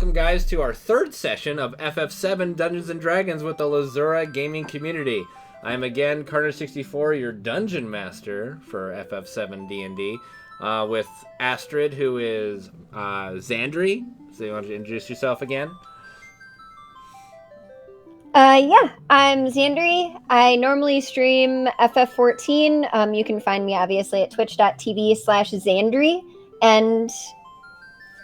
welcome guys to our third session of FF7 Dungeons & Dragons with the Lazura gaming community. I am again Carter64, your Dungeon Master for FF7 D&D, with Astrid, who is Xandri. So you want to introduce yourself again? Yeah, I'm Xandri. I normally stream FF14. You can find me obviously at twitch.tv/Xandri, and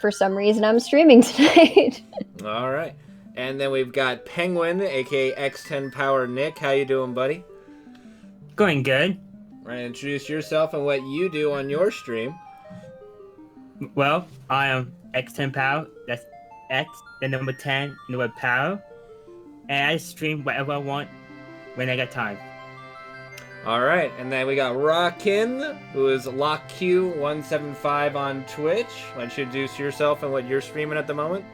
for some reason I'm streaming tonight. All right. And then we've got Penguin, aka X10 Power Nick. How you doing, buddy? Going good. Right, introduce yourself and what you do on your stream. Well, I am X10 Power. That's X, the number 10, and the word power. And I stream whatever I want when I get time. All right, and then we got Rockin, who is LockQ175 on Twitch. Why don't you introduce yourself and what you're streaming at the moment?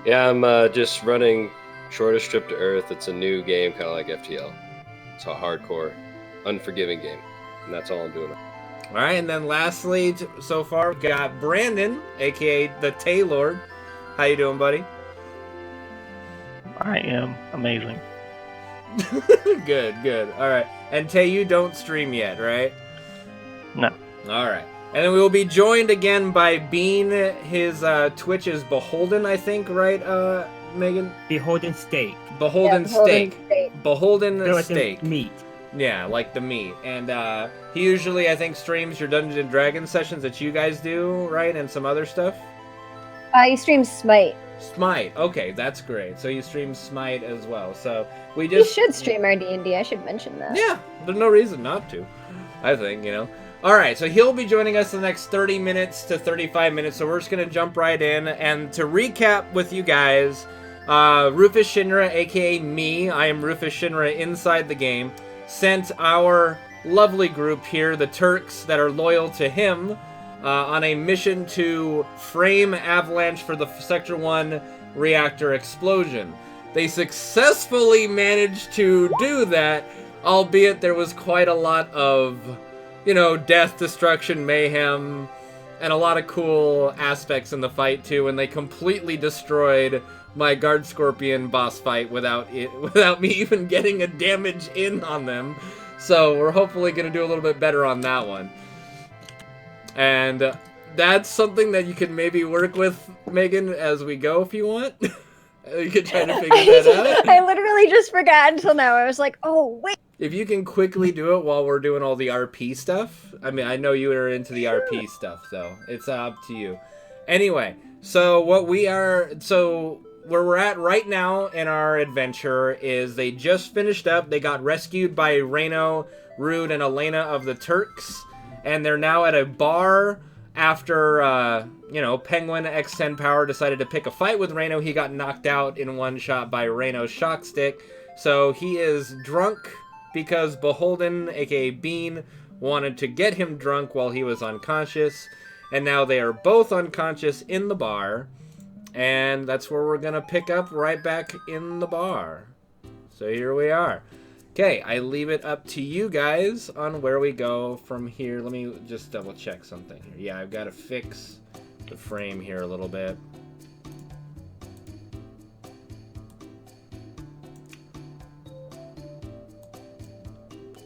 Yeah, I'm just running Shortest Trip to Earth. It's a new game, kind of like FTL. It's a hardcore, unforgiving game, and that's all I'm doing. All right, and then lastly, so far, we've got Brandon, aka the Taylord. How you doing, buddy? I am amazing. Good. All right. And Tay, you don't stream yet, right? No. All right. And then we will be joined again by Bean. His Twitch is Beholden, I think, right, Megan? Beholden Steak. Beholden Steak. Beholden Steak. Meat. Yeah, like the meat. And he usually, I think, streams your Dungeons & Dragons sessions that you guys do, right? And some other stuff? He streams Smite. Smite. Okay, that's great. So you stream Smite as well. So we just... We should stream our D&D. I should mention that. Yeah, there's no reason not to, I think, you know. All right, so he'll be joining us in the next 30 minutes to 35 minutes, so we're just going to jump right in. And to recap with you guys, Rufus Shinra, a.k.a. me, I am Rufus Shinra inside the game, sent our lovely group here, the Turks, that are loyal to him, on a mission to frame Avalanche for the Sector 1 reactor explosion. They successfully managed to do that, albeit there was quite a lot of, you know, death, destruction, mayhem, and a lot of cool aspects in the fight too, and they completely destroyed my Guard Scorpion boss fight without me even getting a damage in on them. So we're hopefully going to do a little bit better on that one. And that's something that you can maybe work with, Megan, as we go if you want. You can try to figure that out. I literally just forgot until now. I was like, oh, wait. If you can quickly do it while we're doing all the RP stuff. I mean, I know you are into the RP stuff, though. It's up to you. Anyway, so where we're at right now in our adventure is they just finished up. They got rescued by Reno, Rude, and Elena of the Turks. And they're now at a bar after, you know, Penguin X10 Power decided to pick a fight with Reno. He got knocked out in one shot by Reno's shock stick. So he is drunk because Beholden, aka Bean, wanted to get him drunk while he was unconscious. And now they are both unconscious in the bar. And that's where we're going to pick up right back in the bar. So here we are. Okay, I leave it up to you guys on where we go from here. Let me just double check something here. Yeah, I've got to fix the frame here a little bit.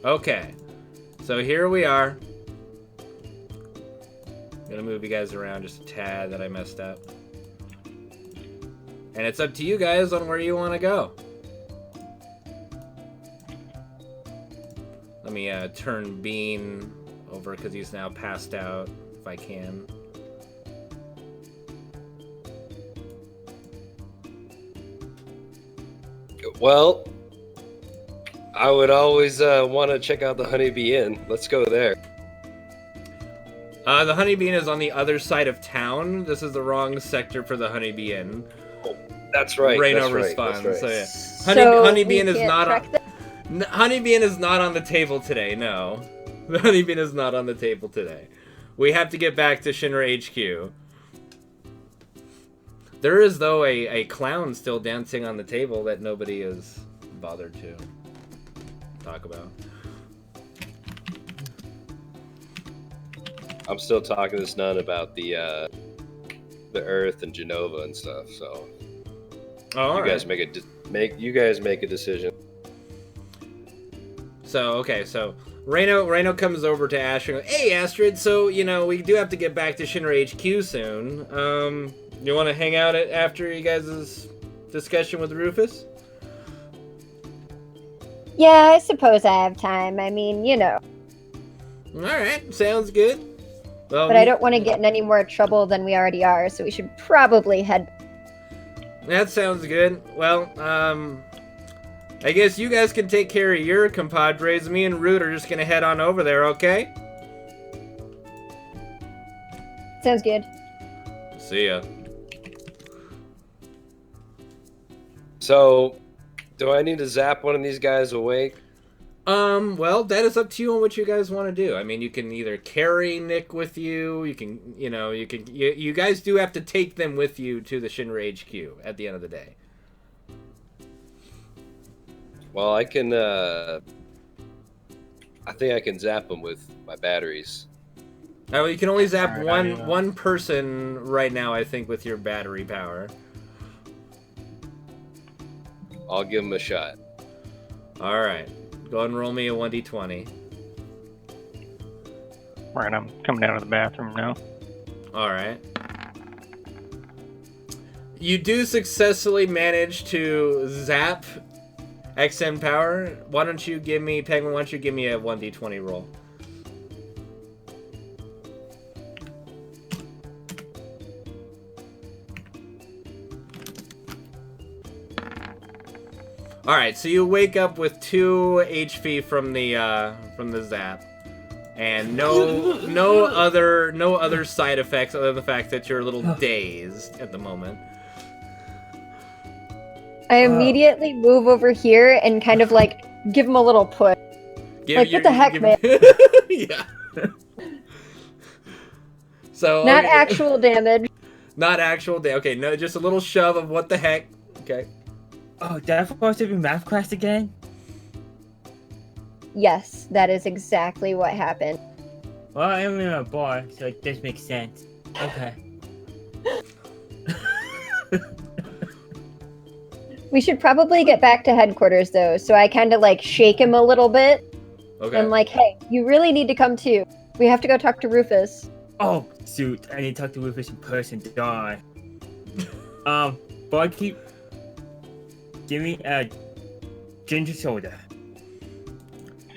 Okay, so here we are. I'm gonna move you guys around just a tad that I messed up. And it's up to you guys on where you want to go. Let me turn Bean over because he's now passed out, if I can. Well, I would always want to check out the Honeybee Inn. Let's go there. The Honeybee Inn is on the other side of town. This is the wrong sector for the Honeybee Inn. Oh, that's right. Reno that's responds. Right, So yeah, Honeybee Inn is not on. Honeybee Inn is not on the table today. No, the Honeybee Inn is not on the table today. We have to get back to Shinra HQ. There is, though, a clown still dancing on the table that nobody has bothered to talk about. I'm still talking to this nun about the the Earth and JENOVA and stuff. So Oh, you guys make a decision. So, okay, so Reno comes over to Ash and goes, "Hey, Astrid, so, we do have to get back to Shinra HQ soon. You want to hang out after you guys' discussion with Rufus?" Yeah, I suppose I have time. I mean, Alright, sounds good. Well, But I don't want to get in any more trouble than we already are, so we should probably head. That sounds good. Well, I guess you guys can take care of your compadres. Me and Root are just gonna head on over there, okay? Sounds good. See ya. So, do I need to zap one of these guys awake? Well, that is up to you on what you guys want to do. I mean, you can either carry Nick with you, you guys do have to take them with you to the Shinra HQ at the end of the day. Well, I can, I think I can zap them with my batteries. Now, you can only zap Alright, one person right now, I think, with your battery power. I'll give them a shot. Alright. Go ahead and roll me a 1d20. Right, I'm coming down to the bathroom now. Alright. You do successfully manage to zap XM power. Why don't you give me, Penguin, why don't you give me a 1d20 roll? Alright, so you wake up with 2 HP from the zap. And no other side effects other than the fact that you're a little dazed at the moment. I immediately move over here and kind of like give him a little push. What the heck, man? Yeah. So Not actual damage. Not actual damage. Okay, no, just a little shove of what the heck. Okay. Oh, did I supposed to be math class again? Yes, that is exactly what happened. Well, I am in a bar, so it does make sense. Okay. We should probably get back to headquarters though, so I kind of like shake him a little bit. Okay. I'm like, hey, you really need to come too. We have to go talk to Rufus. Oh, shoot. I need to talk to Rufus in person, don't I? Barkeep, give me a ginger soda.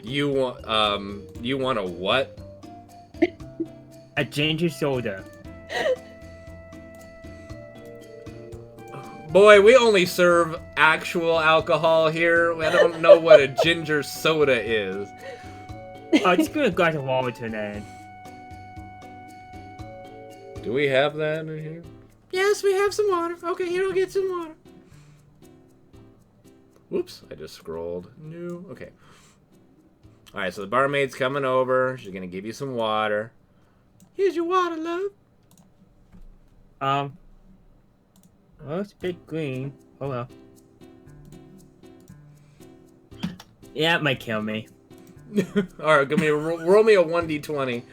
You want a what? A ginger soda. Boy, we only serve actual alcohol here. I don't know what a ginger soda is. Oh, just give me a glass of water then. Do we have that in here? Yes, we have some water. Okay, here, I'll get some water. Whoops, I just scrolled. No, okay. Alright, so the barmaid's coming over. She's gonna give you some water. Here's your water, love. Well, it's a bit green. Oh well. Yeah, it might kill me. Alright, give me roll me a 1d20.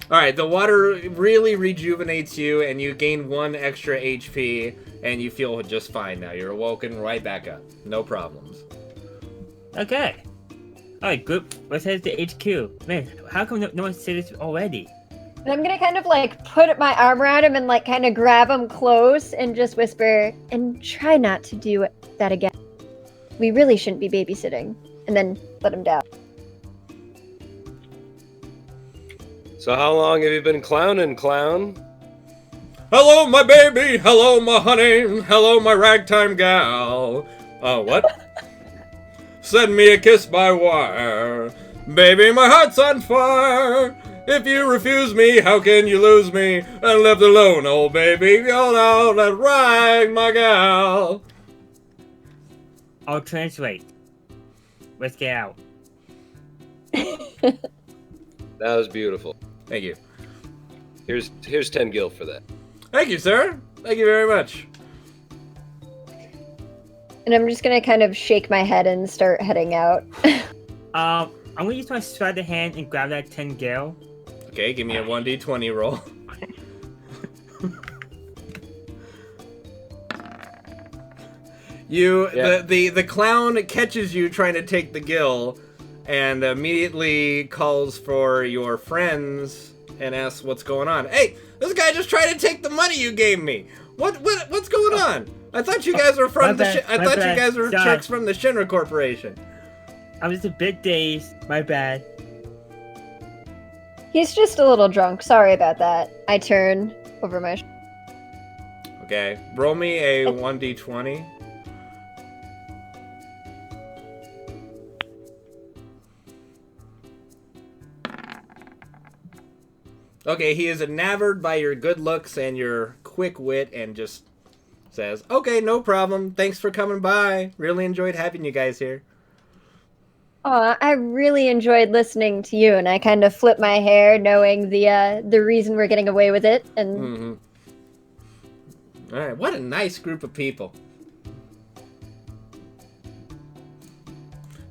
Alright, the water really rejuvenates you, and you gain 1 extra HP, and you feel just fine now. You're woken right back up. No problems. Okay. Alright, group, let's head to HQ. Man, how come no one said this already? And I'm gonna kind of like put my arm around him and like kind of grab him close and just whisper, and try not to do that again. We really shouldn't be babysitting. And then let him down. So how long have you been clowning, clown? Hello, my baby. Hello, my honey. Hello, my ragtime gal. What? Send me a kiss by wire. Baby, my heart's on fire. If you refuse me, how can you lose me? And left alone, old baby. Go out and rag, my gal. I'll translate. Let's get out. That was beautiful. Thank you. Here's 10 gil for that. Thank you, sir. Thank you very much. And I'm just gonna kind of shake my head and start heading out. I'm gonna use my sleight of hand and grab that 10 gale. Okay, give me a 1d20 roll. The clown catches you trying to take the gill, and immediately calls for your friends and asks what's going on. Hey, this guy just tried to take the money you gave me. What's going on? I thought you guys were from you guys were Turks from the Shinra Corporation. I'm just a bit dazed. My bad. He's just a little drunk. Sorry about that. I turn over my. Okay, roll me a 1d20. Okay, he is enamored by your good looks and your quick wit and just says, okay, no problem. Thanks for coming by. Really enjoyed having you guys here. I really enjoyed listening to you, and I kind of flip my hair knowing the reason we're getting away with it. And All right, what a nice group of people.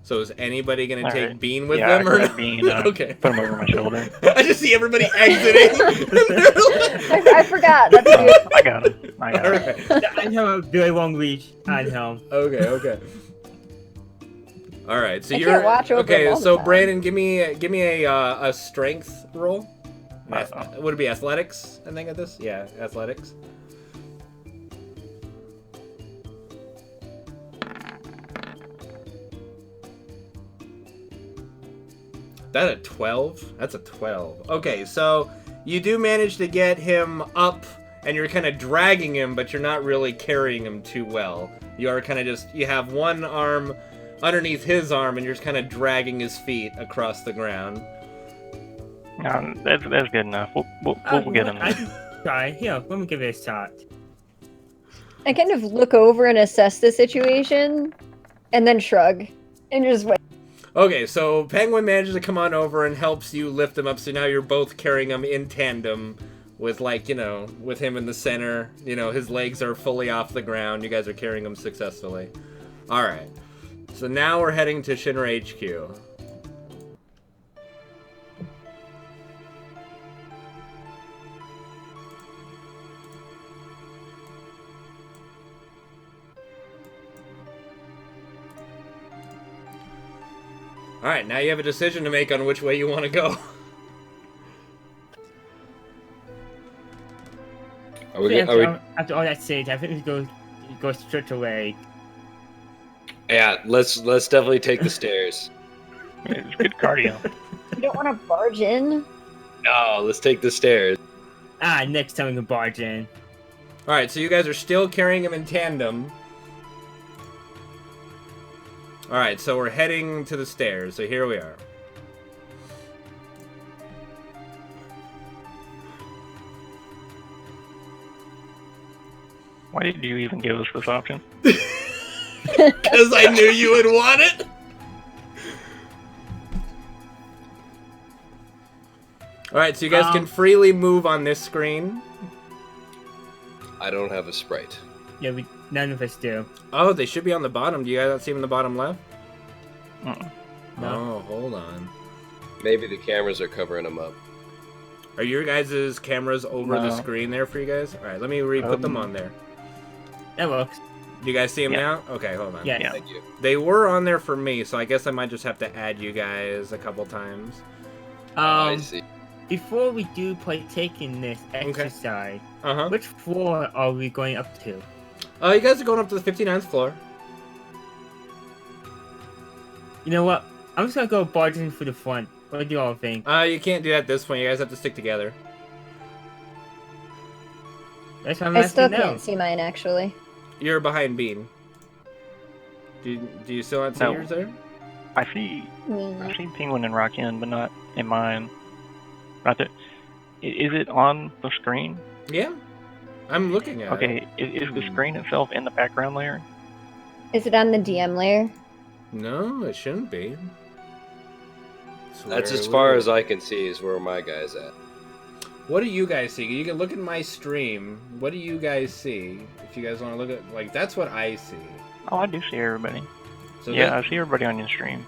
So is anybody going to take right. Bean with Yeah, them or I not? Bean, Okay. Put him over my shoulder. I just see everybody exiting. I forgot. That's weird. I got him. I got All him. right. I have a very long reach on him. Okay. All right, so I you're can't watch over okay. him all the So time. Brandon, give me a strength roll. Would it be athletics? I think at this, yeah, athletics. That a 12? That's a 12. Okay, so you do manage to get him up, and you're kind of dragging him, but you're not really carrying him too well. You are kind of just, you have one arm underneath his arm, and you're just kind of dragging his feet across the ground. That's good enough. We'll get him I there. can try. Here, let me give it a shot. I kind of look over and assess the situation, and then shrug, and just wait. Okay, so Penguin manages to come on over and helps you lift him up, so now you're both carrying him in tandem with, like, with him in the center. His legs are fully off the ground. You guys are carrying him successfully. Alright, so now we're heading to Shinra HQ. Alright, now you have a decision to make on which way you want to go. After all that stage, I think we go straight away. Yeah, let's definitely take the stairs. It's good cardio. You don't want to barge in? No, let's take the stairs. Next time we can barge in. Alright, so you guys are still carrying him in tandem. Alright, so we're heading to the stairs, so here we are. Why did you even give us this option? Because I knew you would want it! Alright, so you guys can freely move on this screen. I don't have a sprite. Yeah, none of us do. Oh, they should be on the bottom. Do you guys not see them in the bottom left? Mm-mm. No, hold on. Maybe the cameras are covering them up. Are your guys' cameras over the No. screen there for you guys? Alright, let me re-put them on there. That works. Do you guys see them Yeah. now? Okay, hold on. Yes. Yeah. Thank you. They were on there for me, so I guess I might just have to add you guys a couple times. I see. Before we do partake in this exercise, Uh-huh. which floor are we going up to? You guys are going up to the 59th floor. You know what? I'm just gonna go barging for the front. What do you all think? You can't do that at this point. You guys have to stick together. That's what I'm I asking still now. can't see mine, actually. You're behind Bean. Do you still not see No. yours there? I've seen Penguin and Rockin', but not in mine. Right there. Is it on the screen? Yeah. I'm looking at it. Okay, is the screen itself in the background layer? Is it on the DM layer? No, it shouldn't be. That's Swear as far it as I can see is where my guy's at. What do you guys see? You can look at my stream. What do you guys see? If you guys want to look at, like, that's what I see. Oh, I do see everybody. So Yeah, I see everybody on your stream.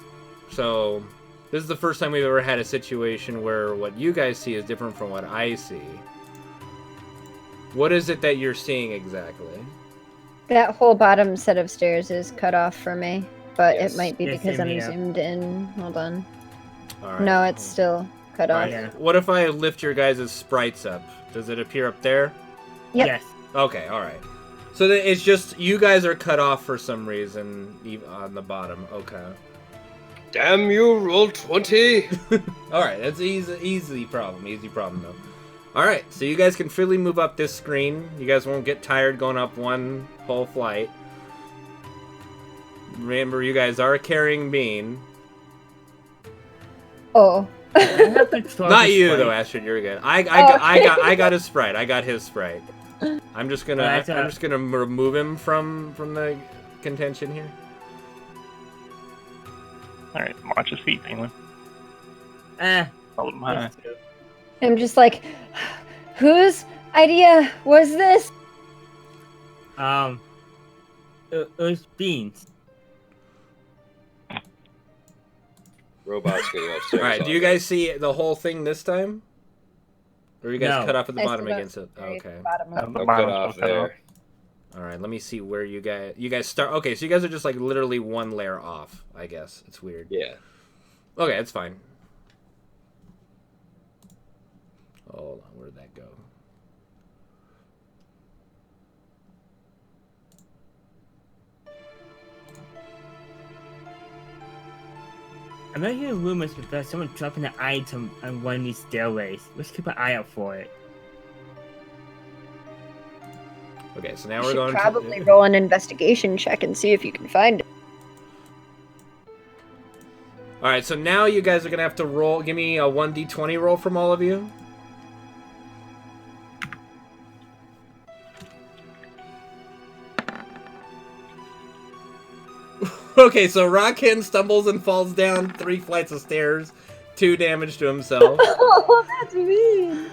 So, This is the first time we've ever had a situation where what you guys see is different from what I see. What is it that you're seeing exactly? That whole bottom set of stairs is cut off for me, but Yes. it might be Yeah, because same I'm here. zoomed in. Hold on. All right. No, it's still cut off. Yeah. What if I lift your guys' sprites up? Does it appear up there? Yep. Yes. Okay, all right. So it's just you guys are cut off for some reason on the bottom. Okay. Damn you, roll 20! All right, that's easy problem. Easy problem though. All right, so you guys can freely move up this screen. You guys won't get tired going up one whole flight. Remember, you guys are carrying Bean. Oh. I have control Not of you this though, fight. Astrid. You're good. I Okay. got his sprite. I got his sprite. I'm just gonna remove him from the contention here. Alright, watch his feet, Penguin. Hold him high. Yes, too. I'm just like, whose idea was this? It was beans. Robots getting upstairs. All right, do you guys see the whole thing this time? Or are you guys No. cut off at the I bottom still don't against it? see Okay. Bottom The of No cut bottom's off still cut off. there. All right, let me see where you guys start. Okay, so you guys are just like literally one layer off, I guess. It's weird. Yeah. Okay, it's fine. Hold on, where'd that go? I'm not hearing rumors about someone dropping an item on one of these stairways. Let's keep an eye out for it. Okay, so now You we're should going probably roll an investigation check and see if you can find it. All right, so now you guys are gonna have to roll. Give me a 1d20 roll from all of you. Okay, so Rockin stumbles and falls down 3 flights of stairs, 2 damage to himself. Oh, that's mean.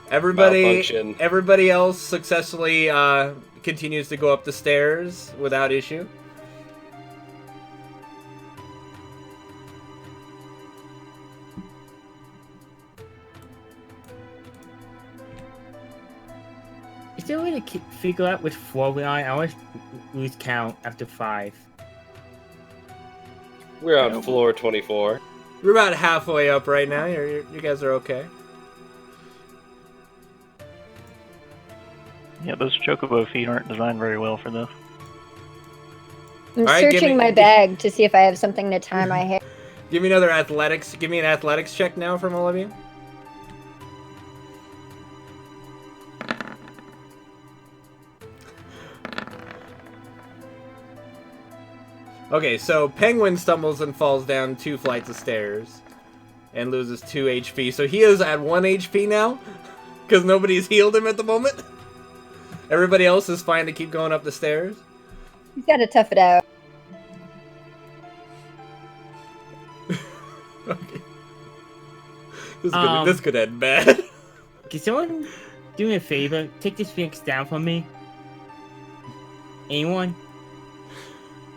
Malfunction. Everybody else successfully continues to go up the stairs without issue. Is there a way to figure out which floor we are? I always lose count after 5. We're on floor 24. We're about halfway up right now. You guys are okay. Yeah, those chocobo feet aren't designed very well for this. I'm All right, give searching me- my bag to see if I have something to tie my hair. Give me another athletics. Give me an athletics check now from all of you. Okay, so Penguin stumbles and falls down 2 flights of stairs and loses 2 HP. So he is at 1 HP now because nobody's healed him at the moment. Everybody else is fine to keep going up the stairs. He's got to tough it out. Okay. This could end bad. Can someone do me a favor? Take this Phoenix down from me. Anyone?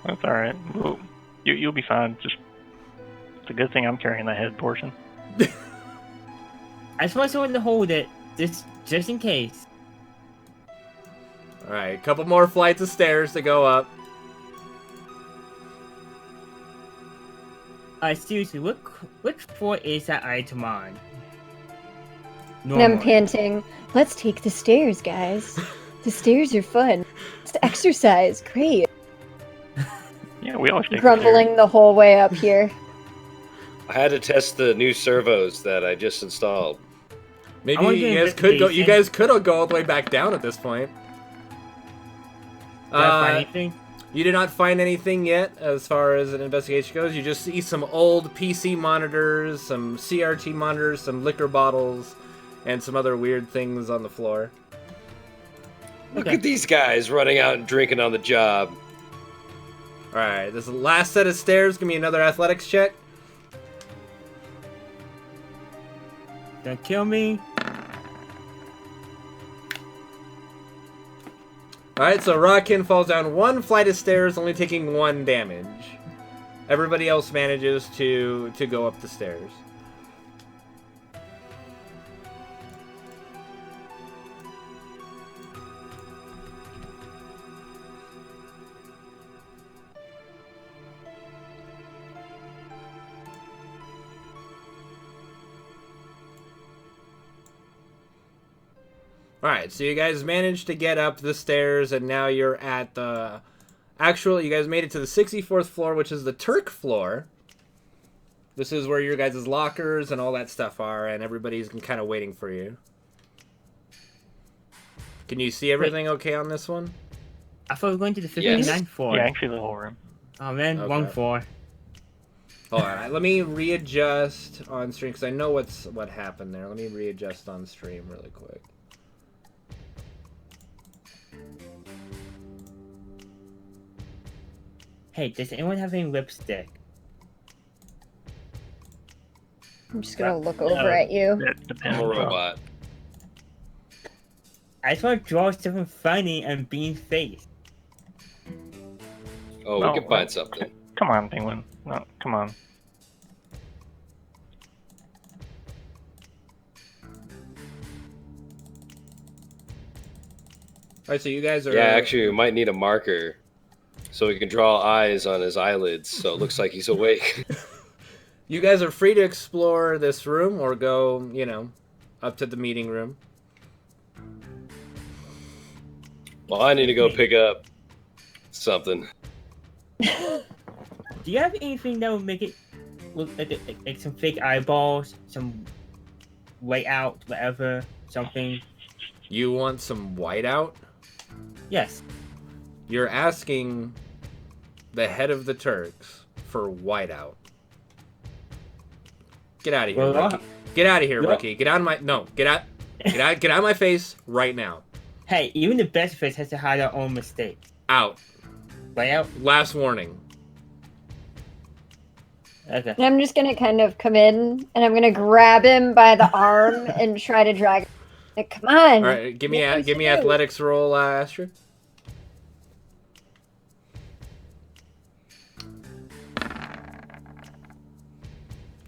That's alright. You'll be fine. Just it's a good thing I'm carrying the head portion. I just want someone to hold it, just in case. Alright, a couple more flights of stairs to go up. Seriously, which floor is that item on? And I'm Normally. panting. Let's take the stairs, guys. The stairs are fun. It's exercise. Great. Yeah, we always take Grumbling the whole way up here. I had to test the new servos that I just installed. Maybe I wanna do you guys could go. You investigation. guys could go all the way back down at this point. Did I find anything? You did not find anything yet as far as an investigation goes. You just see some old PC monitors, some CRT monitors, some liquor bottles, and some other weird things on the floor. Look Okay. at these guys running out and drinking on the job. Alright, this is the last set of stairs. Give me another athletics check. Don't kill me. Alright, so Rockin falls down 1 flight of stairs, only taking 1 damage. Everybody else manages to go up the stairs. Alright, so you guys managed to get up the stairs, and now you're at the actual... You guys made it to the 64th floor, which is the Turk floor. This is where your guys' lockers and all that stuff are, and everybody's kind of waiting for you. Can you see everything okay on this one? I thought we were going to the 59th Yes. floor. Yeah, actually the whole room. Oh man, Okay. wrong floor. Alright, let me readjust on stream, because I know what happened there. Let me readjust on stream really quick. Hey, does anyone have any lipstick? I'm just gonna look over at you. That depends. I'm a robot. I just want to draw something funny and bean face. Oh, No, we can find something. Come on, Penguin. No, come on. Alright, so you guys are... Yeah, actually, we might need a marker so we can draw eyes on his eyelids so it looks like he's awake. You guys are free to explore this room or go, you know, up to the meeting room. Well, I need to go pick up something. Do you have anything that would make it look like some fake eyeballs, some whiteout, whatever, something? You want some whiteout? Yes. You're asking the head of the Turks for whiteout. Get out of here, Well, rookie. Get out of here, well- rookie. Get out of my... No, get out of my face right now. Hey, even the best face has to hide our own mistakes. Out. Whiteout? Last warning. Okay. And I'm just gonna kind of come in and I'm gonna grab him by the arm and try to drag him. Like, come on. All right, give me What give me do? athletics roll, Astrid.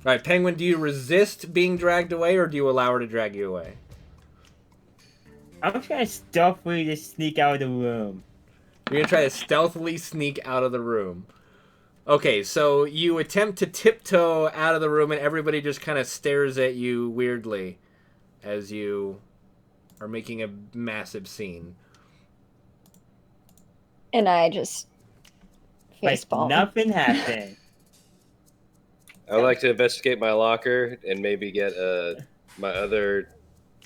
All right, Penguin, do you resist being dragged away, or do you allow her to drag you away? I'm trying to stealthily just sneak out of the room. You're gonna try to stealthily sneak out of the room. Okay, so you attempt to tiptoe out of the room, and everybody just kind of stares at you weirdly as you are making a massive scene. And I just Like facepalm. nothing happened. I would like to investigate my locker and maybe get my other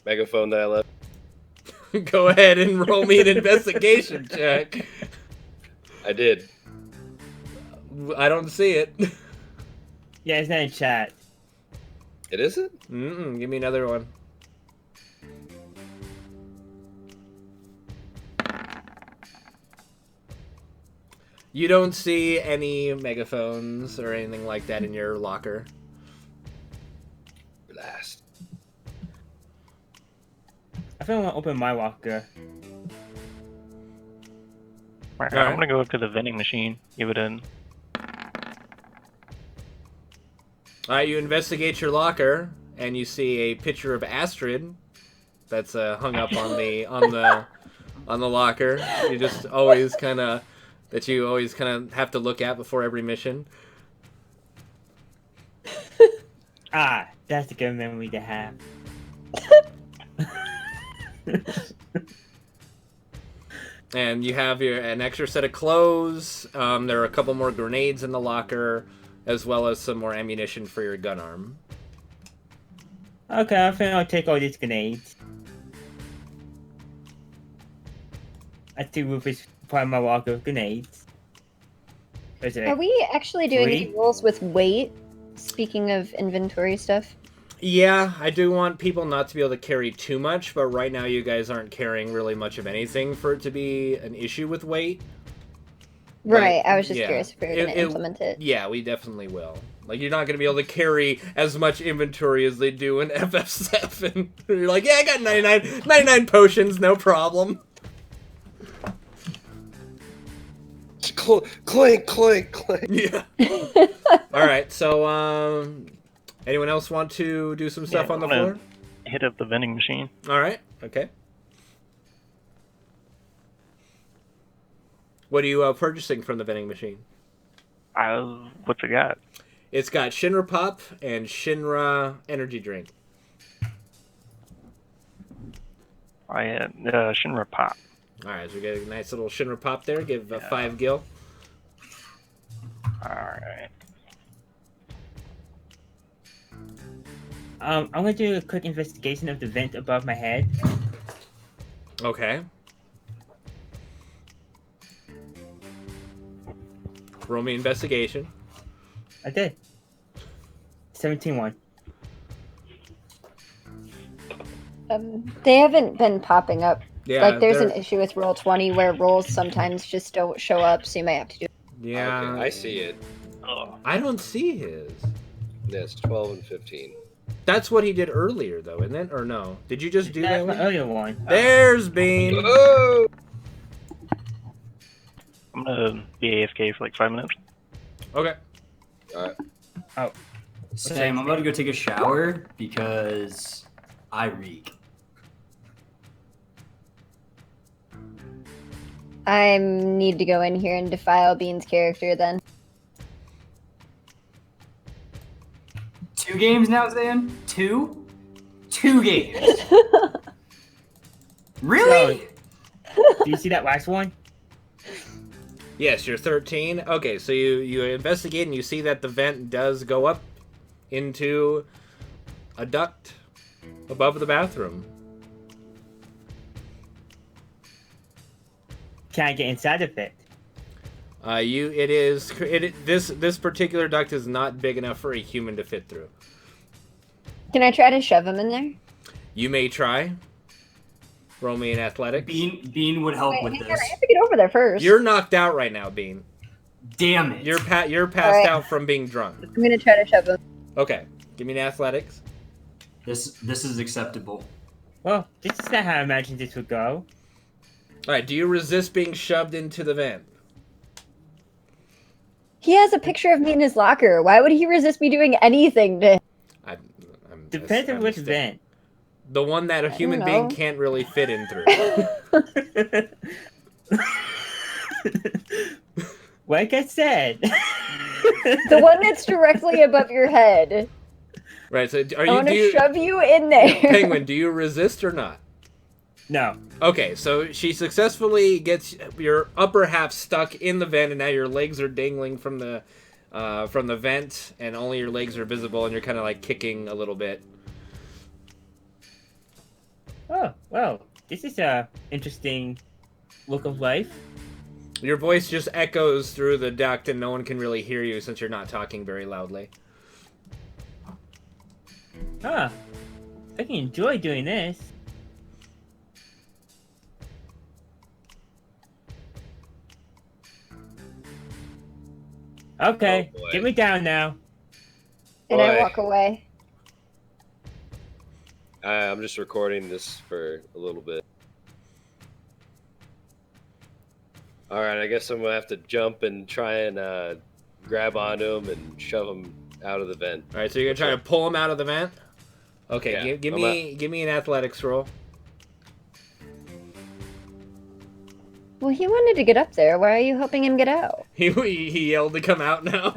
megaphone that I left. Go ahead and roll me an investigation check. I did. I don't see it. Yeah, it's not in chat. It isn't? Give me another one. You don't see any megaphones or anything like that in your locker. Blast. I think I want to open my locker. Alright, Alright. I'm gonna go up to the vending machine, give it in. Alright, you investigate your locker, and you see a picture of Astrid that's hung up on the locker. You just always kind of have to look at before every mission. Ah, that's a good memory to have. And you have an extra set of clothes. There are a couple more grenades in the locker, as well as some more ammunition for your gun arm. Okay, I think I'll take all these grenades. I see Rufus part of my locker with grenades. Is it Are we actually doing any 3? rules with weight? Speaking of inventory stuff. Yeah, I do want people not to be able to carry too much, but right now you guys aren't carrying really much of anything for it to be an issue with weight. Right, I was just yeah. curious if we were going to implement it. Yeah, we definitely will. Like, you're not going to be able to carry as much inventory as they do in FF7. You're like, yeah, I got 99 potions, no problem. Clink, clink, clink. Yeah. All right. So, anyone else want to do some stuff on the I'm gonna floor? hit up the vending machine. All right. Okay. What are you purchasing from the vending machine? What's it got? It's got Shinra Pop and Shinra Energy Drink. I had Shinra Pop. All right, so we get a nice little Shinra Pop there. Give 5 gil. Alright. I'm gonna do a quick investigation of the vent above my head. Okay. Roll me investigation. I did. 17-1. They haven't been popping up. Yeah. Like, there's they're- an issue with roll 20 where rolls sometimes just don't show up, so you might have to do. Yeah. Okay, I see it. Oh, I don't see his. Yeah, it's 12 and 15. That's what he did earlier, though, isn't it? Or no? Did you just do That's that my one? earlier one. There's Bean. Oh! I'm gonna be AFK for like 5 minutes. Okay. Alright. Sam, I'm about to go take a shower because I reek. I need to go in here and defile Bean's character then. 2 games now, Zan? 2? 2 games. Really? Do you see that last one? Yes, you're 13. Okay, so you investigate and you see that the vent does go up into a duct above the bathroom. Can I get inside of it? This particular duct is not big enough for a human to fit through. Can I try to shove him in there? You may try. Roll me in athletics. Bean would help Wait, with hang on, this. I have to get over there first. You're knocked out right now, Bean. Damn it. You're passed Alright. out from being drunk. I'm gonna try to shove him. Okay, give me an athletics. This is acceptable. Well, this is not how I imagined this would go. All right, do you resist being shoved into the vent? He has a picture of me in his locker. Why would he resist me doing anything to him? Depends on which vent. The one that a human know. being can't really fit in through. Like I said. The one that's directly above your head. Right, so I want to shove you in there. Penguin, do you resist or not? No. Okay, so she successfully gets your upper half stuck in the vent, and now your legs are dangling from the vent, and only your legs are visible, and you're kind of like kicking a little bit. Oh, well, this is a interesting look of life. Your voice just echoes through the duct, and no one can really hear you since you're not talking very loudly. Huh. I can enjoy doing this. Okay, Oh, boy. get me down now. And I Boy. walk away. I'm just recording this for a little bit. Alright, I guess I'm gonna have to jump and try and grab onto him and shove him out of the vent. All right, so you're gonna try to pull him out of the vent. Okay, Yeah, give me an athletics roll. Well, he wanted to get up there. Why are you helping him get out? He yelled to come out now,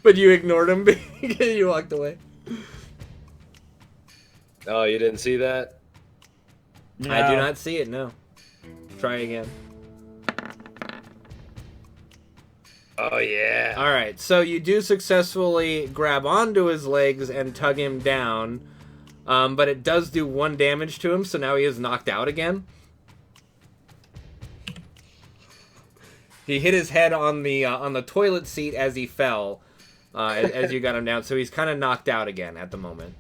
but you ignored him because you walked away. Oh, you didn't see that? I do No. not see it. No. Try again. Oh yeah. All right, so you do successfully grab onto his legs and tug him down, but it does do 1 damage to him, so now he is knocked out again. He hit his head on the toilet seat as he fell, as you got him down, so he's kind of knocked out again at the moment.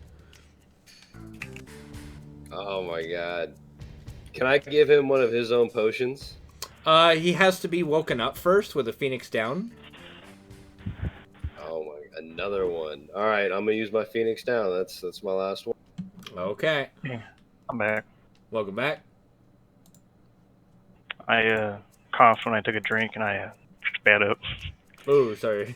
Oh my god. Can I give him one of his own potions? He has to be woken up first with a Phoenix down. Oh my, another one. All right, I'm gonna use my Phoenix down. That's my last one. Okay, I'm back. welcome back. I coughed when I took a drink and I spat up. Oh, sorry.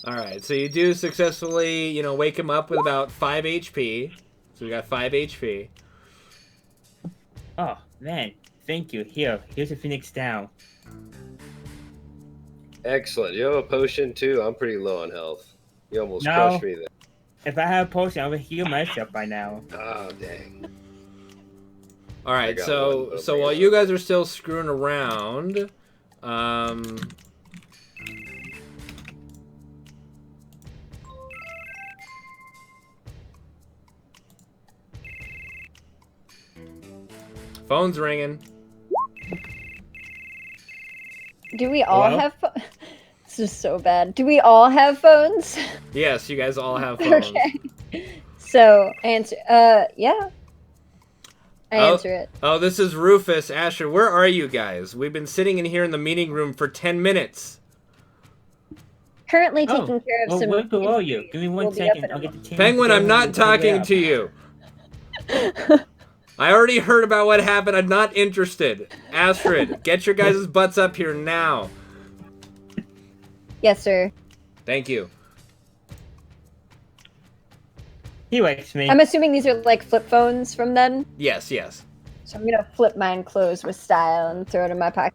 Alright, so you do successfully, wake him up with about 5 HP. So we got 5 HP. Oh, man. Thank you. Here's a Phoenix down. Excellent. You have a potion too? I'm pretty low on health. You almost No. crushed me there. If I had a potion, I would heal myself by now. Oh, dang. Alright, I got so one, so while you guys are still screwing around, phone's ringing. Do we all Hello? have This is so bad. Do we all have phones? Yes, you guys all have phones. Okay. So, answer. Yeah. I answer it. Oh, this is Rufus, Asher. Where are you guys? We've been sitting in here in the meeting room for 10 minutes. Currently taking care of well, some. we're below you. Give me We'll one be up second. in a I'll get the team. Penguin, I'm not talking to you. I already heard about what happened. I'm not interested. Astrid, get your guys' butts up here now. Yes, sir. Thank you. He wakes me. I'm assuming these are like flip phones from then. Yes, yes. So I'm gonna flip mine closed with style and throw it in my pocket.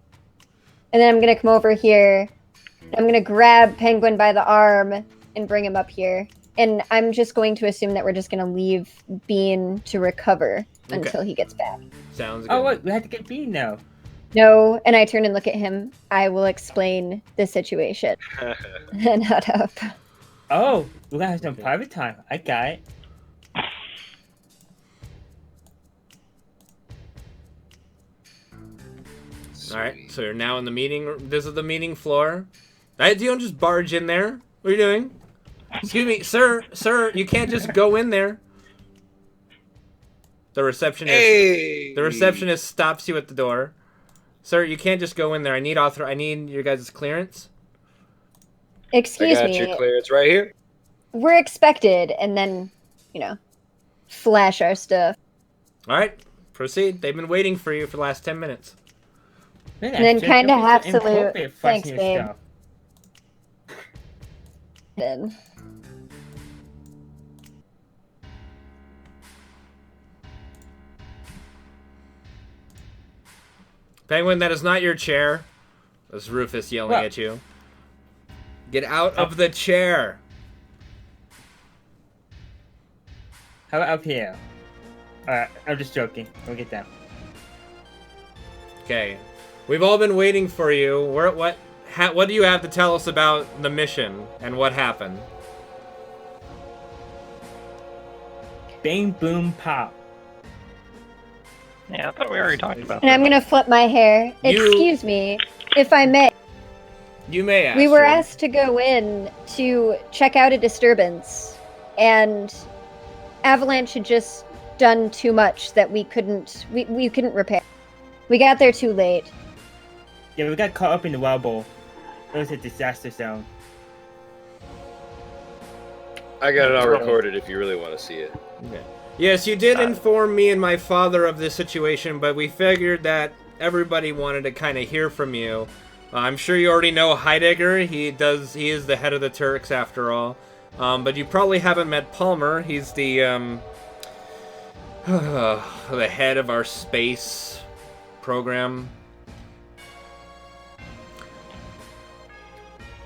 And then I'm gonna come over here. I'm gonna grab Penguin by the arm and bring him up here. And I'm just going to assume that we're just gonna leave Bean to recover until he gets back. Sounds good. Oh, wait, we have to get Bean now. No, and I turn and look at him. I will explain the situation. And head up. Oh, we're gonna have some private time. I got it. Alright, so you're now in the meeting room. This is the meeting floor. You don't just barge in there. What are you doing? Excuse me, sir, you can't just go in there. The receptionist stops you at the door. Sir, you can't just go in there. I need your guys' clearance. Excuse I got me. your clearance right here. We're expected, and then, flash our stuff. Alright, proceed. They've been waiting for you for the last 10 minutes. Man, And then that's kinda just have to inappropriate loot. flashing Thanks, your babe. stuff. Then. Penguin, that is not your chair. That's Rufus yelling What? at you. Get out of the chair. How about up here? Alright, I'm just joking. We'll get down. Okay. We've all been waiting for you. What do you have to tell us about the mission and what happened? Bang, boom, pop. Yeah, I thought we already talked about And I'm that. gonna flip my hair. You- Excuse me, if I may. You may ask. We were asked to go in to check out a disturbance, and Avalanche had just done too much that we couldn't repair. We got there too late. Yeah, we got caught up in the rubble. It was a disaster zone. I got it all recorded if you really want to see it. Okay. Yes, you did inform me and my father of this situation, but we figured that everybody wanted to kind of hear from you. I'm sure you already know Heidegger. He is the head of the Turks after all. But you probably haven't met Palmer. He's the the head of our space program.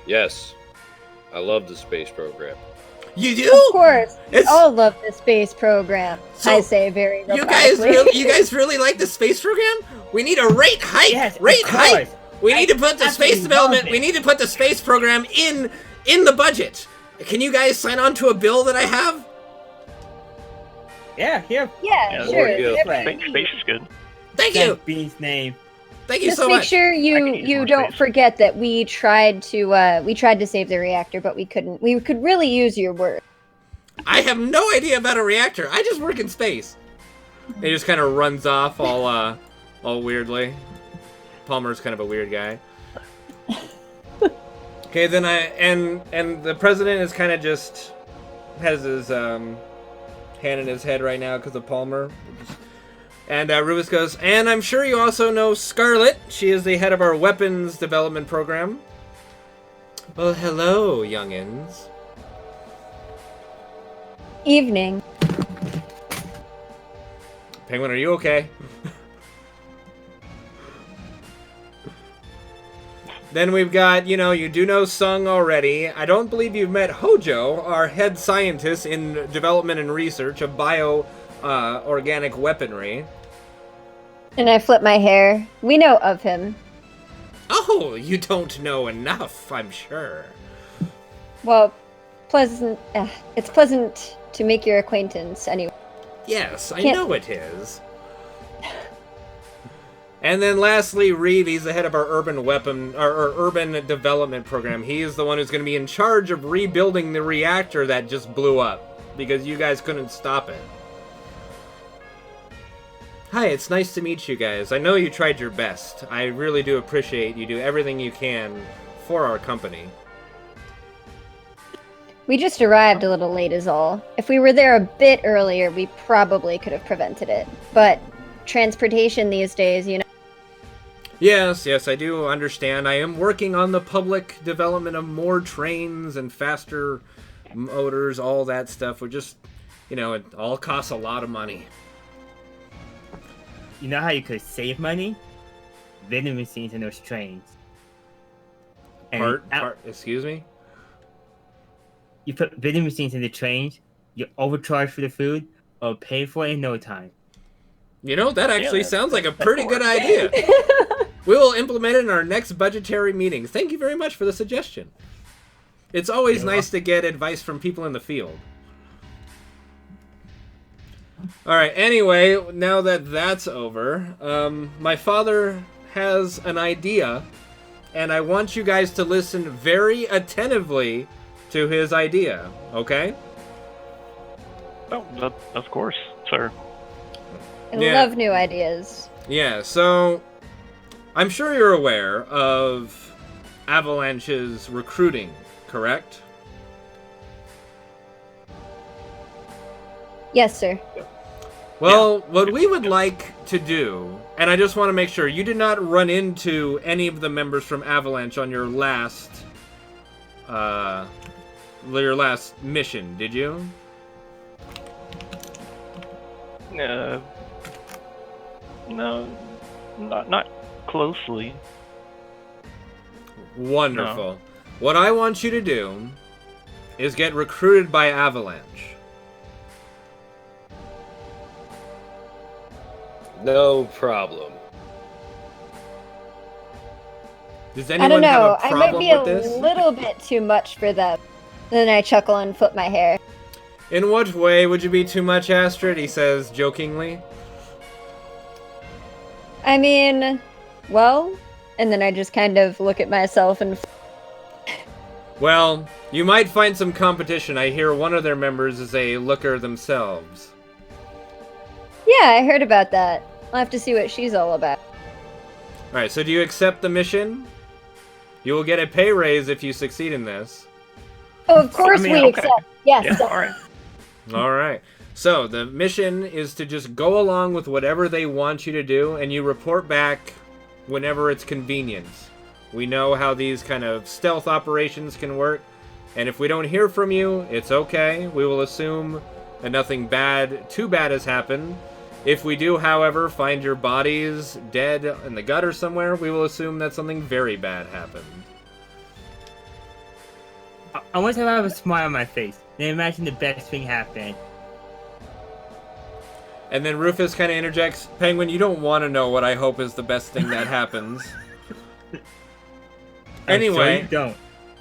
Yes. I love the space program. You do? Of course, we It's- all love the space program. So, I say very You guys robotically. really like the space program? We need a rate hike. Yes, rate of hike. course. We need to put the absolutely space development. love it. We need to put the space program in the budget. Can you guys sign on to a bill that I have? Yeah, here. Yeah, Yeah, sure. Lord, yeah. whatever you Space need. is good. Thank you. That's Bean's name. Thank you Just so make much. sure I can use you more don't space. forget that we tried to save the reactor, but we couldn't. We could really use your word. I have no idea about a reactor. I just work in space. He just kind of runs off all weirdly. Palmer's kind of a weird guy. Okay, then and the president is kind of just has his hand in his head right now because of Palmer. And Rufus goes, and I'm sure you also know Scarlett. She is the head of our weapons development program. Well, hello, youngins. Evening. Penguin, are you okay? Then we've got, you do know Tseng already. I don't believe you've met Hojo, our head scientist in development and research of organic weaponry. And I flip my hair. We know of him. Oh, you don't know enough, I'm sure. Well, it's pleasant to make your acquaintance anyway. Yes, I know it is. And then lastly, Reeve, he's the head of our urban development program. He is the one who's going to be in charge of rebuilding the reactor that just blew up because you guys couldn't stop it. Hi, it's nice to meet you guys. I know you tried your best. I really do appreciate you do everything you can for our company. We just arrived a little late is all. If we were there a bit earlier, we probably could have prevented it. But transportation these days, Yes, I do understand. I am working on the public development of more trains and faster motors, all that stuff. We're just, it all costs a lot of money. You know how you could save money? Vending machines in those trains. Excuse me? You put vending machines in the trains, you overcharge for the food, or pay for it in no time. That actually sounds like a pretty good idea. We will implement it in our next budgetary meeting. Thank you very much for the suggestion. It's always nice to get advice from people in the field. Alright, anyway, now that that's over, my father has an idea, and I want you guys to listen very attentively to his idea, okay? Oh, of course, sir. I love new ideas. Yeah, so I'm sure you're aware of Avalanche's recruiting, correct? Yes, sir. Well, what we would like to do, and I just want to make sure, you did not run into any of the members from Avalanche on your last mission, did you? No, not closely. Wonderful. No. What I want you to do is get recruited by Avalanche. No problem. Does I anyone don't know. have a I might problem be a with this? little bit too much for them. Then I chuckle and flip my hair. In what way would you be too much, Astrid? He says jokingly. I mean, well, and then I just kind of look at myself and... Well, you might find some competition. I hear one of their members is a looker themselves. Yeah, I heard about that. I'll have to see what she's all about. Alright, so do you accept the mission? You will get a pay raise if you succeed in this. Oh, of course we okay. accept. Yes. Yeah, all right. Alright. So, the mission is to just go along with whatever they want you to do, and you report back whenever it's convenient. We know how these kind of stealth operations can work, and if we don't hear from you, it's okay. We will assume that nothing too bad has happened. If we do, however, find your bodies dead in the gutter somewhere, we will assume that something very bad happened. I want to have a smile on my face. Then imagine the best thing happened. And then Rufus kind of interjects, Penguin, you don't want to know what I hope is the best thing that happens. Anyway, I'm sure you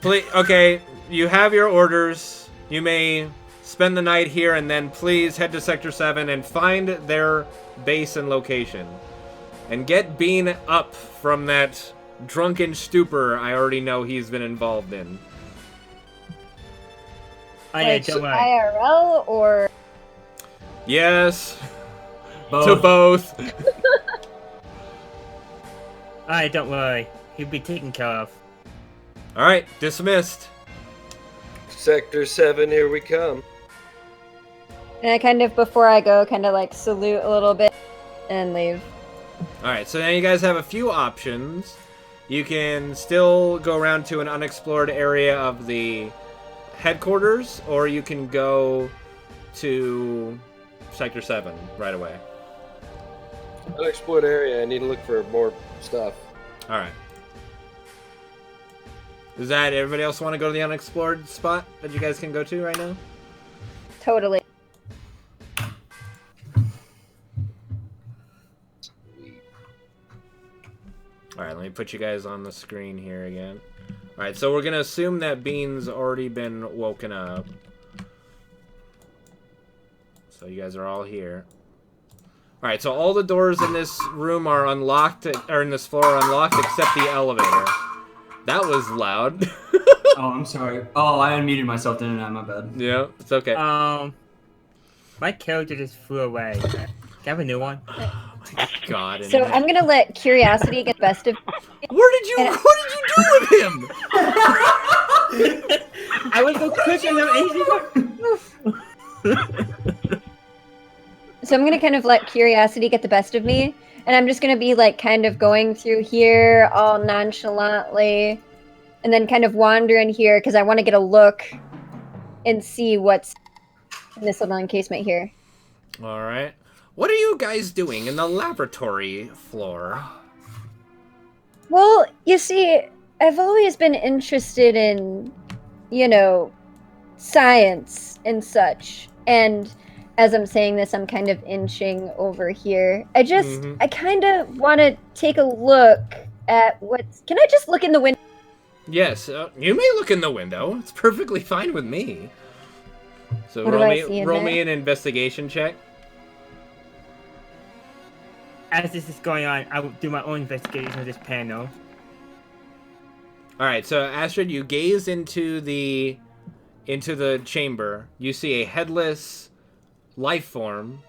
don't. Okay, you have your orders. You may spend the night here, and then please head to Sector 7 and find their base and location. And get Bean up from that drunken stupor I already know he's been involved in. Like Don't worry. IRL or... Yes. Both. To both. Alright, don't worry. He'll be taken care of. Alright, dismissed. Sector 7, here we come. And I kind of, before I go, kind of like salute a little bit. and leave. Alright, so now you guys have a few options. You can still go around to an unexplored area of the headquarters, or you can go to Sector 7 right away. Unexplored area. I need to look for more stuff. Alright. Does that everybody else want to go to the unexplored spot that you guys can go to right now? Totally. Alright, let me put you guys on the screen here again. Alright, so we're going to assume that Bean's already been woken up. So you guys are all here. Alright, so all the doors in this room are unlocked, or in this floor are unlocked except the elevator. That was loud. Oh, I'm sorry. Oh, I unmuted myself, didn't I? My bad. Yeah, it's okay. My character just flew away. Can I have a new one? God. So I'm gonna let curiosity get the best of. What did you do with him? I would go quick and So I'm gonna kind of let curiosity get the best of me, and I'm just gonna be like kind of going through here all nonchalantly, and then kind of wander in here because I want to get a look and see what's in this little encasement here. All right. What are you guys doing in the laboratory floor? Well, you see, I've always been interested in, science and such, and as I'm saying this, I'm kind of inching over here. I kind of want to take a look at can I just look in the window? Yes, you may look in the window. It's perfectly fine with me. So What do I see in roll there? me an investigation check. As this is going on, I will do my own investigation of this panel. All right, so Astrid, you gaze into the chamber. You see a headless life form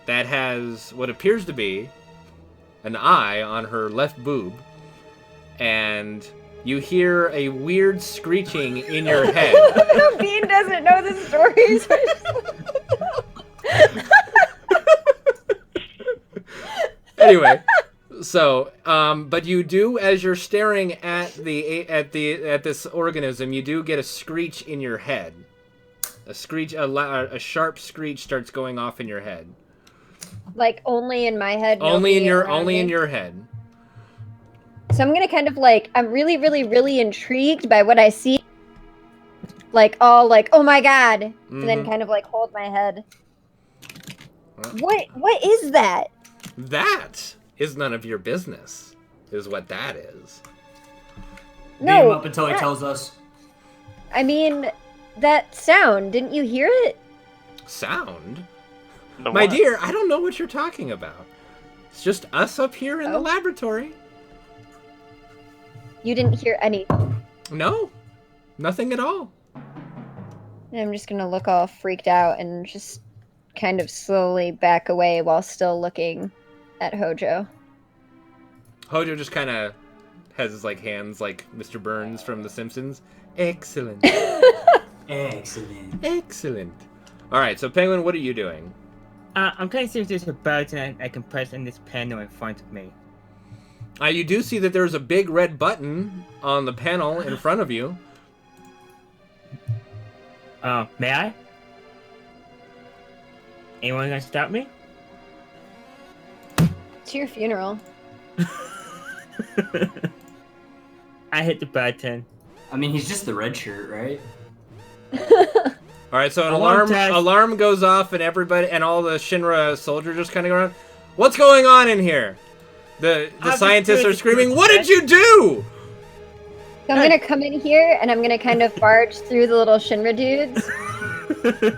that has what appears to be an eye on her left boob, and you hear a weird screeching in your head. No, Bean doesn't know the stories. Anyway, so but you do, as you're staring at this organism, you do get a screech in your head. A sharp screech starts going off in your head. Like only in my head. Only in nobody around me? your head. So I'm gonna kind of I'm really, really, really intrigued by what I see. Oh my god, and then kind of hold my head. What is that? That is none of your business, is what that is. Beat No. him up until he tells us. I mean, that sound. Didn't you hear it? Sound? The My what? dear, I don't know what you're talking about. It's just us up here in the laboratory. You didn't hear anything. No, nothing at all. And I'm just gonna look all freaked out and just kind of slowly back away while still looking at Hojo. Hojo just kind of has his hands like Mr. Burns from The Simpsons. Excellent. Excellent. Excellent. All right, so Penguin, what are you doing? I'm trying to see if there's a button I can press in this panel in front of me. You do see that there's a big red button on the panel in front of you. May I? Anyone gonna stop me? It's your funeral. I hit the button. I mean, he's just the red shirt, right? All right, so an Alarm test. alarm goes off, and everybody and all the Shinra soldiers just kind of go around. What's going on in here? The I'm scientists just are doing screaming, "What did you do?" So I'm gonna come in here and I'm gonna kind of barge through the little Shinra dudes.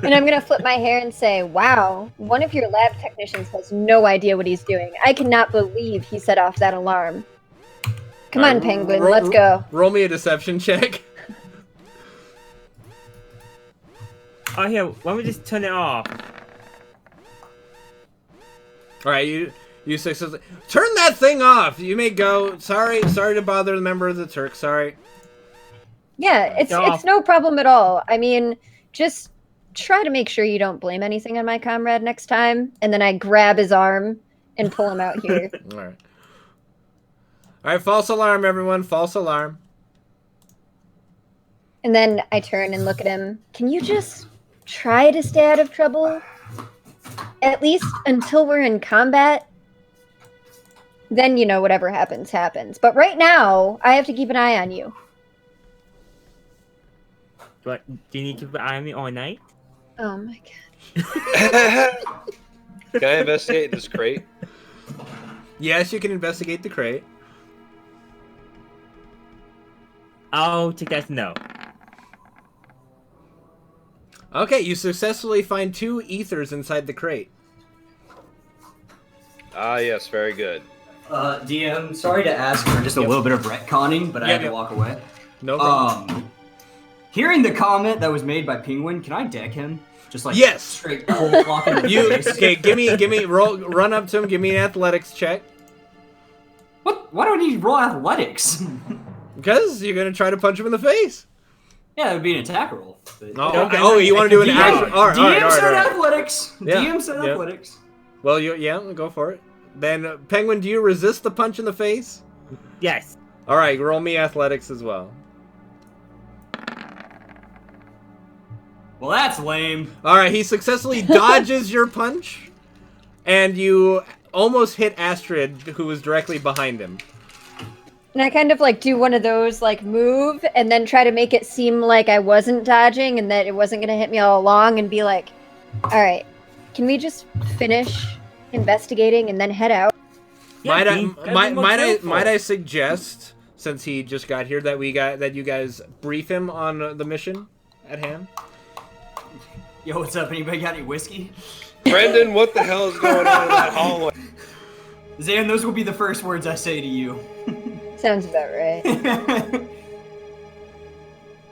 And I'm gonna flip my hair and say, wow, one of your lab technicians has no idea what he's doing. I cannot believe he set off that alarm. Come on, Penguin, let's go. Roll me a deception check. Oh, here, why don't we just turn it off? All right, you say something. Turn that thing off. You may go. Sorry to bother the member of the Turks. Sorry. Yeah, it's no problem at all. I mean, just try to make sure you don't blame anything on my comrade next time. And then I grab his arm and pull him out here. All right. All right, false alarm, everyone. False alarm. And then I turn and look at him. Can you just try to stay out of trouble? At least until we're in combat? Then, whatever happens, happens. But right now, I have to keep an eye on you. Do you need to keep an eye on me all night? Oh my god. Can I investigate this crate? Yes, you can investigate the crate. I'll take that as no. Okay, you successfully find 2 ethers inside the crate. Ah, yes, very good. DM, sorry to ask for just a little bit of retconning, but I had to walk away. No problem. Hearing the comment that was made by Penguin, can I deck him? Just like yes. Straight cold block in the face. Okay, give me run up to him, give me an athletics check. What? Why do I need to roll athletics? Because you're gonna try to punch him in the face. Yeah, it would be an attack roll. But... Oh, okay. Oh, you want to do an action? All right, DM said athletics. Yeah. DM said athletics. Well, go for it. Then, Penguin, do you resist the punch in the face? Yes. All right, roll me athletics as well. Well, that's lame. All right, he successfully dodges your punch, and you almost hit Astrid, who was directly behind him. And I kind of do one of those move and then try to make it seem like I wasn't dodging and that it wasn't going to hit me all along and be like, all right, can we just finish investigating and then head out? Yeah, might I suggest, since he just got here, that you guys brief him on the mission at hand? Yo, what's up? Anybody got any whiskey? Brendan, what the hell is going on in that hallway? Zan, those will be the first words I say to you. Sounds about right.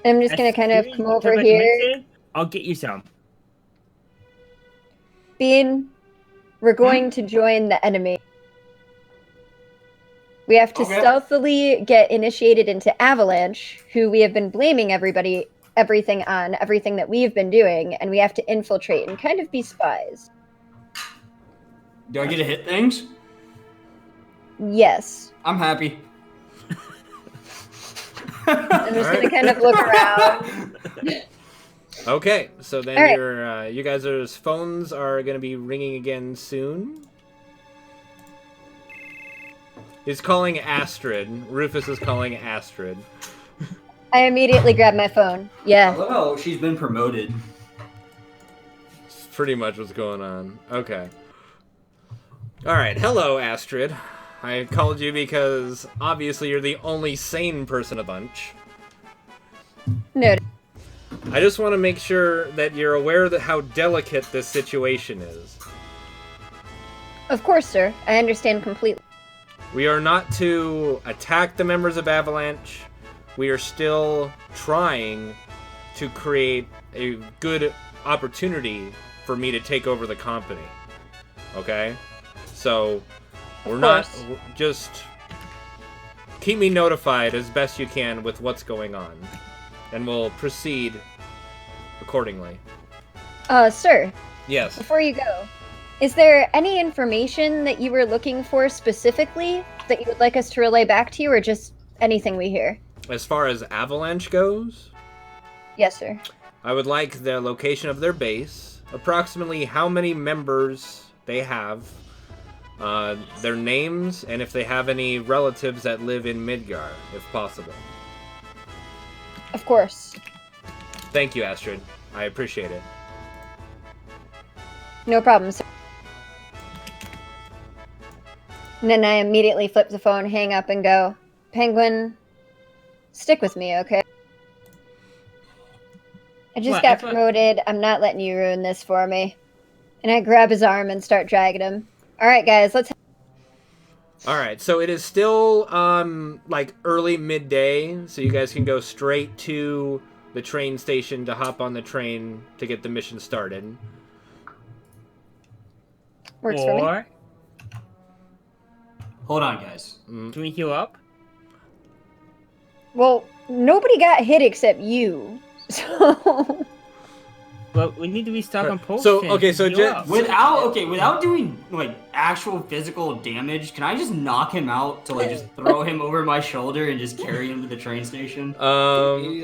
I'm just gonna kind of come over here. I'll get you some. Bean, we're going to join the enemy. We have to stealthily get initiated into Avalanche, who we have been blaming everything that we've been doing, and we have to infiltrate and kind of be spies. Do I get to hit things? Yes. I'm happy. I'm just gonna kind of look around. Okay, so then right. you guys' phones are gonna be ringing again soon. He's calling Astrid. Rufus is calling Astrid. I immediately grab my phone. Yeah. Oh, she's been promoted. That's pretty much what's going on. Okay. Alright, hello Astrid. I called you because obviously you're the only sane person of the bunch. No. I just want to make sure that you're aware of how delicate this situation is. Of course, sir. I understand completely. We are not to attack the members of Avalanche. We are still trying to create a good opportunity for me to take over the company. Okay? So, we're not... Just keep me notified as best you can with what's going on. And we'll proceed accordingly. Sir. Yes. Before you go, is there any information that you were looking for specifically that you would like us to relay back to you, or just anything we hear? As far as Avalanche goes? Yes, sir. I would like the location of their base, approximately how many members they have, their names, and if they have any relatives that live in Midgar, if possible. Of course. Thank you, Astrid. I appreciate it. No problem, sir. And then I immediately flip the phone, hang up, and go, Penguin, stick with me, okay? I just got promoted. I'm not letting you ruin this for me. And I grab his arm and start dragging him. All right, guys, let's... All right, so it is still, like, early midday, so you guys can go straight to the train station to hop on the train to get the mission started. Works for me. Hold on, guys. Can we heal up? Well, nobody got hit except you, so... Well, we need to restock on potions. So, okay, so without doing like actual physical damage, can I just knock him out to like just throw him over my shoulder and just carry him to the train station? He's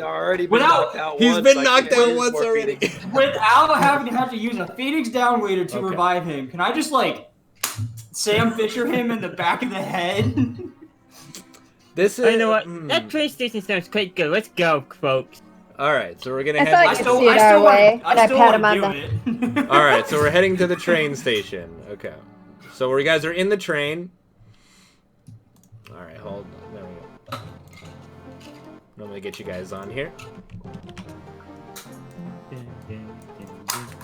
already been knocked out once. He's been I knocked can't out use once more already. Phoenix. Without having to use a Phoenix down waiter to Okay. revive him, can I just like Sam Fisher him in the back of the head? This is. You know what? That train station sounds quite good. Let's go, folks. All right, so we're gonna I head. thought I you still, see it I still our way, want, and I I still pat want him to on do it. All right, so we're heading to the train station. Okay, so you guys are in the train. All right, hold on. There we go. I'm gonna get you guys on here.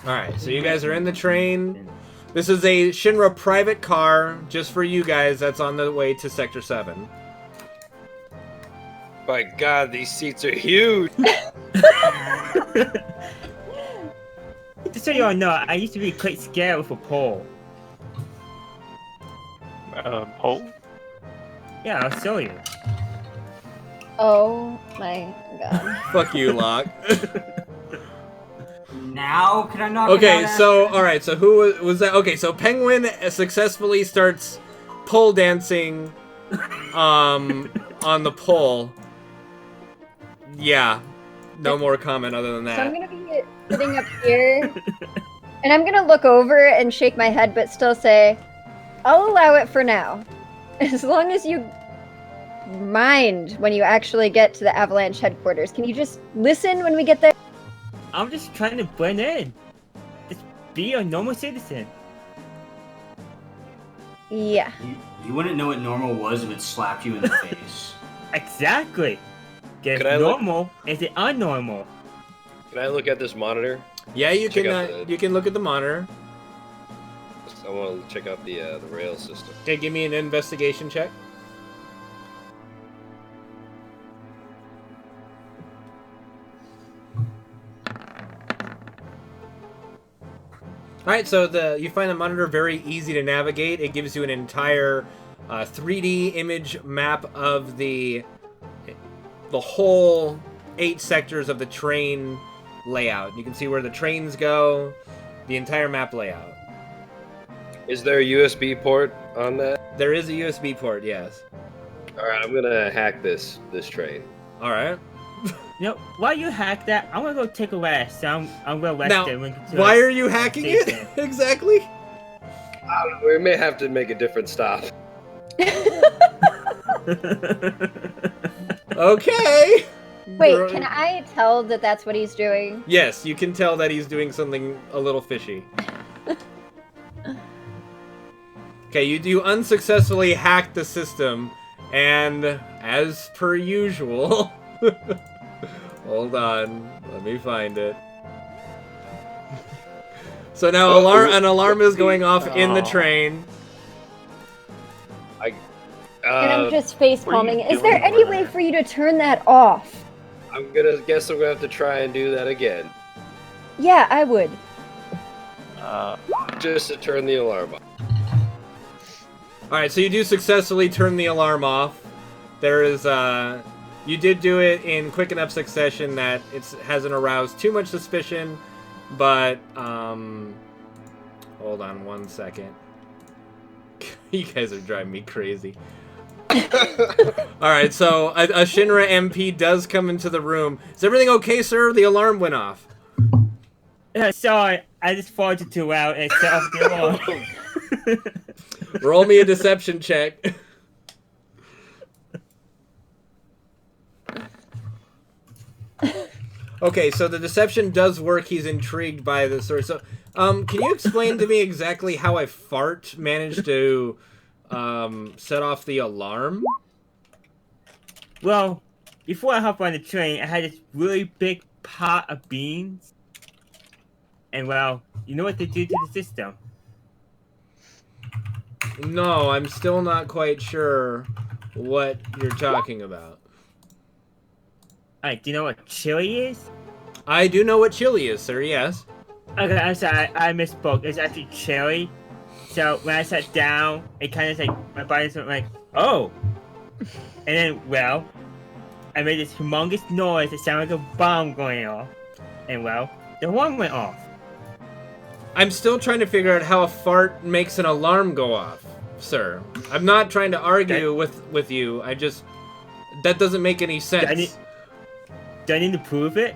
All right, so you guys are in the train. This is a Shinra private car just for you guys. That's on the way to Sector 7. My God, these seats are huge. Just so you all know, I used to be quite scared with a pole. Pole? Yeah, I'll show you. Oh my god. Fuck you, Locke. Now, can I knock him Okay, out? so all right, so who was that? Okay, so Penguin successfully starts pole dancing, on the pole. Yeah, no more comment other than So I'm that. gonna be sitting up here, and I'm gonna look over and shake my head, but still say, I'll allow it for now. As long as you mind when you actually get to the Avalanche headquarters. Can you just listen when we get there? I'm just trying to blend in. Just be a normal citizen. Yeah. You wouldn't know what normal was if it slapped you in the face. Exactly. Is Could I look- normal? Is it unnormal? Can I look at this monitor? Yeah, you Check can out the- you can look at the monitor. I want to check out the rail system. Okay, give me an investigation check. Alright, so you find the monitor very easy to navigate. It gives you an entire 3D image map of the whole 8 sectors of the train layout. You can see where the trains go, the entire map layout. Is there a USB port on that? There is a USB port, yes. All right, I'm gonna hack this train. Alright. You know, while you hack that, I'm gonna go take a rest. I'm well Now, rested. why are you hacking it? Exactly? We may have to make a different stop. Okay. Wait, can I tell that that's what he's doing? Yes, you can tell that he's doing something a little fishy. Okay, you do unsuccessfully hack the system, and as per usual... Hold on, let me find it. So now an alarm is going off in the train. And I'm just face what are you palming. Is there doing any over way there? for you to turn that off? I'm gonna have to try and do that again, Yeah, I would. just to turn the alarm off. Alright, so you do successfully turn the alarm off. There is, you did do it in quick enough succession that it hasn't aroused too much suspicion, but, hold on one second. You guys are driving me crazy. Alright, so a Shinra MP does come into the room. Is everything okay, sir? The alarm went off. Sorry, I just farted too loud and set off the alarm. Roll me a deception check. Okay, so the deception does work. He's intrigued by the story. So, can you explain to me exactly how a fart managed to set off the alarm? Well, before I hopped on the train, I had this really big pot of beans. And well, you know what they do to the system? No, I'm still not quite sure what you're talking about. Alright, do you know what chili is? I do know what chili is, sir, yes. Okay, I'm sorry, I misspoke. It's actually chili. So when I sat down, it kind of like, my body went like, oh! And then, well, I made this humongous noise that sounded like a bomb going off. And well, The alarm went off. I'm still trying to figure out how a fart makes an alarm go off, sir. I'm not trying to argue with you. That doesn't make any sense. Do I need to prove it?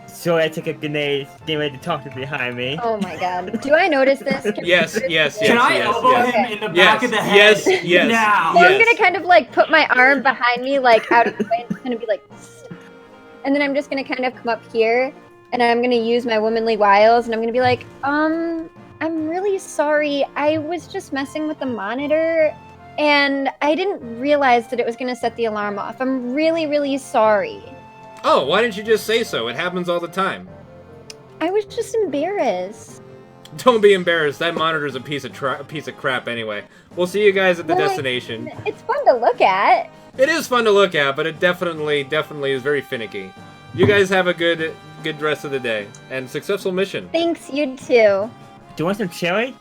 So I took a grenade, getting ready to talk to behind me. Oh my god. Do I notice this? Yes. Can I elbow him in the back of the head? Yes. Now. So I'm gonna kind of like put my arm behind me, like out of the way, and just gonna be like, and then I'm just gonna kind of come up here, and I'm gonna use my womanly wiles, and I'm gonna be like, I'm really sorry. I was just messing with the monitor, and I didn't realize that it was gonna set the alarm off. I'm really, really sorry. Oh, why didn't you just say so? It happens all the time. I was just embarrassed. Don't be embarrassed. That monitor's a piece of crap anyway. We'll see you guys at the Well, destination. It's fun to look at. It is fun to look at, but it definitely is very finicky. You guys have a good rest of the day and successful mission. Thanks, you too. Do you want some cherry?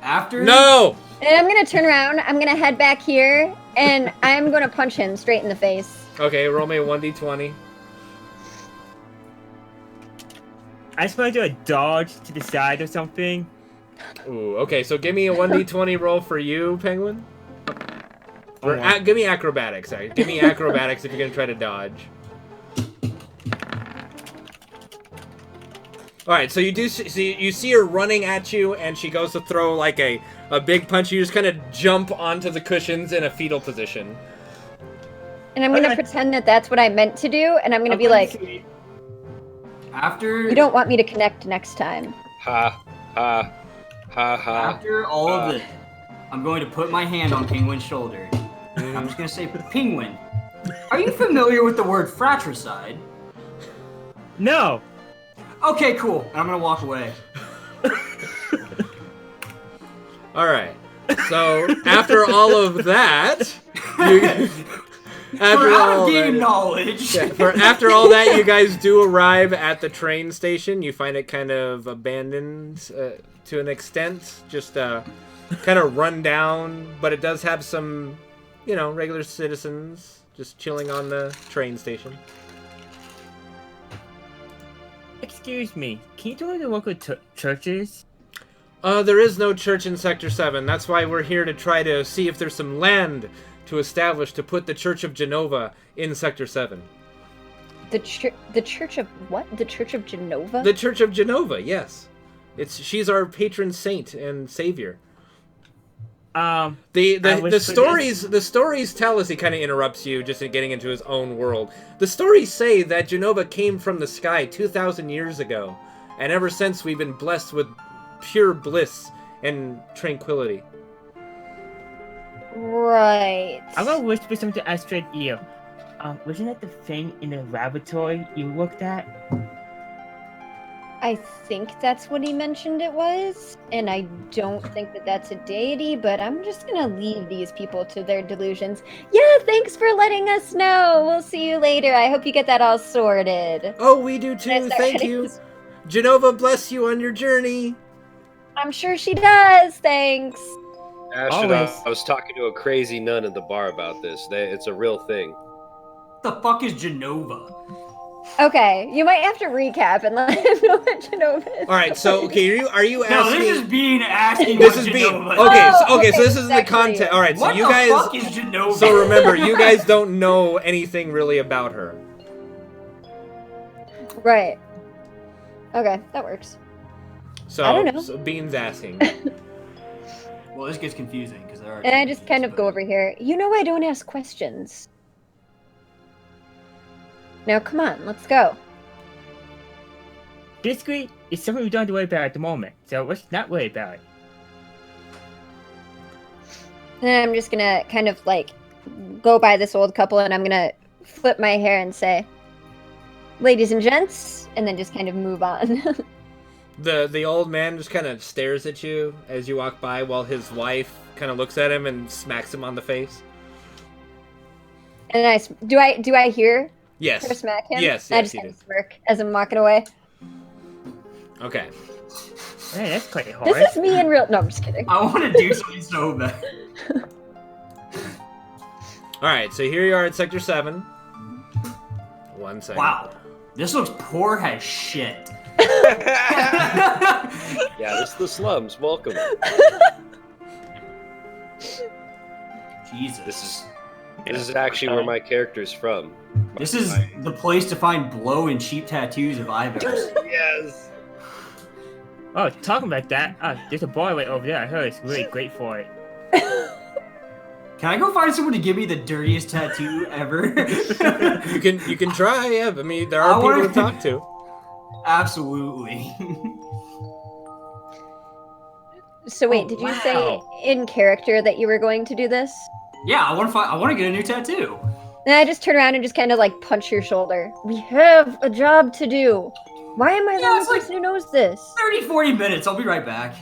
After? No! And I'm gonna turn around, I'm gonna head back here, and I'm gonna punch him straight in the face. Okay, roll me a 1d20. I just want to do a dodge to the side or something. Ooh, okay, so give me a 1d20 roll for you, Penguin. Or give me acrobatics, sorry. Give me acrobatics if you're gonna try to dodge. Alright, so you see her running at you, and she goes to throw like a big punch. You just kind of jump onto the cushions in a fetal position. And I'm gonna pretend that that's what I meant to do, and I'm gonna be like, After you don't want me to connect next time. Ha, ha, ha, ha. After all of this, I'm going to put my hand on Penguin's shoulder. I'm just gonna say, Penguin, are you familiar with the word fratricide? No. Okay, cool. And I'm gonna walk away. Alright, so after all of that, We're out of game knowledge. After all that, you guys do arrive at the train station. You find it kind of abandoned to an extent, just kind of run down, but it does have some, regular citizens just chilling on the train station. Excuse me, can you tell me the local churches? There is no church in Sector 7. That's why we're here to try to see if there's some land to establish to put the Church of JENOVA in Sector 7. The Church of what? The Church of JENOVA? The Church of JENOVA, yes. She's our patron saint and savior. The stories tell us, he kind of interrupts you just in getting into his own world. The stories say that JENOVA came from the sky 2,000 years ago, and ever since we've been blessed with pure bliss and tranquility. Right. I'm gonna whisper something to Astrid ear. Wasn't that the thing in the laboratory you looked at? I think that's what he mentioned it was, and I don't think that that's a deity, but I'm just gonna leave these people to their delusions. Yeah, thanks for letting us know. We'll see you later. I hope you get that all sorted. Oh, we do too. Thank you. JENOVA bless you on your journey. I'm sure she does. Thanks. Astrid, I was talking to a crazy nun at the bar about this. It's a real thing. What the fuck is JENOVA? Okay, you might have to recap and let him know what JENOVA is. All right, so are you asking? No, this is being asking. This what is being JENOVA is. okay. So this is the content. All right, so what you the guys. fuck is JENOVA? So remember, you guys don't know anything really about her. Right. Okay, that works. So I don't know. So Bean's asking. Well, this gets confusing because there are. And I just kind of go over here. I don't ask questions. Now, come on, let's go. Basically, it's something we don't have to worry about at the moment, so let's not worry about it. And then I'm just gonna kind of like go by this old couple and I'm gonna flip my hair and say, ladies and gents, and then just kind of move on. The old man just kind of stares at you as you walk by while his wife kind of looks at him and smacks him on the face. And do I hear Yes. her smack him? Yes, I just you kind of do. smirk as I'm walking away. Okay. Man, that's quite hard. This is me in real. No, I'm just kidding. I want to do something so bad. All right, so here you are at Sector 7. 1 second. Wow, this looks poor as shit. Yeah, this is the slums. Welcome. Jesus. This is actually where my character's from. This is the place to find blow and cheap tattoos if I've ever seen. Yes. Oh, talking about that, there's a boy right over there. I heard it's really great for it. Can I go find someone to give me the dirtiest tattoo ever? You can try, yeah. I mean, there are people to talk to. Absolutely. So wait, did you say in character that you were going to do this? Yeah, I want to get a new tattoo. Then I just turn around and just kind of like punch your shoulder. We have a job to do. Why am I the only person who knows this? 30-40 minutes. I'll be right back.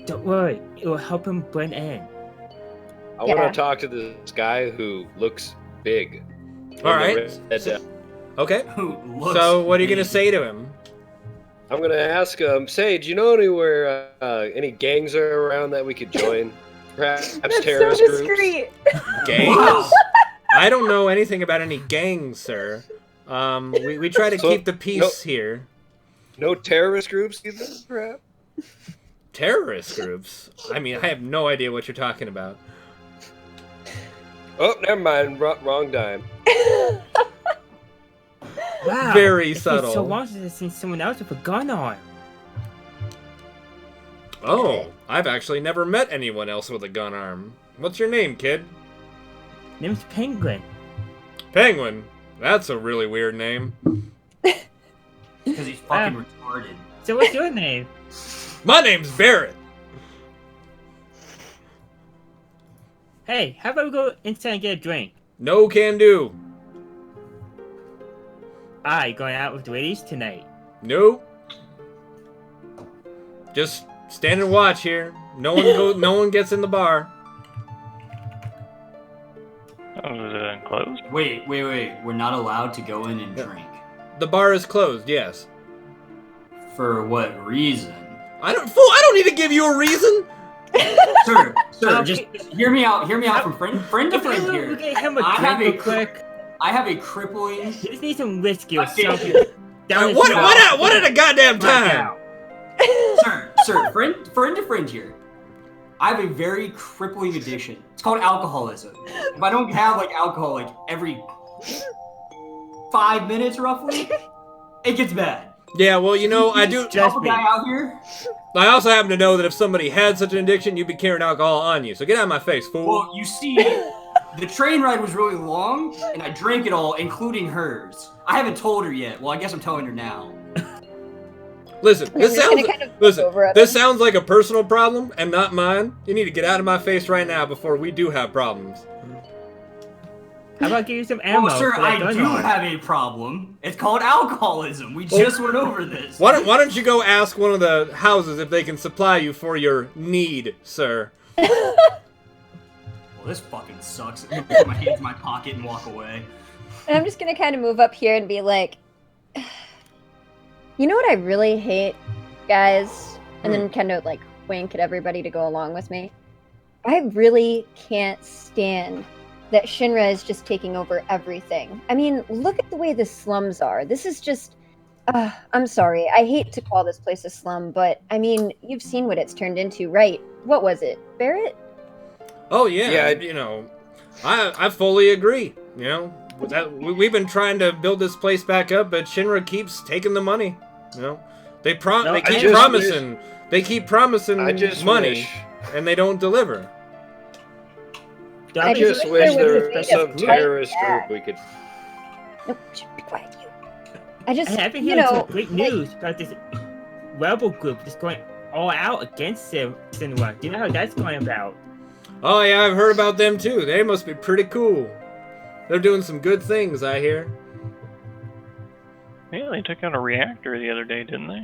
Don't worry, it will help him blend in. I want to talk to this guy who looks big. All right. Okay. So what are you gonna say to him? I'm gonna ask him. Say, do you know anywhere any gangs are around that we could join? Perhaps terrorist so discreet. groups. Gangs? Wow. I don't know anything about any gangs, sir. We try to keep the peace here. No terrorist groups either, perhaps? Terrorist groups? I mean, I have no idea what you're talking about. Oh, never mind. Wrong dime. Wow. Very it's subtle. been so long since I've seen someone else with a gun on. Oh, I've actually never met anyone else with a gun arm. What's your name, kid? Name's Penguin. Penguin? That's a really weird name. Because he's fucking retarded. So what's your name? My name's Barrett. Hey, how about we go inside and get a drink? No can do. You going out with the ladies tonight? Nope. Just stand and watch here. No one gets in the bar. Oh, is it enclosed? Wait. We're not allowed to go in and drink. The bar is closed, yes. For what reason? I don't need to give you a reason. Sir, just hear me out. Hear me out from friend to friend here. We get him a drink real quick. I have a crippling. You just need some whiskey or Addiction. something. What at a goddamn time? Sir, friend to friend here. I have a very crippling addiction. It's called alcoholism. If I don't have alcohol every 5 minutes roughly, it gets bad. Yeah, well, I do. Help a guy out here. I also happen to know that if somebody had such an addiction, you'd be carrying alcohol on you. So get out of my face, fool. Well, you see, the train ride was really long, and I drank it all, including hers. I haven't told her yet. Well, I guess I'm telling her now. Listen, this sounds sounds like a personal problem and not mine. You need to get out of my face right now before we do have problems. How about give you some ammo? Oh, sir, for that I gun do arm? have a problem. It's called alcoholism. We just went over this. Why don't you go ask one of the houses if they can supply you for your need, sir? Well, this fucking sucks. I'm gonna put my hands in my pocket and walk away. And I'm just gonna kind of move up here and be like, you know what I really hate, guys? And then kind of wink at everybody to go along with me. I really can't stand that Shinra is just taking over everything. I mean, look at the way the slums are. This is just... I'm sorry. I hate to call this place a slum, but, I mean, you've seen what it's turned into, right? What was it? Barrett? Oh, yeah. I fully agree. We've been trying to build this place back up, but Shinra keeps taking the money. They keep promising money, and they don't deliver. I just wish there was some terrorist group we could. Nope, be quiet, you. I've been hearing some great news about this rebel group just going all out against Shinra. Do you know how that's going about? Oh yeah, I've heard about them too. They must be pretty cool. They're doing some good things, I hear. Yeah, they took out a reactor the other day, didn't they?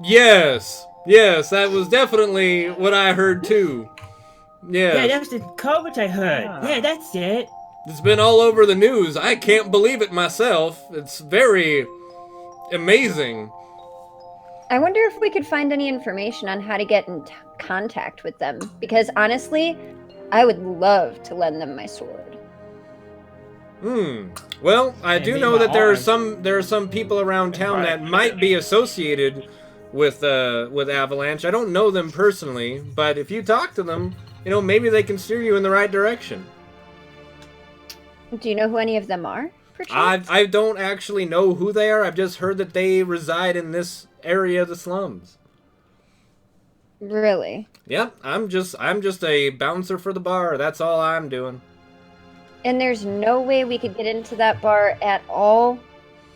Yes, that was definitely what I heard too. Yeah, that was the coverage I heard. Yeah, that's it. It's been all over the news. I can't believe it myself. It's very amazing. I wonder if we could find any information on how to get in contact with them. Because honestly, I would love to lend them my sword. Well, I And do me, know my that there arm. are some people around town that might be associated with Avalanche. I don't know them personally, but if you talk to them, you know, maybe they can steer you in the right direction. Do you know who any of them are? Perchance? I don't actually know who they are. I've just heard that they reside in this area of the slums. Really? Yep, I'm just a bouncer for the bar. That's all I'm doing. And there's no way we could get into that bar at all?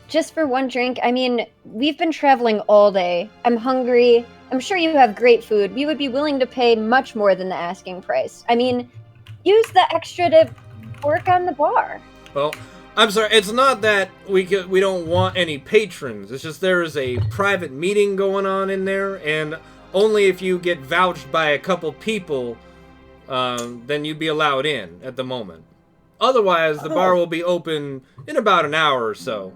Just for one drink? I mean, we've been traveling all day. I'm hungry. I'm sure you have great food. We would be willing to pay much more than the asking price. I mean, use the extra to work on the bar. Well, I'm sorry. It's not that we don't want any patrons. It's just there is a private meeting going on in there, and only if you get vouched by a couple people, then you'd be allowed in at the moment. Otherwise, the bar will be open in about an hour or so.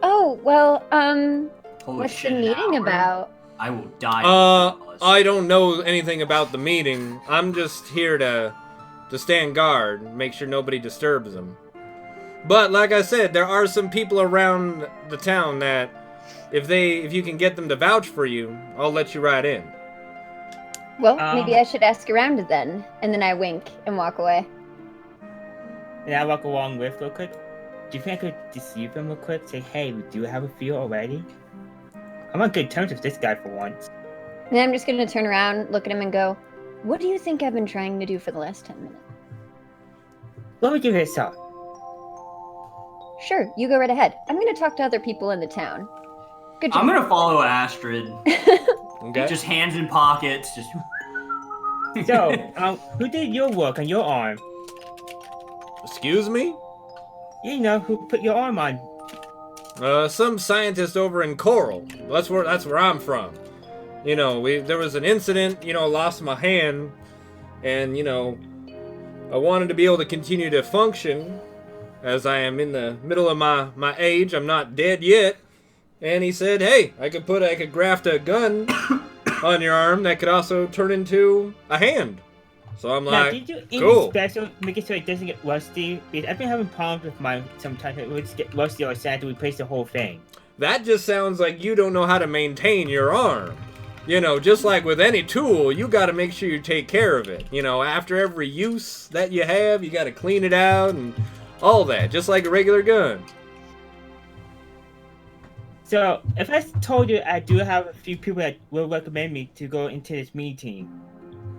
Oh, well, Holy what's shit, the an meeting hour? about? I will die. I don't know anything about the meeting. I'm just here to stand guard and make sure nobody disturbs them. But like I said, there are some people around the town that if you can get them to vouch for you, I'll let you right in. Well, maybe I should ask around then. And then I wink and walk away. And I walk along with real quick. Do you think I could deceive them real quick? Say, hey, we do have a few already. I'm on good terms with this guy for once. And then I'm just gonna turn around, look at him, and go, "What do you think I've been trying to do for the last 10 minutes?" Let me give it a shot. Sure, you go right ahead. I'm gonna talk to other people in the town. Good job. I'm gonna follow Astrid. Okay. Just hands in pockets. Just. So, who did your work on your arm? Excuse me? You know, who put your arm on? Some scientist over in Coral. That's where I'm from. You know, there was an incident. You know, I lost my hand, and you know, I wanted to be able to continue to function, as I am in the middle of my age. I'm not dead yet. And he said, "Hey, I could graft a gun on your arm that could also turn into a hand." So I'm Now, like, did you anything cool. special making sure it doesn't get rusty? Because I've been having problems with mine sometimes. It would just get rusty or sad to replace the whole thing. That just sounds like you don't know how to maintain your arm. You know, just like with any tool, you got to make sure you take care of it. You know, after every use that you have, you got to clean it out and all that, just like a regular gun. So, if I told you I do have a few people that will recommend me to go into this meeting,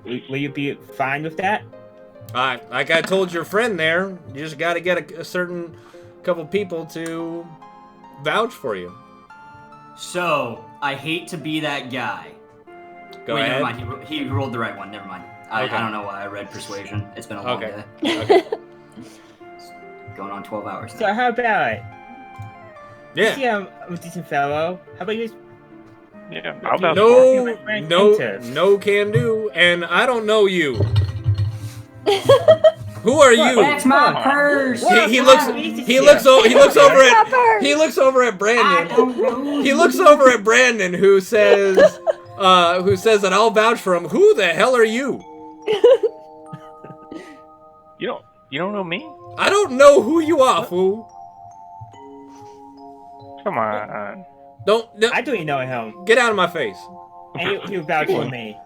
will you be fine with that? Like I told your friend there, you just got to get a certain couple people to vouch for you. So, I hate to be that guy. Go Wait, ahead. never mind. He rolled the right one. Never mind. Okay. I don't know why I read persuasion. It's been a long Okay. day. Okay. Going on 12 hours now. So, how about it? Yeah. See, I'm a decent fellow. How about you? Yeah, I'll vouch for it. No can do, and I don't know you. Who are you? That's my purse. He looks over at Brandon. He looks over at Brandon, who says that I'll vouch for him. Who the hell are you? You don't know me? I don't know who you are, fool. Come on. Don't I don't even know him. get out of my face. And you vouch for me.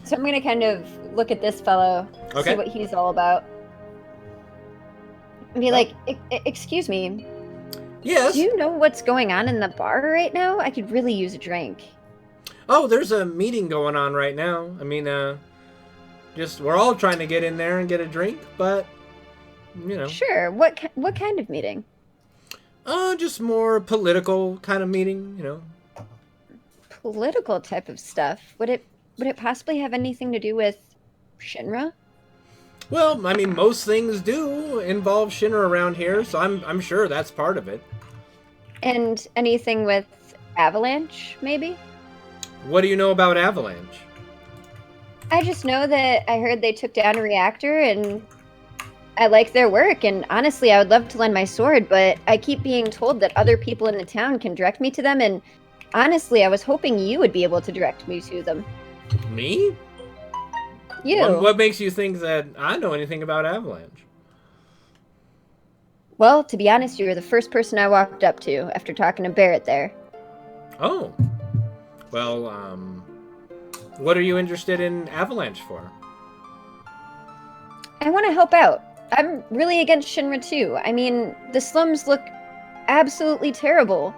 So I'm gonna kind of look at this fellow, Okay. see what he's all about. And be like, excuse me, Yes. do you know what's going on in the bar right now? I could really use a drink. Oh, there's a meeting going on right now. I mean, we're all trying to get in there and get a drink, but you know. Sure, what kind of meeting? Just more political kind of meeting, you know. Political type of stuff. Would it possibly have anything to do with Shinra? Well, I mean, most things do involve Shinra around here, so I'm sure that's part of it. And anything with Avalanche, maybe? What do you know about Avalanche? I just know that I heard they took down a reactor, and I like their work, and honestly, I would love to lend my sword, but I keep being told that other people in the town can direct me to them, and honestly, I was hoping you would be able to direct me to them. Me? You. What makes you think that I know anything about Avalanche? Well, to be honest, you were the first person I walked up to after talking to Barrett there. Oh. Well, what are you interested in Avalanche for? I want to help out. I'm really against Shinra too. I mean, the slums look absolutely terrible.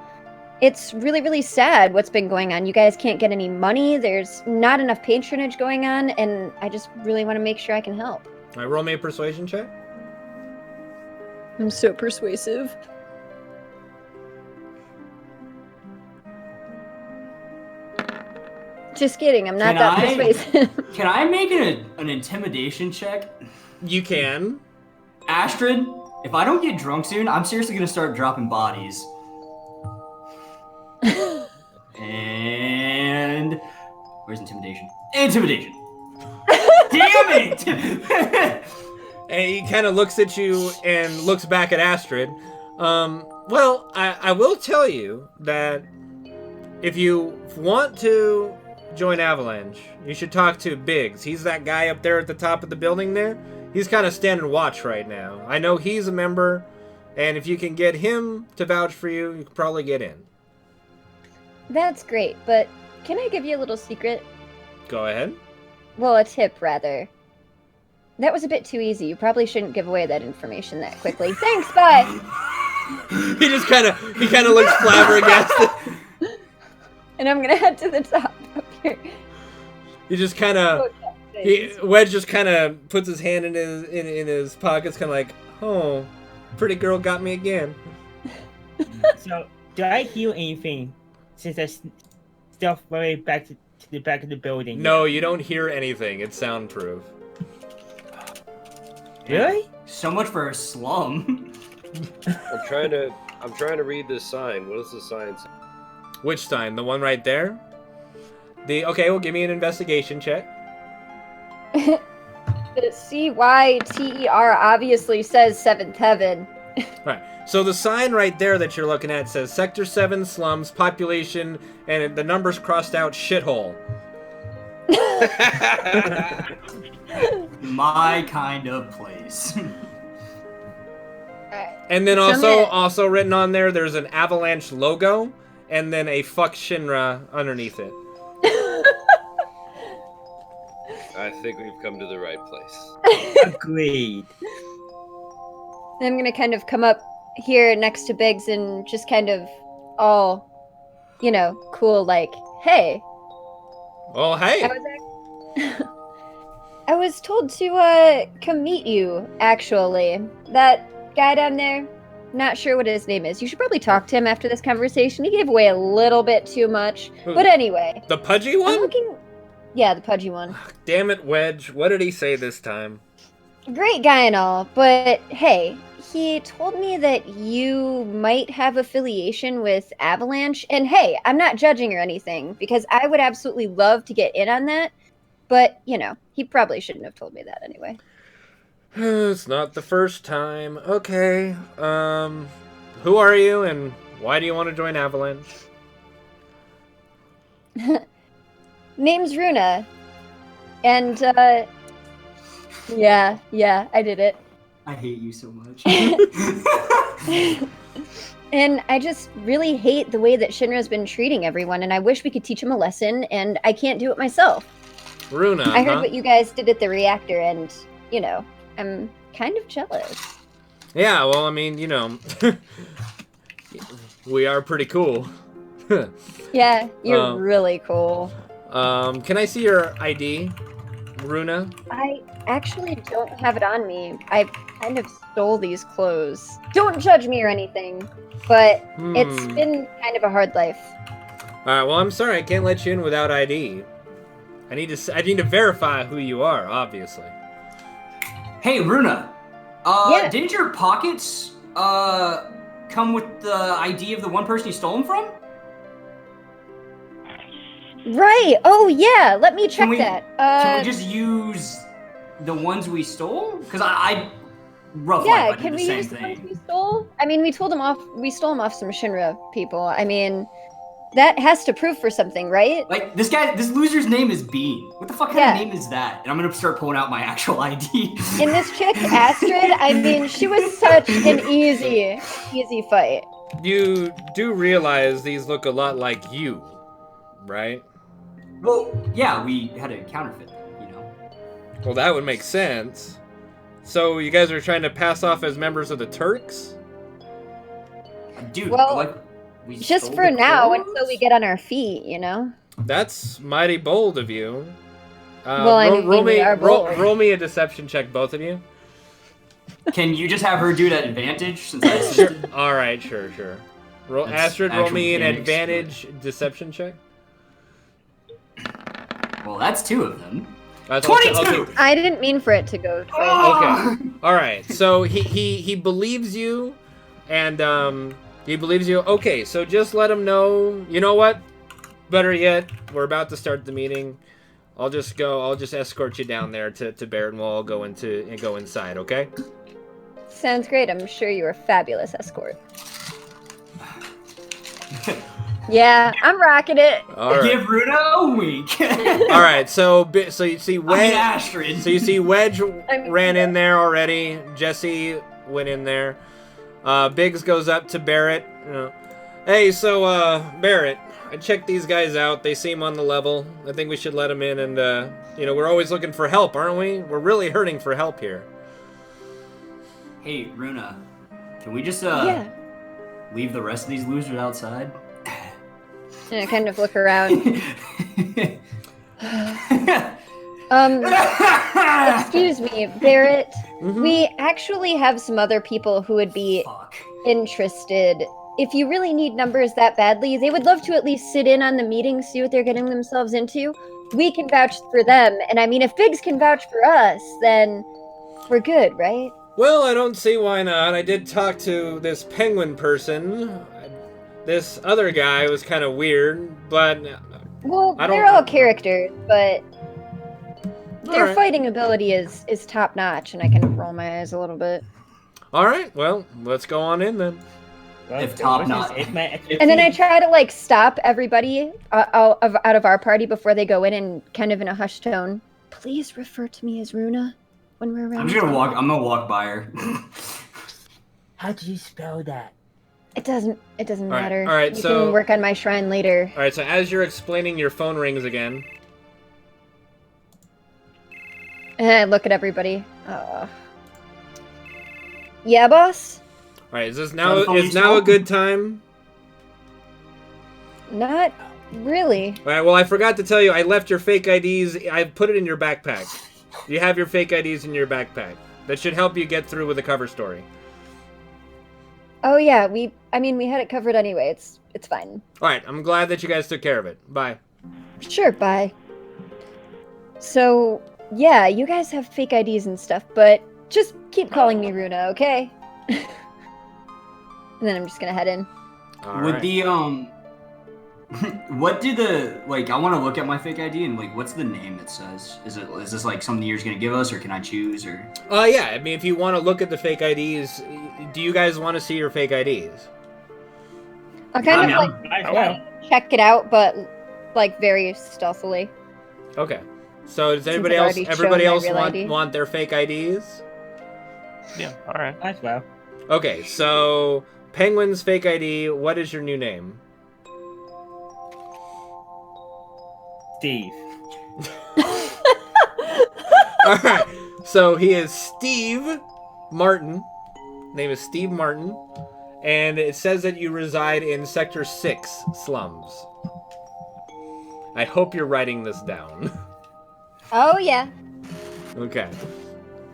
It's really, really sad what's been going on. You guys can't get any money. There's not enough patronage going on, and I just really want to make sure I can help. All right, roll me a persuasion check. I'm so persuasive. Just kidding, I'm not that persuasive. Can I make an intimidation check? You can. Astrid, if I don't get drunk soon, I'm seriously gonna start dropping bodies. And where's intimidation? Intimidation. Damn it! And he kind of looks at you and looks back at Astrid. Well, I will tell you that if you want to join Avalanche, you should talk to Biggs. He's that guy up there at the top of the building there. He's kind of standing watch right now. I know he's a member, and if you can get him to vouch for you, you can probably get in. That's great, but can I give you a little secret? Go ahead. Well, a tip, rather. That was a bit too easy. You probably shouldn't give away that information that quickly. Thanks, bye! He just kind of looks flabbergasted. And I'm gonna head to the top up here. He just kind of... Wedge just kind of puts his hand in his pockets, kind of like, oh, pretty girl got me again. So, do I hear anything since I stealth way back to the back of the building? No, you don't hear anything. It's soundproof. Really? So much for a slum. I'm trying to read this sign. What does the sign say? Which sign? The one right there? Okay, well, give me an investigation check. The CYTER obviously says 7th heaven. Right. So the sign right there that you're looking at says Sector 7 slums, population, and the numbers crossed out, shithole. My kind of place. And then also written on there, there's an Avalanche logo, and then a fuck Shinra underneath it. I think we've come to the right place. Agreed. I'm gonna kind of come up here next to Biggs and just kind of all, cool, like, hey. Well, hey. I was told to come meet you, actually. That guy down there, not sure what his name is. You should probably talk to him after this conversation. He gave away a little bit too much. Who? But anyway. The pudgy one? Yeah, the pudgy one. Damn it, Wedge. What did he say this time? Great guy and all, but hey, he told me that you might have affiliation with Avalanche, and hey, I'm not judging or anything, because I would absolutely love to get in on that, but, he probably shouldn't have told me that anyway. It's not the first time. Okay, who are you, and why do you want to join Avalanche? Name's Runa, and, yeah, I did it. I hate you so much. And I just really hate the way that Shinra's been treating everyone, and I wish we could teach him a lesson, and I can't do it myself. Runa, I heard what you guys did at the reactor, and, I'm kind of jealous. Yeah, well, I mean, we are pretty cool. Yeah, you're really cool. Can I see your ID, Runa? I actually don't have it on me. I kind of stole these clothes. Don't judge me or anything, but it's been kind of a hard life. Alright, well, I'm sorry, I can't let you in without ID. I need to verify who you are, obviously. Hey, Runa. Yeah. Didn't your pockets come with the ID of the one person you stole them from? Right. Oh, yeah. Let me check that. Can we just use the ones we stole? Because I roughly yeah, did can the we same use the thing. ones we stole? I mean, we stole them off some Shinra people. I mean, that has to prove for something, right? Like, this loser's name is Bean. What the fuck kind of name is that? And I'm gonna start pulling out my actual ID. And this chick, Astrid, I mean, she was such an easy fight. You do realize these look a lot like you, right? Well, yeah, we had to counterfeit them, you know? Well, that would make sense. So you guys are trying to pass off as members of the Turks? Dude, Well, like, we just stole for the now, clothes? until we get on our feet, you know? That's mighty bold of you. Well, I mean, we are bold. roll me a deception check, both of you. Can you just have her do that advantage? Since I assisted? All right, sure. Roll, That's Astrid, roll actual me an mechanics, advantage deception check. Well, that's 2 of them. I'll 22! I didn't mean for it to go twice. Oh! Okay. All right. So he believes you, and he believes you. Okay. So just let him know. You know what? Better yet, we're about to start the meeting. I'll just escort you down there to Barrett, and we'll all go inside. Okay. Sounds great. I'm sure you're a fabulous escort. Yeah, I'm rocking it. All right. Give Runa a wink. All right. So you see Wedge. Astrid. So you see Wedge ran in there already. Jessie went in there. Biggs goes up to Barrett. You know, hey, so Barrett, I checked these guys out. They seem on the level. I think we should let them in. And we're always looking for help, aren't we? We're really hurting for help here. Hey, Runa, can we just Yeah. leave the rest of these losers outside? And I kind of look around. Excuse me, Barrett. We actually have some other people who would be Fuck. interested. If you really need numbers that badly, they would love to at least sit in on the meeting, see what they're getting themselves into. We can vouch for them, and I mean, if Biggs can vouch for us, then we're good, right? Well, I don't see why not. I did talk to this penguin person. This other guy was kind of weird, but Well, I don't- they're all characters, but their Alright. fighting ability is top notch, and I can roll my eyes a little bit. All right. Well, let's go on in then. If top not- And then I try to like stop everybody out of our party before they go in, and kind of in a hushed tone. Please refer to me as Runa when we're around. I'm gonna walk by her. How do you spell that? It doesn't right, matter. all right, You so- can work on my shrine later. All right. So as you're explaining, your phone rings again. And I look at everybody. Yeah, boss. All right. Is Is now that a phone a you good time? Not really. All right. Well, I forgot to tell you. I left your fake IDs. I put it in your backpack. You have your fake IDs in your backpack. That should help you get through with the cover story. Oh yeah, we had it covered anyway. It's fine. All right. I'm glad that you guys took care of it. Bye. Sure, bye. So, yeah, you guys have fake IDs and stuff, but just keep calling me Runa, okay? And then I'm just gonna head in. All Would right. the what do the I want to look at my fake ID and what's the name it says? Is this like something you're just gonna give us, or can I choose, or? Yeah. I mean, if you want to look at the fake IDs, do you guys want to see your fake IDs? I'll kind I'm of down. check it out, but like very stealthily. Okay. So does Since anybody I've else? already Everybody shown my else real ID. want their fake IDs? Yeah, all right. As well. Okay. So Penguin's fake ID. What is your new name? Steve. All right. So he is Steve Martin. Name is Steve Martin, and it says that you reside in Sector 6 slums. I hope you're writing this down. Oh yeah. Okay.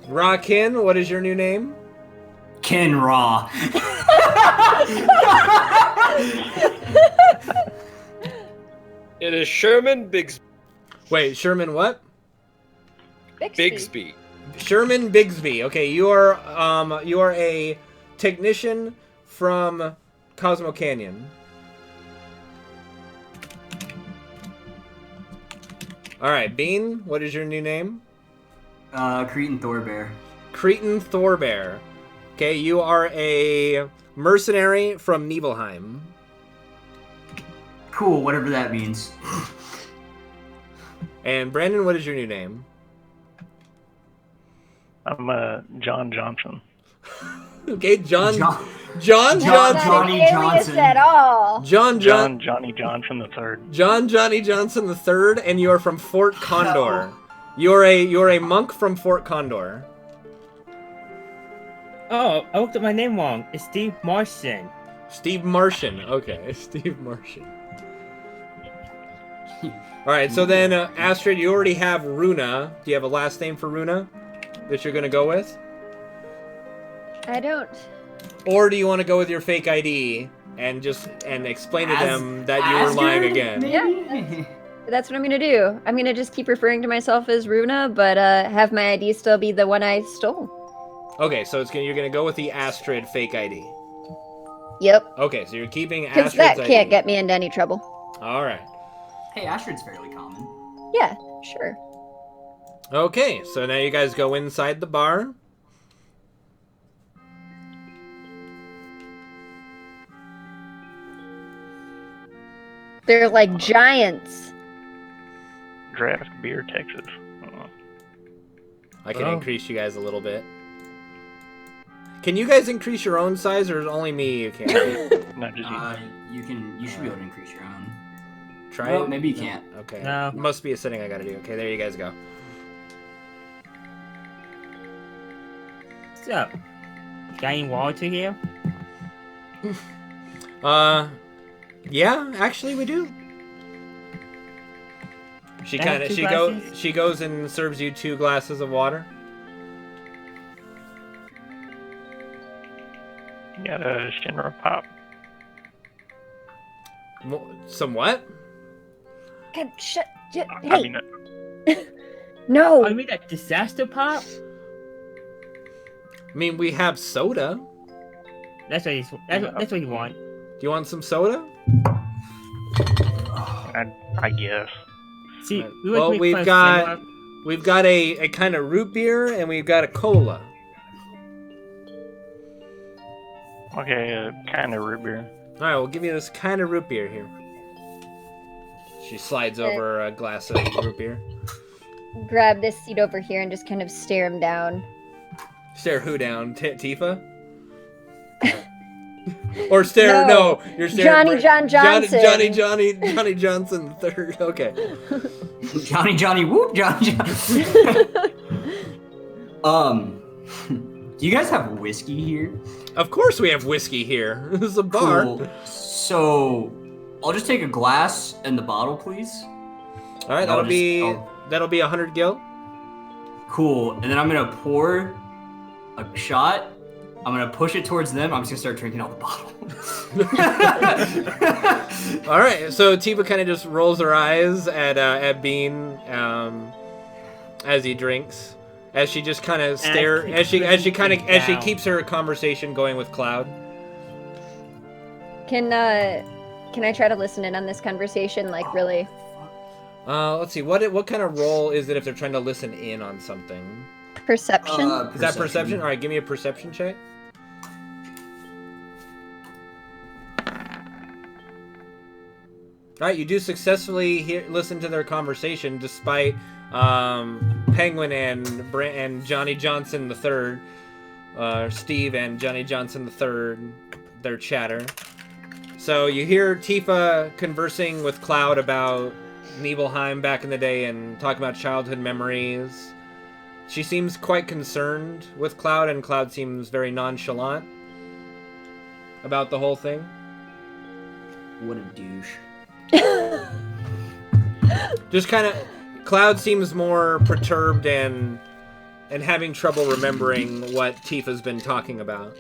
Rockin, what is your new name? Ken Raw. It is Sherman Wait, Sherman what? Bigsby. Sherman Bigsby. Okay, you are a technician from Cosmo Canyon. All right, Bean, what is your new name? Cretan Thorbear. Cretan Thorbear. Okay, you are a mercenary from Nibelheim. Cool, whatever that means. And Brandon, what is your new name? I'm John Johnson. Okay, John John- Johnson. Johnny alias Johnson. at all. Johnny Johnson the third. Johnny Johnson the third, and you are from Fort Condor. You're a monk from Fort Condor. Oh, I looked at my name wrong. It's Steve Martian. Steve Martian. Okay, Steve Martian. All right, so then Astrid, you already have Runa. Do you have a last name for Runa that you're gonna go with, I don't. or do you want to go with your fake ID and explain to them that you were lying again? Yeah. That's what I'm gonna do. I'm gonna just keep referring to myself as Runa, but have my ID still be the one I stole. Okay, so you're gonna go with the Astrid fake ID. Yep. Okay, so you're keeping Because Astrid's that ID. can't get me into any trouble. All right. Hey, Astrid's fairly common. Yeah, sure. Okay, so now you guys go inside the bar. They're like giants. Draft Beer, Texas. I can Oh. increase you guys a little bit. Can you guys increase your own size, or is only me you can't? Not just you. You should be able to increase your own. Try Well, it? maybe you No. can't. Okay. No. Must be a setting I gotta do. Okay, there you guys go. So, got any water here? Yeah, actually we do. She Can I have kind of two glasses? she goes and serves you 2 glasses of water. You got a Shinra pop. Some what? God, shut. Hey, I mean, no. Oh, you mean that disaster pop? I mean, we have soda. That's what you want. Do you want some soda? I guess. See, Right. we like Well, to make we've fun of got- Shinra. We've got a kind of root beer, and we've got a cola. Okay, kind of root beer. All right, we'll give you this kind of root beer here. She slides over a glass of root beer. Grab this seat over here and just kind of stare him down. Stare who down? Tifa? Or stare? No, you're staring. Johnny Johnson. Johnny Johnson the third. Okay. Johnny whoop, Johnny. Do you guys have whiskey here? Of course we have whiskey here. This is a bar. Cool. So, I'll just take a glass and the bottle, please. All right, that'll be 100 gil. Cool. And then I'm gonna pour a shot. I'm gonna push it towards them. I'm just gonna start drinking out the bottle. All right, so Tifa kind of just rolls her eyes at Bean as he drinks, as she just kind of as she keeps her conversation going with Cloud. Can I try to listen in on this conversation? Like, really? Let's see, what kind of roll is it if they're trying to listen in on something? Perception? Is that perception? All right, give me a perception check. All right, you do successfully listen to their conversation despite Penguin and Johnny Johnson III, Steve and Johnny Johnson III, their chatter. So you hear Tifa conversing with Cloud about Nibelheim back in the day and talking about childhood memories. She seems quite concerned with Cloud, and Cloud seems very nonchalant about the whole thing. What a douche. Just kind of, Cloud seems more perturbed and having trouble remembering what Tifa's been talking about.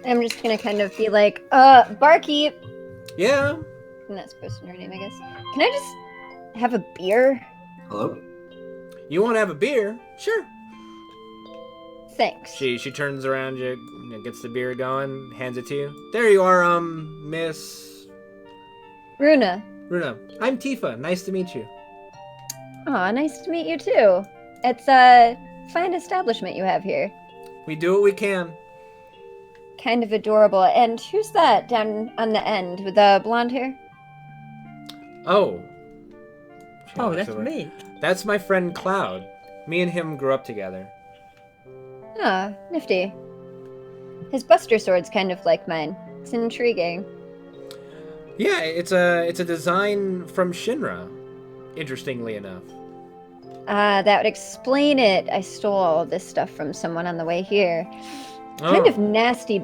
I'm just gonna kind of be like, barkeep. Yeah. I'm not supposed to know her name, I guess. Can I just have a beer? Hello? You want to have a beer? Sure. Thanks. She turns around, gets the beer going, hands it to you. There you are, Miss Runa. Runa. I'm Tifa. Nice to meet you. Aw, nice to meet you too. It's a fine establishment you have here. We do what we can. kind of adorable. And who's that down on the end with the blonde hair? Oh. Oh, that's me. That's my friend Cloud. Me and him grew up together. Ah, nifty. His Buster Sword's kind of like mine. It's intriguing. Yeah, it's a design from Shinra, interestingly enough. That would explain it. I stole all of this stuff from someone on the way here. Oh. Kind of nasty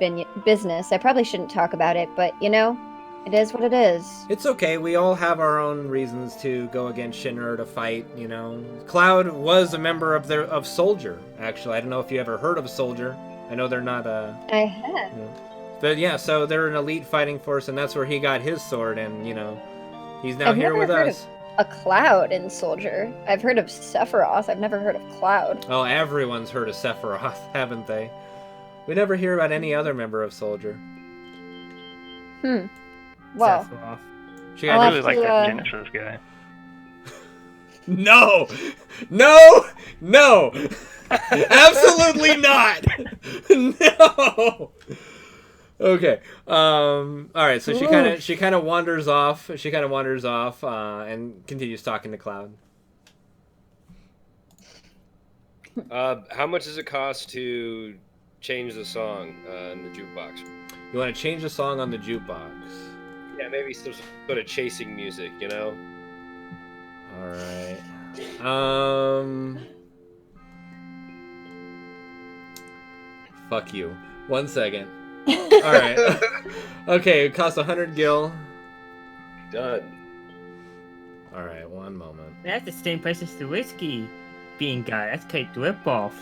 business. I probably shouldn't talk about it, but you know, it is what it is. It's okay. We all have our own reasons to go against Shinra to fight, you know. Cloud was a member of Soldier, actually. I don't know if you ever heard of Soldier. I know they're not I have. you know. But yeah, so they're an elite fighting force, and that's where he got his sword, and, you know, he's now I've here never with heard us. A Cloud in Soldier. I've heard of Sephiroth. I've never heard of Cloud. Oh, everyone's heard of Sephiroth, haven't they? We never hear about any other member of Soldier. Well, Sephiroth. She I'll I got really like to, that Genesis guy. No! No! No! Absolutely not! No! Okay. All right. So she kind of wanders off. She kind of wanders off and continues talking to Cloud. How much does it cost to change the song in the jukebox? You want to change the song on the jukebox? Yeah, maybe some sort of chasing music, you know? All right. Fuck you. 1 second. All right. Okay, it costs 100 gil. Done. All right, one moment. That's the same price as the whiskey bean guy. That's Kate Ripoff.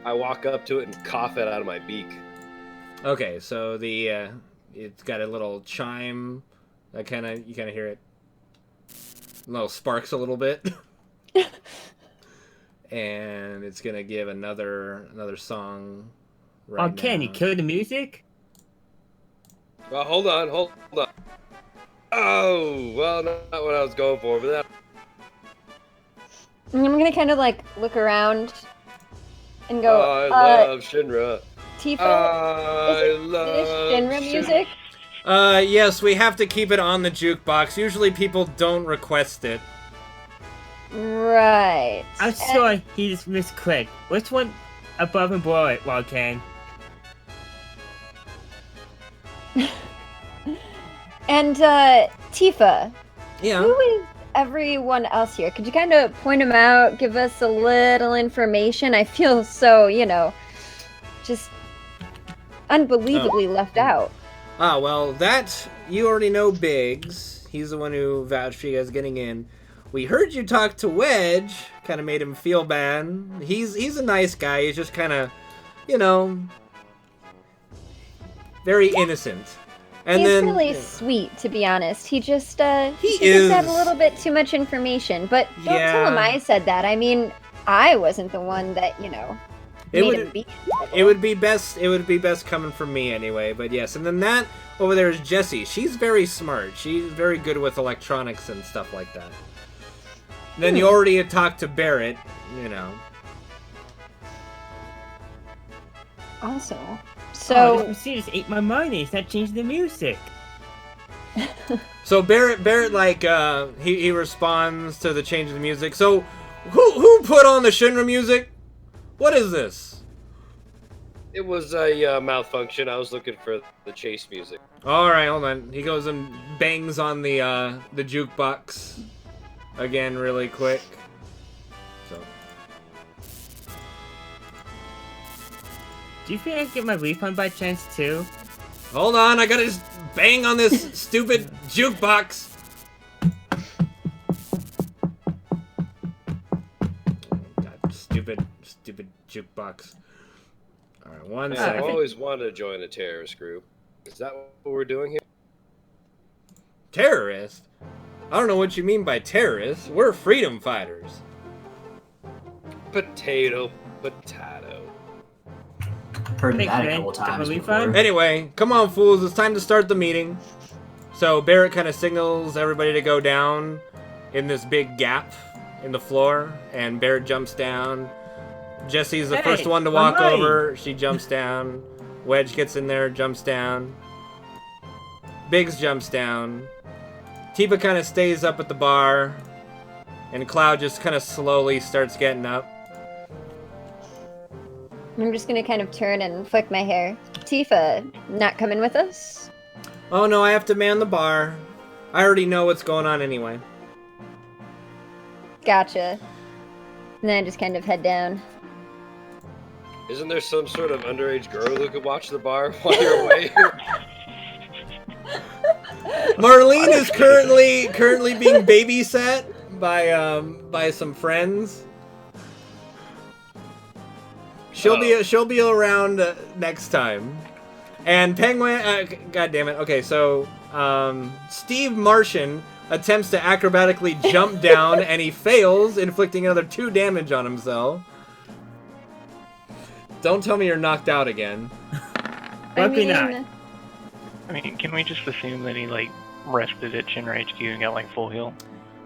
I walk up to it and cough it out of my beak. Okay, so the it's got a little chime. You kind of hear it. Little sparks a little bit. And it's gonna give another song. Right Oh, can you now. kill the music? Well, hold on. Oh, well, not what I was going for, but that... I'm gonna kind of like look around and go, I love Shinra. Tifa, I is love it Shinra music? Yes, we have to keep it on the jukebox. Usually people don't request it. Right. I'm sure he just misclicked. Which one above and below it, Wildcan? And Tifa, Yeah. who is everyone else here? Could you kind of point them out, give us a little information? I feel so, you know, just unbelievably left out. Ah, well, that you already know Biggs. He's the one who vouched for you guys getting in. We heard you talk to Wedge. Kind of made him feel bad. He's a nice guy. He's just kind of, you know, very innocent. And He's then really sweet, to be honest. He just He just have is. a little bit too much information. But don't tell him Yeah. I said that. I mean, I wasn't the one that, you know, It made would- him be. It would be best coming from me anyway, but yes. And then that over there is Jessie. She's very smart. She's very good with electronics and stuff like that. Then you already had talked to Barrett, you know. Also, Oh, so this machine just ate my money. It's not changing the music. So Barrett like he responds to the change of the music. So who put on the Shinra music? What is this? It was a malfunction. I was looking for the chase music. All right, hold on. He goes and bangs on the jukebox again really quick. So Do you think I can get my refund by chance too? hold on, I gotta just bang on this stupid jukebox. God, stupid jukebox. All right, one Man, second. I've always wanted to join a terrorist group. Is that what we're doing here? Terrorist? I don't know what you mean by terrorists. We're freedom fighters. Potato. Heard Thanks, that a man. couple Got my times refund? before. Anyway, come on, fools. It's time to start the meeting. So Barrett kind of signals everybody to go down in this big gap in the floor, and Barrett jumps down. Jessie's the Hey, first one to my walk money. over. She jumps down. Wedge gets in there, jumps down. Biggs jumps down. Tifa kind of stays up at the bar. And Cloud just kind of slowly starts getting up. I'm just gonna kind of turn and flick my hair. Tifa, not coming with us? Oh no, I have to man the bar. I already know what's going on anyway. Gotcha. And then I just kind of head down. Isn't there some sort of underage girl who could watch the bar while you're away? Marlene is currently being babysat by some friends. She'll be around next time. And Penguin, god damn it. Okay, so Steve Martian attempts to acrobatically jump down and he fails, inflicting another 2 damage on himself. Don't tell me you're knocked out again. Luckily not. I mean, can we just assume that he, like, rested at Shinra HQ and got, like, full heal?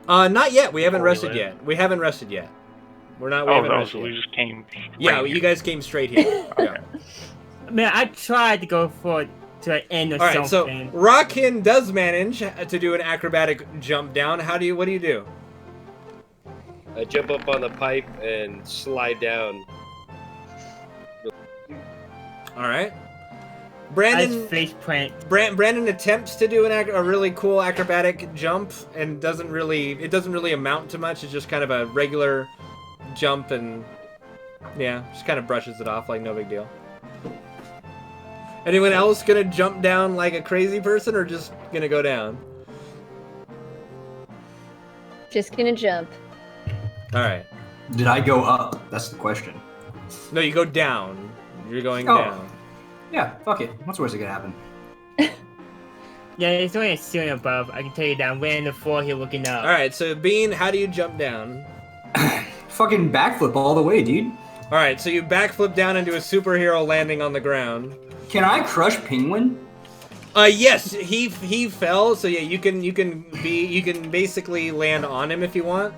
Not yet. We haven't Before we rested leave. yet. We haven't rested yet. We haven't Oh, rested so we yet. just came. Yeah, right you here. guys came straight here. Yeah. Man, I tried to go for to an end or All right, so something. Rockin does manage to do an acrobatic jump down. What do you do? I jump up on the pipe and slide down. All right. I Brandon face plant. Brandon attempts to do a really cool acrobatic jump and doesn't really amount to much. It's just kind of a regular jump and yeah, just kind of brushes it off like no big deal. Anyone else gonna jump down like a crazy person or just gonna go down? Just gonna jump. All right. Did I go up? That's the question. No, you go down. You're going Oh. down. Yeah, fuck it. What's worse that could happen? Yeah, it's only a ceiling above. I can tell you that I'm way on the floor here looking up. All right. So Bean, how do you jump down? Fucking backflip all the way, dude. All right. So you backflip down and do a superhero landing on the ground. Can I crush Penguin? Yes, he fell. So yeah, you can basically land on him if you want.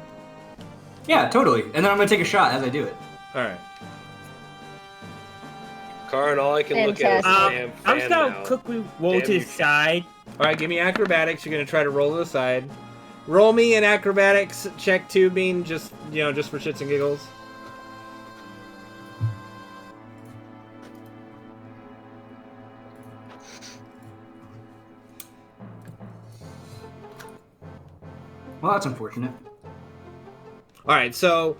Yeah, totally. And then I'm gonna take a shot as I do it. All right. Karin, all I can look at is Fantastic. damn I'm just fan gonna now. quickly roll Damn to you. the side. All right. Give me acrobatics. You're gonna try to roll to the side. Roll me an acrobatics check too, Bean. Just for shits and giggles. Well, that's unfortunate. All right, so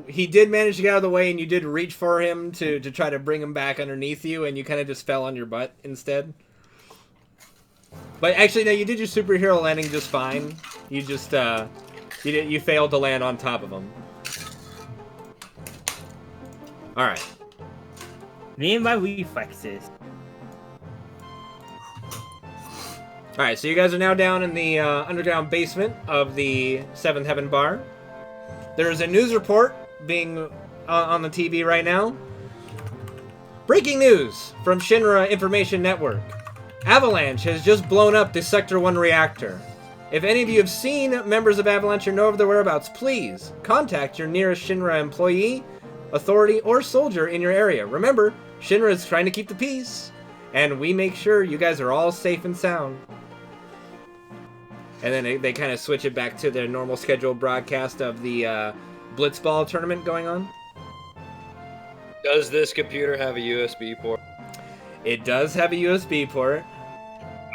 he did manage to get out of the way, and you did reach for him to try to bring him back underneath you, and you kind of just fell on your butt instead. But actually, no, you did your superhero landing just fine. You just you failed to land on top of him. All right. Me and my reflexes. All right, so you guys are now down in the underground basement of the Seventh Heaven Bar. There is a news report being on the TV right now. Breaking news from Shinra Information Network. Avalanche has just blown up the Sector 1 reactor. If any of you have seen members of Avalanche or know of their whereabouts, please contact your nearest Shinra employee, authority, or soldier in your area. Remember, Shinra is trying to keep the peace, and we make sure you guys are all safe and sound. And then they kind of switch it back to their normal scheduled broadcast of the Blitzball tournament going on. Does this computer have a USB port? It does have a USB port.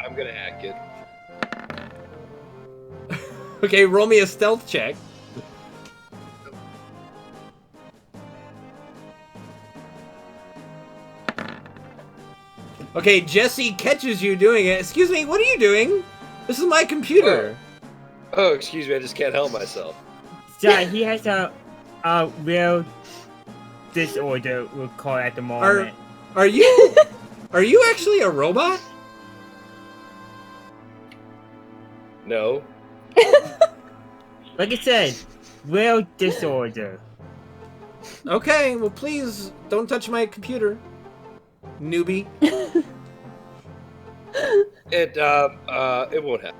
I'm gonna hack it. Okay, roll me a stealth check. Okay, Jessie catches you doing it. Excuse me, what are you doing? This is my computer. Oh, excuse me, I just can't help myself. So he has a real disorder, we'll call it at the moment. Are you are you actually a robot? No. Like I said, real disorder. Okay, well please don't touch my computer, newbie. It won't happen.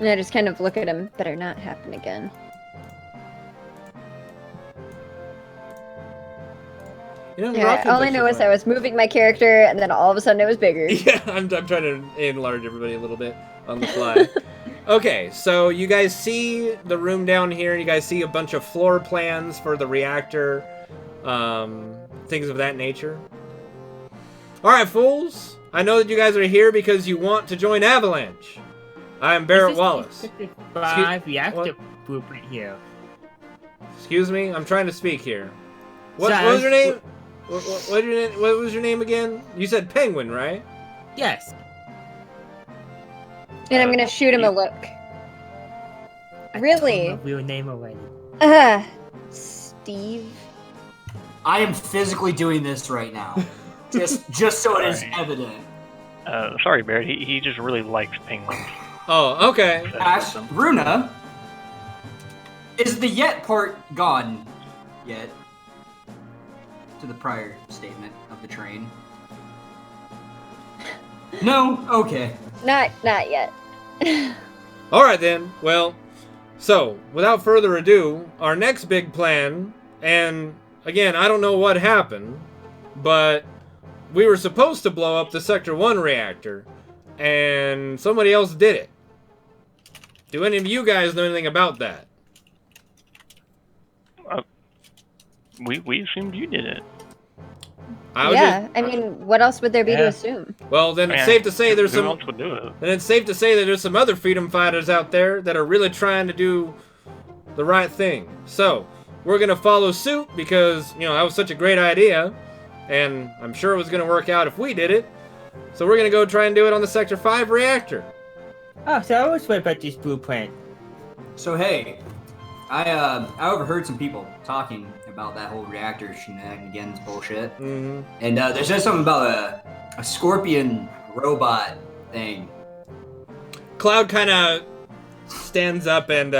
And I just kind of look at him. Better not happen again. You know, Yeah, Rockin's all I actually know is fine. I was moving my character, and then all of a sudden it was bigger. Yeah, I'm trying to enlarge everybody a little bit on the fly. Okay, so you guys see the room down here. You guys see a bunch of floor plans for the reactor, things of that nature. All right, fools. I know that you guys are here because you want to join Avalanche. I'm Barrett Wallace. 5 reactor blueprint here. Excuse me, I'm trying to speak here. What Sorry, was your name? What was your name again? You said Penguin, right? Yes. And I'm gonna shoot him a look. Really? My real name already. Steve? I am physically doing this right now. Just so it is evident. Sorry, Barrett. He just really likes penguins. Oh, okay. Ash, Runa, is the yet part gone yet? To the prior statement of the train. No? Okay. Not yet. All right then. Well, so without further ado, our next big plan, and again, I don't know what happened, but we were supposed to blow up the Sector 1 reactor, and somebody else did it. Do any of you guys know anything about that? We assumed you did it. I mean, what else would there be to assume? Well, then it's safe to say there's Who some. else would do it? Then it's safe to say that there's some other freedom fighters out there that are really trying to do the right thing. So we're gonna follow suit because that was such a great idea, and I'm sure it was gonna work out if we did it. So we're gonna go try and do it on the Sector 5 reactor. Oh, so I was right about this blueprint. So hey, I overheard some people talking about that whole reactor shenanigans bullshit. Mm-hmm. And there's just something about a scorpion robot thing. Cloud kind of stands up and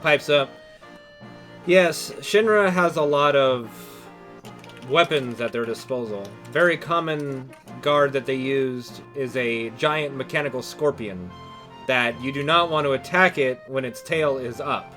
pipes up. Yes, Shinra has a lot of weapons at their disposal. Very common guard that they used is a giant mechanical scorpion that you do not want to attack it when its tail is up.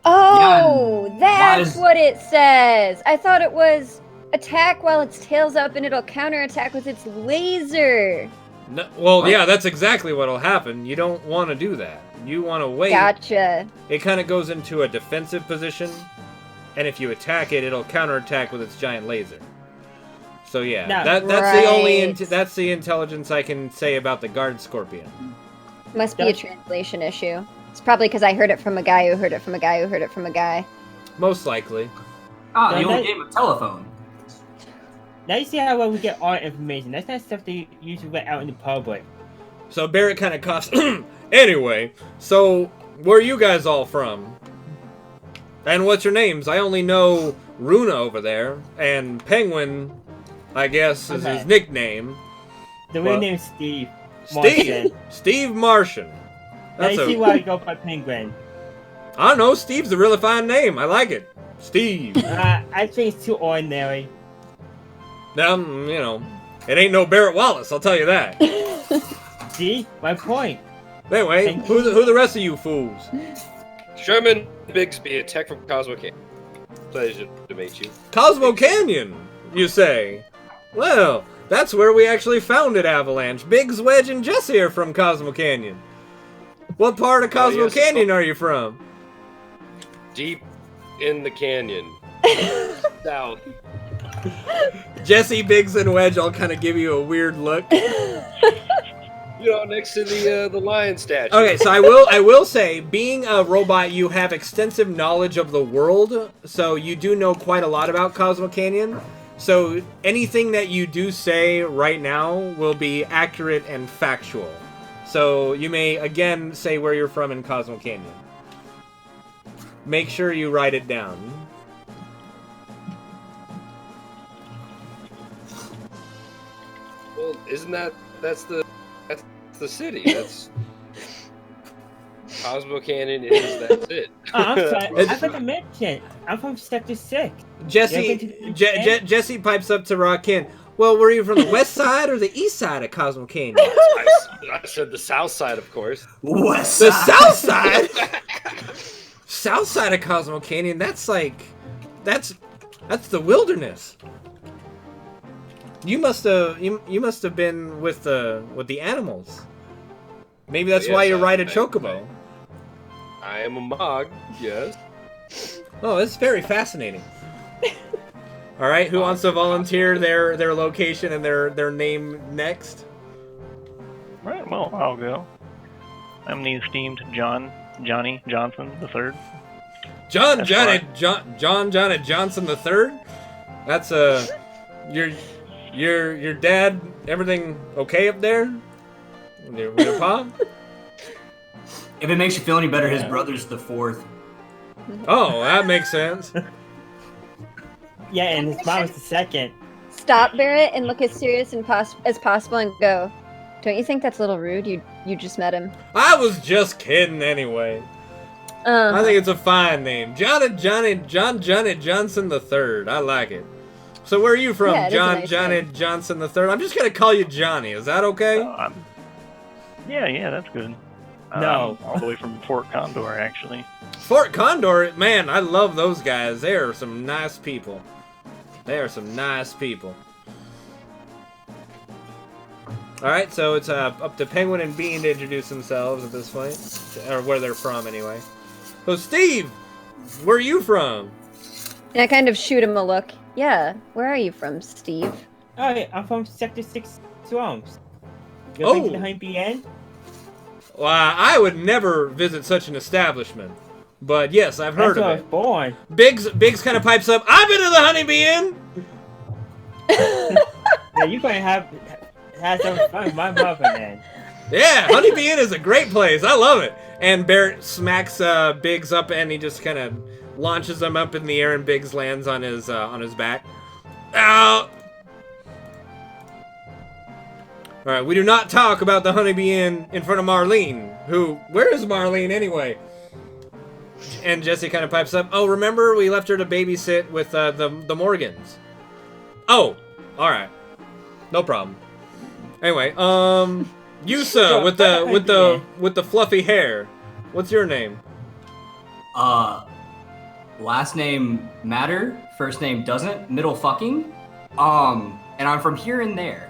Oh, that's is- what it says. I thought it was attack while its tail's up and it'll counterattack with its laser. No, well, yeah, that's exactly what'll happen. You don't want to do that. You want to wait. Gotcha. It kind of goes into a defensive position, and if you attack it, it'll counterattack with its giant laser. So yeah, No. that's the only Right. that's the intelligence I can say about the guard scorpion. Must be a translation issue. It's probably because I heard it from a guy who heard it from a guy who heard it from a guy. Most likely. Ah, the No, only that- game of telephone. Now you see how well we get our information. That's not stuff they usually let out in the public. So Barrett kind of coughs. Anyway, so where are you guys all from? And what's your names? I only know Runa over there, and Penguin, I guess, is his Okay. nickname. The real Well, name is Steve. Steve. Steve Martian. Now That's you see a. why I go by Penguin. I don't know. Steve's a really fine name. I like it. Steve. I think it's too ordinary. It ain't no Barrett Wallace. I'll tell you that. See? My point. Anyway, who the rest of you fools? Sherman Bigsby, a tech from Cosmo Canyon. Pleasure to meet you. Cosmo Canyon, you say? Well, that's where we actually founded Avalanche. Biggs, Wedge, and Jessie are from Cosmo Canyon. What part of Cosmo yes. Canyon are you from? Deep in the canyon. South. Jessie, Biggs, and Wedge all kind of give you a weird look. Next to the lion statue. Okay, so I will say, being a robot, you have extensive knowledge of the world, so you do know quite a lot about Cosmo Canyon. So anything that you do say right now will be accurate and factual. So you may again say where you're from in Cosmo Canyon. Make sure you write it down. Well, isn't that's the city? That's Cosmo Canyon that's it. I'm sorry. It's- I forgot to mention. I'm from Sector 6. Jesse Jesse pipes up to Rockin. Well, were you from the west side or the east side of Cosmo Canyon? I said the south side, of course. West The side. south side? South side of Cosmo Canyon, that's That's the wilderness. You must have been with the animals. Maybe that's why you ride a chocobo. I am a Mog, yes. Oh, that's very fascinating. All right, who wants to volunteer their location and their name next? Right, well, I'll go. I'm the esteemed Johnny Johnson III. Johnny Johnson III. That's your dad. Everything okay up there? With your pa? If it makes you feel any better, his brother's the 4th. Oh, that makes sense. Yeah, and his mom was the 2nd. Stop, Barrett, and look as serious as possible and go. Don't you think that's a little rude? You just met him. I was just kidding anyway. I think it's a fine name. Johnny Johnson III. I like it. So where are you from, Yeah, Johnny name. Johnson III? I'm just gonna call you Johnny. Is that okay? Yeah, that's good. No. All the way from Fort Condor, actually. Fort Condor, man, I love those guys. They are some nice people. They are some nice people. Alright, so it's up to Penguin and Bean to introduce themselves at this point. Or where they're from, anyway. So, Steve, where are you from? And I kind of shoot him a look. Yeah, where are you from, Steve? Oh, yeah, I'm from Sector 6 Swamps. You're Oh. going to the Honey Inn? Well, I would never visit such an establishment. But yes, I've heard That's where I of was it. born. Biggs kind of pipes up, I've been to the Honeybee Inn! Yeah, you're going to have some fun with my mother, man. Yeah, Honeybee Inn is a great place. I love it. And Barrett smacks Biggs up, and he just kind of launches him up in the air, and Biggs lands on his back. Ow! All right, we do not talk about the Honeybee Inn in front of Marlene. Where is Marlene anyway? And Jessie kind of pipes up. Oh, remember we left her to babysit with the Morgans. Oh, all right, no problem. Anyway, Yusa with the fluffy hair. What's your name? Last name matter, first name doesn't, middle fucking. And I'm from here and there.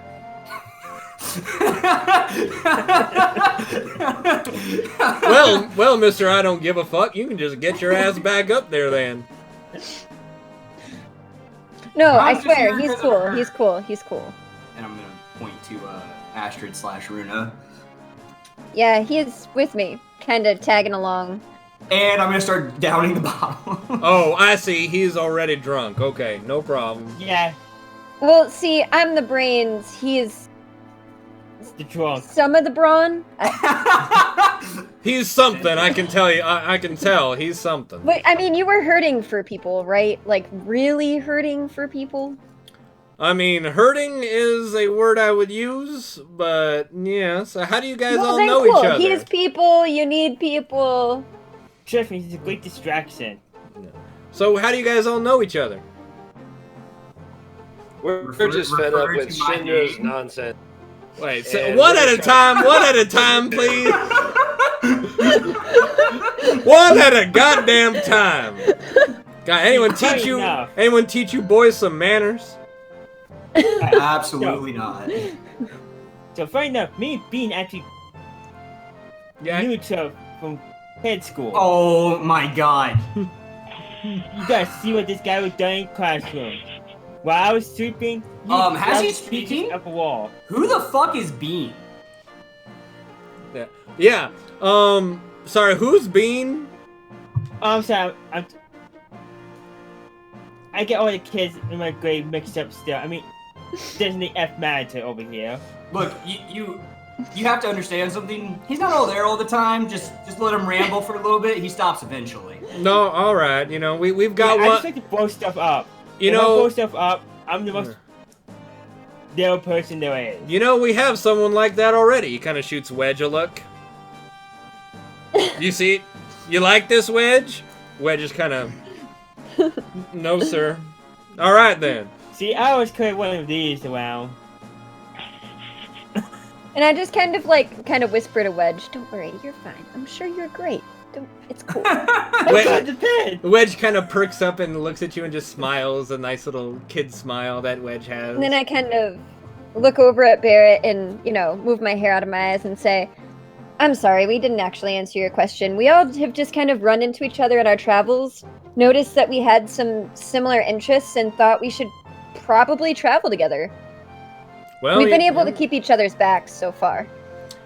well, mister, I don't give a fuck. You can just get your ass back up there then. No, I'm I just swear, here he's 'cause of cool. her. He's cool. He's cool. And I'm gonna point to Astrid/Runa. Yeah, he's with me, kind of tagging along. And I'm gonna start downing the bottle. Oh, I see. He's already drunk. Okay, no problem. Yeah, Well, see, I'm the brains. He's it's the drunk. some of the brawn. He's something. I can tell you. I can tell. He's something. Wait, I mean, you were hurting for people, right? Like, really hurting for people? I mean, hurting is a word I would use, but yeah. So how do you guys all then know cool. each other? He's people. You need people. Trust me, he's a great distraction. So how do you guys all know each other? We're just fed refer up with to my Shinra's name. nonsense. Wait, so And one we're at a trying- time. One at a time, please. One at a goddamn time. God, anyone teach you? Enough. Anyone teach you boys some manners? Absolutely not. So funny enough, me and Bean actually Yeah. knew each other from head school. Oh my god. You guys see what this guy was doing in classroom. While I was sleeping, Has he grabbed speaking? pictures up a wall. Who the fuck is Bean? Yeah. Sorry, who's Bean? Oh, I'm sorry. I get all the kids in my grade mixed up still. I mean, there's the F matter over here. Look, you have to understand something. He's not all there all the time. Just let him ramble for a little bit. He stops eventually. No, all right. You know, we've got I just one. like to blow stuff up. You If I know- blow stuff up, I'm the most real person there is. You know, we have someone like that already. He kind of shoots Wedge a look. You see? You like this, Wedge? Wedge is kind of. No, sir. All right then. See, I always carry one of these around. And I just kind of whisper to Wedge, "Don't worry, you're fine. I'm sure you're great." It's cool. Wedge kind of perks up and looks at you and just smiles, a nice little kid smile that Wedge has. And then I kind of look over at Barrett and, move my hair out of my eyes and say, I'm sorry, we didn't actually answer your question. We all have just kind of run into each other in our travels, noticed that we had some similar interests, and thought we should probably travel together. Well, We've been able to keep each other's backs so far.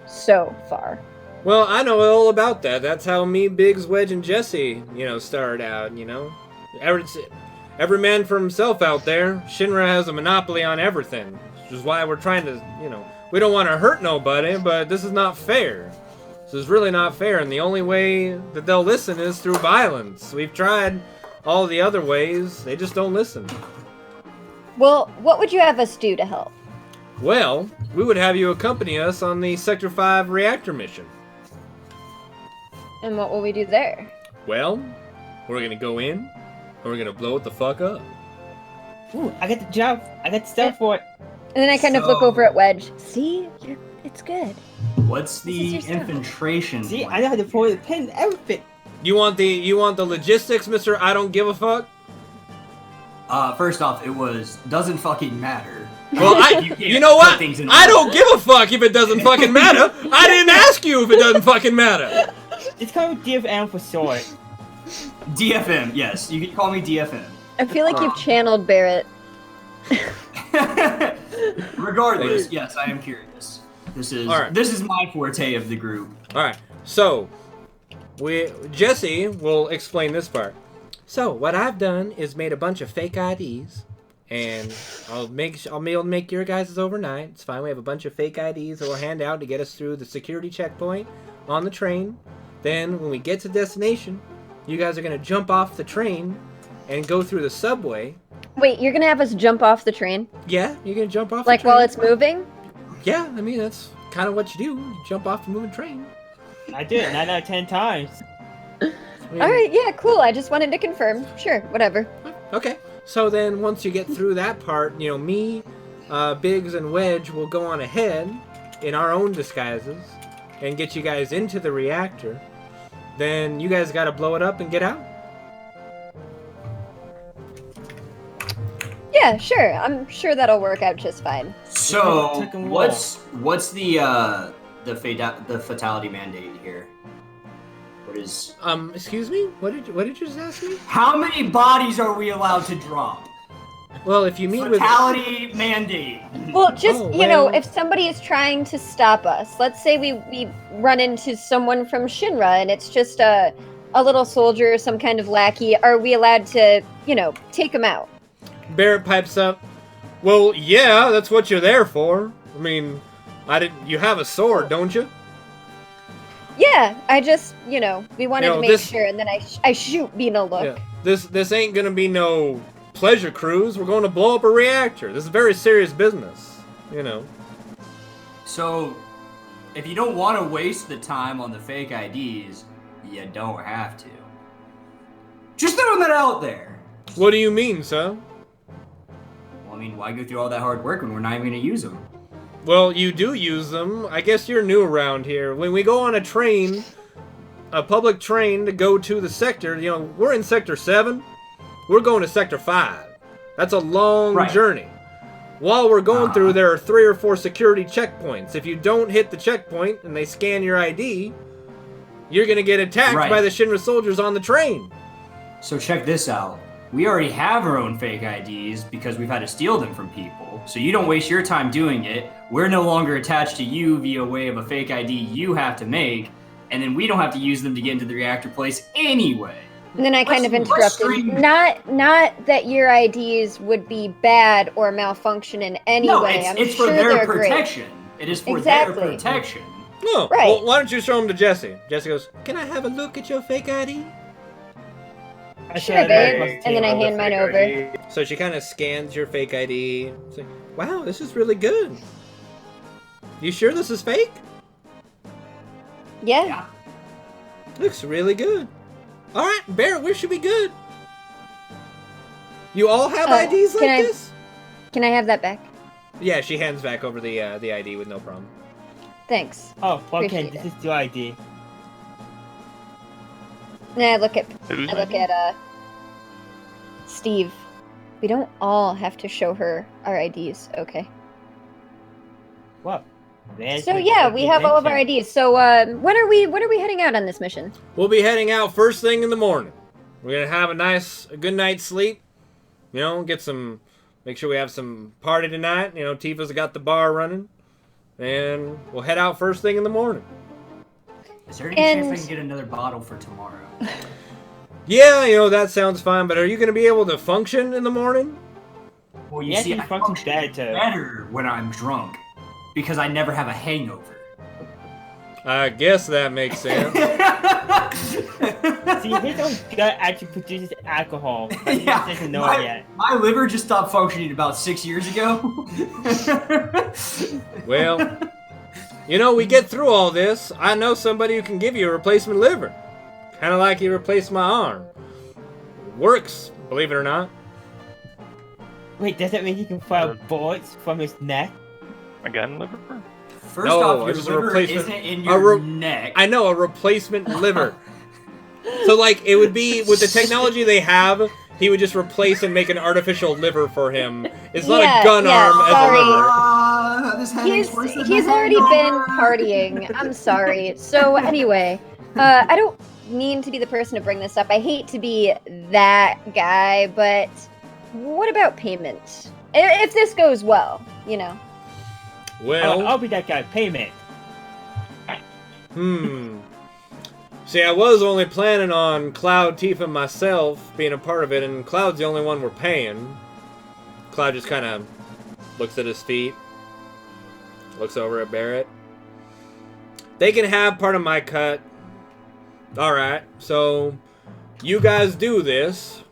So far. Well, I know all about that. That's how me, Biggs, Wedge, and Jessie, started out, Every man for himself out there. Shinra has a monopoly on everything. Which is why we're trying to, we don't want to hurt nobody, but this is not fair. This is really not fair, and the only way that they'll listen is through violence. We've tried all the other ways. They just don't listen. Well, what would you have us do to help? Well, we would have you accompany us on the Sector 5 reactor mission. And what will we do there? Well, we're gonna go in, and we're gonna blow it the fuck up. Ooh, I got the job. I got the stuff for it. And then I kind of look over at Wedge. See? It's good. What's the infiltration? See, I know how to pull the pin, everything. You want the logistics, Mr. I don't give a fuck? First off, it doesn't fucking matter. Well, you know what? I don't give a fuck if it doesn't fucking matter. I didn't ask you if it doesn't fucking matter. It's called DFM for short. DFM, yes. You can call me DFM. I feel like you've channeled Barrett. Regardless, yes, I am curious. This is my forte of the group. Alright, so Jessie will explain this part. So what I've done is made a bunch of fake IDs, and I'll make your guys' overnight. It's fine. We have a bunch of fake IDs that we'll hand out to get us through the security checkpoint on the train. Then when we get to destination, you guys are gonna jump off the train and go through the subway. Wait, you're gonna have us jump off the train? Yeah, you're gonna jump off the train. Like while it's moving? Yeah, I mean, that's kind of what you do. You jump off the moving train. I did it 9 out of 10 times. Alright, yeah, cool. I just wanted to confirm. Sure, whatever. Okay. So then once you get through that part, me, Biggs, and Wedge will go on ahead in our own disguises and get you guys into the reactor. Then you guys gotta blow it up and get out. Yeah, sure. I'm sure that'll work out just fine. So, what's the fatality mandate here? What is? Excuse me? What did you just ask me? How many bodies are we allowed to drop? Well, if you meet fatality mandate. Well, just if somebody is trying to stop us, let's say we run into someone from Shinra and it's just a little soldier or some kind of lackey, are we allowed to, take them out? Barrett pipes up. Well, yeah, that's what you're there for. I mean, you have a sword, don't you? Yeah, I just, we wanted to make sure, and then I shoot being a look. Yeah. This ain't gonna be no pleasure cruise. We're going to blow up a reactor. This is very serious business, So, if you don't want to waste the time on the fake IDs, you don't have to. Just throwing that out there. What do you mean, sir? Well, I mean, why go through all that hard work when we're not even going to use them? Well, you do use them. I guess you're new around here. When we go on a train, a public train to go to the sector, we're in Sector 7. We're going to Sector 5. That's a long journey. While we're going through, there are 3 or 4 security checkpoints. If you don't hit the checkpoint and they scan your ID, you're going to get attacked by the Shinra soldiers on the train. So check this out. We already have our own fake IDs because we've had to steal them from people. So you don't waste your time doing it. We're no longer attached to you via way of a fake ID you have to make, and then we don't have to use them to get into the reactor place anyway. And then I kind of interrupted. Not that your IDs would be bad or malfunction in any way. It's for their protection. It is for their protection. No, well, why don't you show them to Jessie? Jessie goes, "Can I have a look at your fake ID?" Sure, babe. And then I hand mine over. So she kind of scans your fake ID. It's like, wow, this is really good. You sure this is fake? Yeah. Looks really good. All right, Barrett, we should be good. You all have IDs like this? Can I have that back? Yeah, she hands back over the ID with no problem. Thanks. Oh, okay, this is your ID. I look at Who's Steve. We don't all have to show her our IDs, okay? What? So yeah, we have all of our IDs. So when are we heading out on this mission? We'll be heading out first thing in the morning. We're gonna have a good night's sleep. You know, make sure we have some party tonight. You know, Tifa's got the bar running, and we'll head out first thing in the morning. Is there any chance I can get another bottle for tomorrow? Yeah, you know, that sounds fine, but are you gonna be able to function in the morning? Well, you see, I function better when I'm drunk, because I never have a hangover. I guess that makes sense. See, his own gut actually produces alcohol, but he just doesn't know it yet. My liver just stopped functioning about 6 years ago. Well, you know, we get through all this. I know somebody who can give you a replacement liver. Kind of like he replaced my arm. Works, believe it or not. Wait, does that mean he can fire bullets from his neck? A gun liver? First off, your liver isn't in your neck. I know, a replacement liver. So, like, it would be, with the technology they have, he would just replace and make an artificial liver for him. It's not a gun arm as a liver. He's already been partying. I'm sorry. So anyway, I don't mean to be the person to bring this up. I hate to be that guy, but what about payment? If this goes well, you know. Well, I'll be that guy. Payment. See, I was only planning on Cloud Tifa myself being a part of it, and Cloud's the only one we're paying. Cloud just kind of looks at his feet, looks over at Barret. They can have part of my cut. Alright, so you guys do this.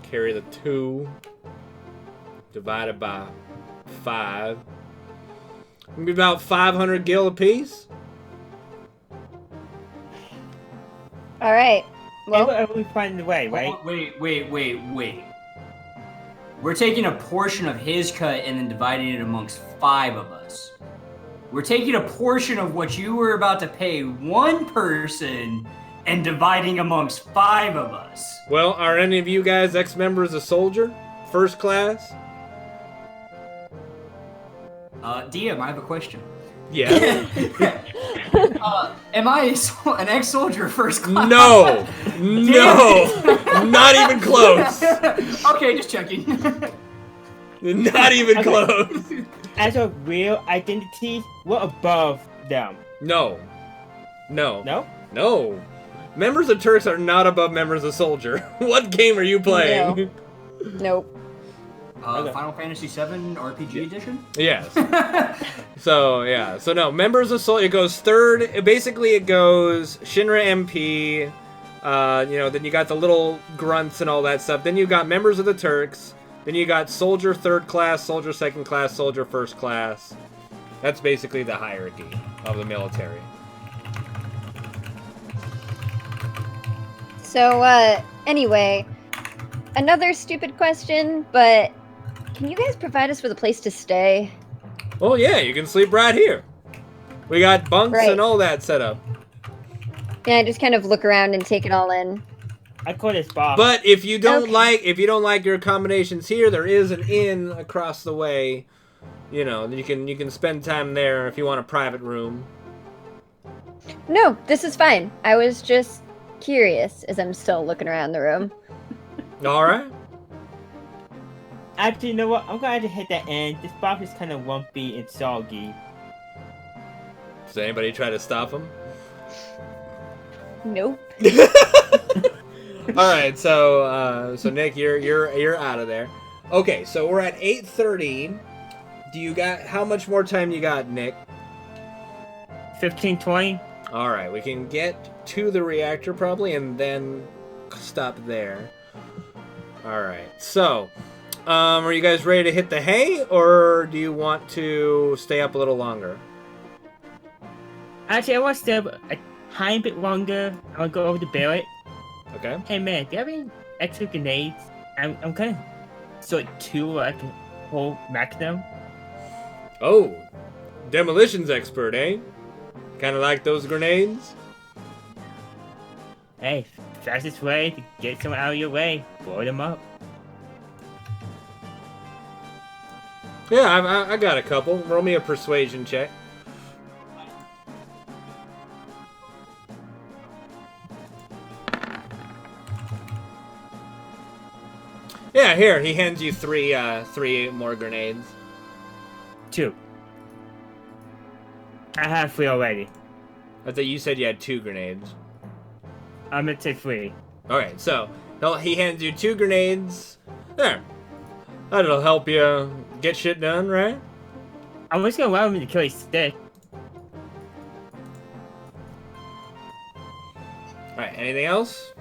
Carry the 2 divided by 5. Maybe about 500 gil apiece. All right. Well, we find the way, right? Wait. We're taking a portion of his cut and then dividing it amongst 5 of us. We're taking a portion of what you were about to pay one person and dividing amongst 5 of us. Well, are any of you guys ex-members of Soldier? First class? DM, I have a question. Yeah. Am I an ex-soldier first class? No! Not even close! Okay, just checking. Not even close! As a real identity, we're above them. No. No? No. Members of Turks are not above members of Soldier. What game are you playing? No. Nope. Okay. Final Fantasy VII RPG Edition? Yes. So no, members of Soldier, it goes third. Basically, it goes Shinra MP, then you got the little grunts and all that stuff. Then you got members of the Turks. Then you got Soldier 3rd class, Soldier 2nd class, Soldier 1st class. That's basically the hierarchy of the military. So, anyway, another stupid question, but can you guys provide us with a place to stay? Oh yeah, you can sleep right here. We got bunks and all that set up. Yeah, I just kind of look around and take it all in. I call this boss. But if you don't like your accommodations here, there is an inn across the way. You know, you can spend time there if you want a private room. No, this is fine. I was just curious as I'm still looking around the room. All right. Actually, you know what? I'm going to hit that end. This box is kind of lumpy and soggy. Does anybody try to stop him? Nope. All right, so Nick, you're out of there. Okay, so we're at 8:30. Do you got how much more time you got, Nick? 15, 20. All right, we can get to the reactor probably, and then stop there. All right, so are you guys ready to hit the hay, or do you want to stay up a little longer? Actually, I want to stay up a tiny bit longer. I want to go over to Barret. Okay. Hey man, do you have any extra grenades? I'm kind of sort 2 where I can hold maximum. Oh, demolitions expert, eh? Kind of like those grenades? Hey, fastest way to get someone out of your way, blow them up. Yeah, I got a couple. Roll me a persuasion check. Yeah, here, he hands you three more grenades. 2. I have 3 already. I thought you said you had 2 grenades. I'm gonna take 3. Alright, so he hands you 2 grenades. There. That'll help you get shit done, right? I was gonna allow him to kill his stick. Alright, anything else?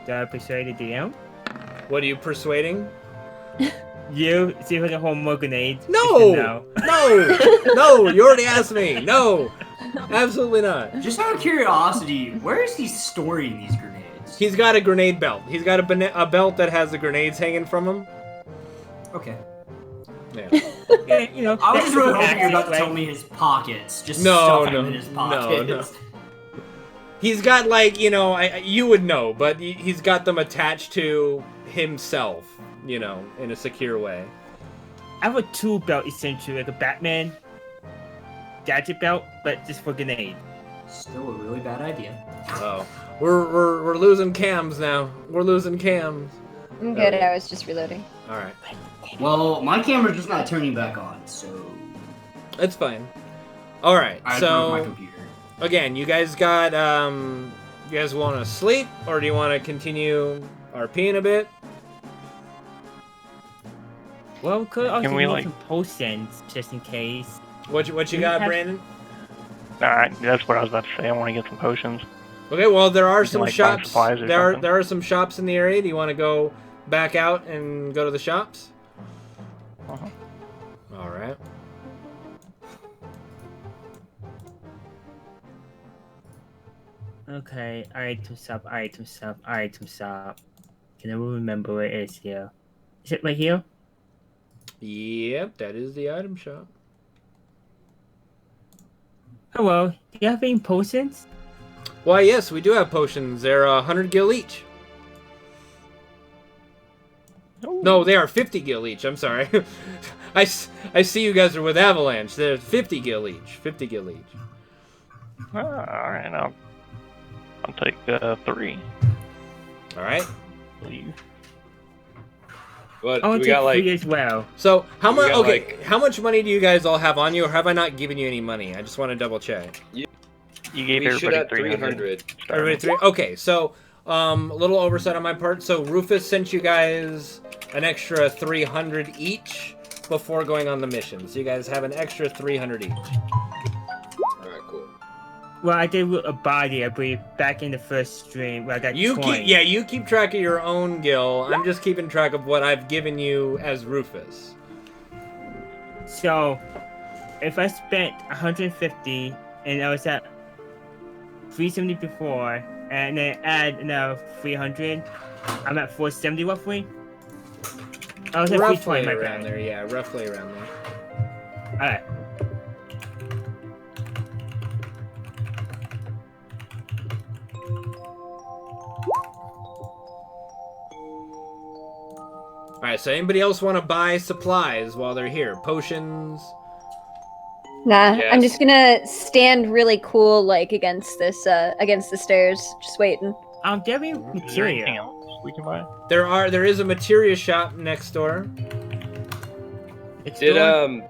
Did I persuade the DM? What are you persuading? You see if I can hold more grenades? No! No. No! No! You already asked me! No! Absolutely not. Just out of curiosity, where is he storing these grenades? He's got a grenade belt. He's got a belt that has the grenades hanging from him. Okay. Yeah. Yeah, you know, I was just really hoping you were access, about to right? tell me his pockets. Just No, stuff no, him in his no, pockets. no. He's got, like, you know, you would know, but he's got them attached to himself, you know, in a secure way. I have a tool belt essentially, like a Batman gadget belt, but just for grenade. Still a really bad idea. Oh, we're losing cams now. We're losing cams. I'm good. I was just reloading. All right, Well, my camera's just not turning back on, so it's fine. All right, I broke my so computer. again, you guys got you guys want to sleep, or do you want to continue RPing a bit? Well, we could also Can we, use like- some potions just in case. What you We got, have- Brandon? Alright, that's what I was about to say. I want to get some potions. Okay, well there are can, some like, buy shops. supplies or There something. are some shops in the area. Do you want to go back out and go to the shops? Uh-huh. All right. Okay, item shop. Can I remember where it is here? Is it right here? Yep, that is the item shop. Hello, do you have any potions? Why, yes, we do have potions. They're 100 gil each. No, they are 50 gil each. I'm sorry. I see you guys are with Avalanche. They're 50 gil each. 50 gil each. Alright, I'll take 3. All right. Please. But I want we to take got like 3 as well. So how much? got, Okay, like- how much money do you guys all have on you, or have I not given you any money? I just want to double check. You gave we should everybody have 300. 300. Everybody three? Okay, so a little oversight on my part. So Rufus sent you guys an extra 300 each before going on the mission. So you guys have an extra 300 each. All right, cool. Well, I did a body, I believe, back in the first stream where I got You coin. you keep track of your own gil. I'm just keeping track of what I've given you as Rufus. So, if I spent 150 and I was at 370 before, and then add another 300, I'm at 470 roughly. I was at Roughly 320, my around bad. there, yeah, roughly around there. Alright. Alright, so anybody else want to buy supplies while they're here? Potions? Nah, Yes. I'm just gonna stand really cool, like against the stairs, just waiting. I'm getting Is there anything material. else we can buy? There is a materia shop next door. It's Did doing-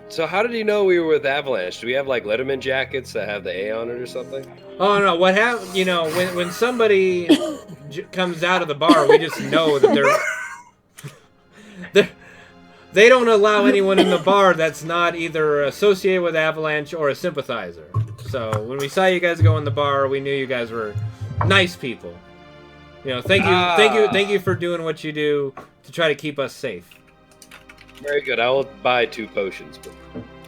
so how did you know we were with Avalanche? Do we have like Letterman jackets that have the A on it or something? Oh no! What happened? You know, when somebody comes out of the bar, we just know that they don't allow anyone in the bar that's not either associated with Avalanche or a sympathizer. So when we saw you guys go in the bar, we knew you guys were nice people. You know, thank you for doing what you do to try to keep us safe. Very good. I will buy 2 potions. But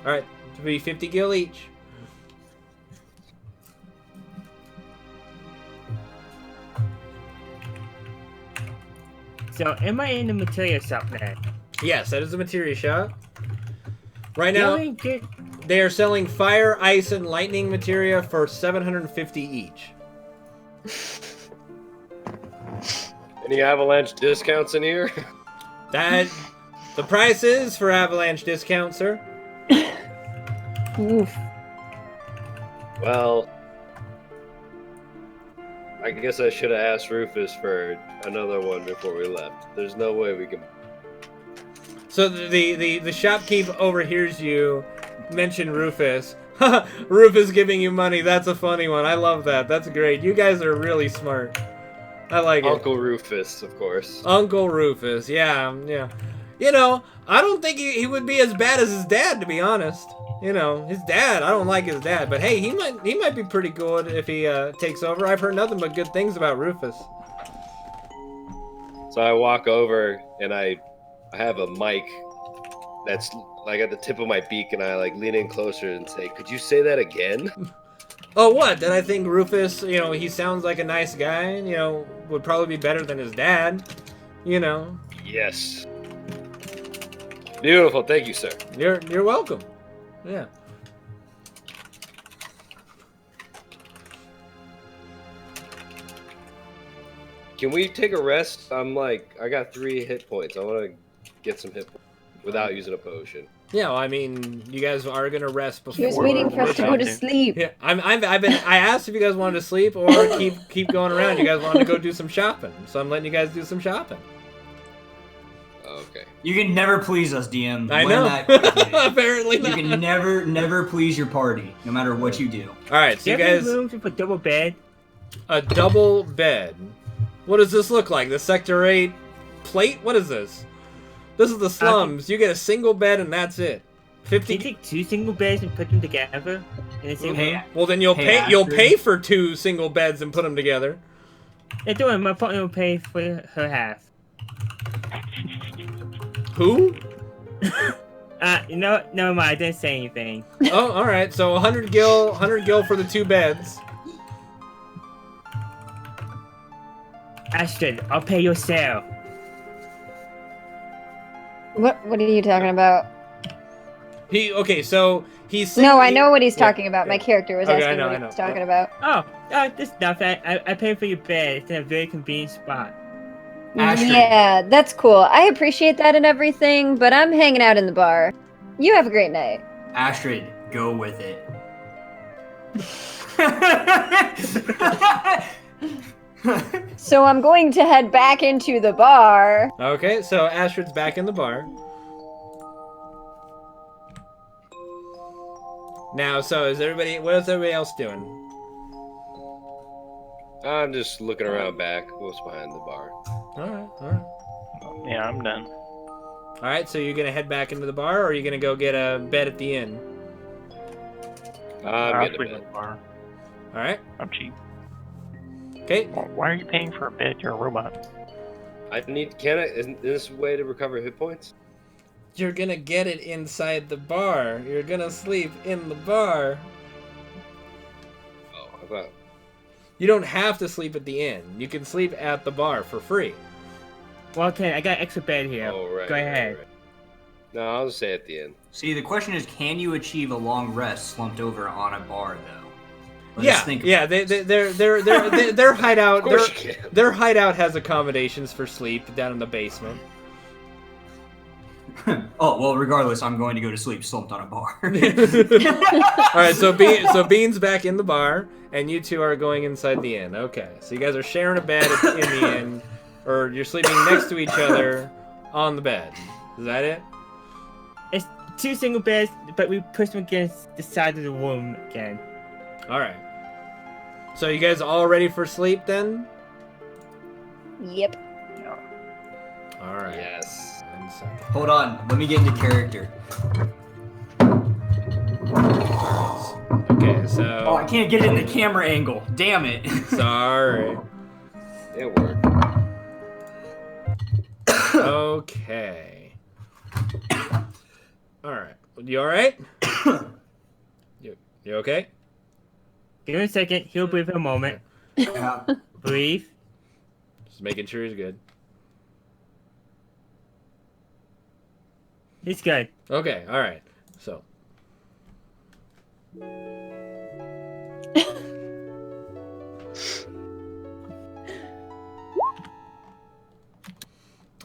All right, to be 50 gil each. So, am I in the material shop then? Yes, that is the materia shop. Right You now, only get- they are selling fire, ice, and lightning materia for 750 each. Any avalanche discounts in here? That the price is for avalanche discount, sir. Oof. Well, I guess I should have asked Rufus for another one before we left. There's no way we can. So the shopkeep overhears you mention Rufus. Rufus giving you money. That's a funny one. I love that. That's great. You guys are really smart. I like it. Uncle Rufus, of course. Uncle Rufus. Yeah, yeah. You know, I don't think he would be as bad as his dad, to be honest. You know, his dad, I don't like his dad, but hey, he might be pretty good if he takes over. I've heard nothing but good things about Rufus. So I walk over and I have a mic that's like at the tip of my beak, and I like lean in closer and say, "Could you say that again?" Oh, what? That I think Rufus, you know, he sounds like a nice guy, you know, would probably be better than his dad, you know. Yes. Beautiful, thank you, sir. You're welcome. Yeah. Can we take a rest? I got 3 hit points. I want to get some hit points without using a potion. Yeah, well, I mean, you guys are gonna rest before. He was waiting for us to go to sleep. Yeah, I asked if you guys wanted to sleep or keep going around. You guys wanted to go do some shopping, so I'm letting you guys do some shopping. Okay. You can never please us, DM. I Learn know. that. Apparently not. You can never please your party, no matter what you do. All right, so you guys. room for a double bed? A double bed. What does this look like? The Sector 8 plate? What is this? This is the slums. You get a single bed and that's it. Can you take 2 single beds and put them together in a single room? Well, then you'll pay for 2 single beds and put them together. Yeah, do it. My partner will pay for her half. Who? You know, never mind. I didn't say anything. Oh, all right. So 100 gil for the 2 beds. Astrid, I'll pay your sale. What are you talking about? So he's No, I know what he's talking about. My character was Okay, asking I know, what I he was know. talking about. Oh, this is nothing. I pay for your bed. It's in a very convenient spot. Astrid. Yeah, that's cool. I appreciate that and everything, but I'm hanging out in the bar. You have a great night. Astrid, go with it. So I'm going to head back into the bar. Okay, so Astrid's back in the bar. Now, so what is everybody else doing? I'm just looking around back. What's behind the bar? All Yeah, I'm done. right. So you're gonna head back into the bar, or are you gonna go get a bed at the inn? I'm I'll getting sleep a in the bed. bar. All right. I'm cheap. Okay. Why are you paying for a bed? You're a robot. Isn't this a way to recover hit points? You're gonna get it inside the bar. You're gonna sleep in the bar. Oh, I thought. You don't have to sleep at the inn. You can sleep at the bar for free. Well, okay, I got an extra bed here. Oh, right. Go right, ahead. right. No, I'll just say at the end. See, the question is, can you achieve a long rest slumped over on a bar, though? Let us Yeah, think yeah. about this. Their hideout. Of course you can. Their hideout has accommodations for sleep down in the basement. Oh, well, regardless, I'm going to go to sleep slumped on a bar. All right, so Bean's back in the bar, and you two are going inside the inn. Okay, so you guys are sharing a bed in the inn, or you're sleeping next to each other on the bed. Is that it? It's 2 single beds, but we push them against the side of the room again. All right. So you guys all ready for sleep then? Yep. All right. Yes. 1 second. Hold on, let me get into character. Okay, so. Oh, I can't get it in the camera angle. Damn it. Sorry. It worked. Okay. All right. You all right? You okay? Give me a second. He'll breathe for a moment. Breathe. Just making sure he's good. He's good. Okay. All right. So.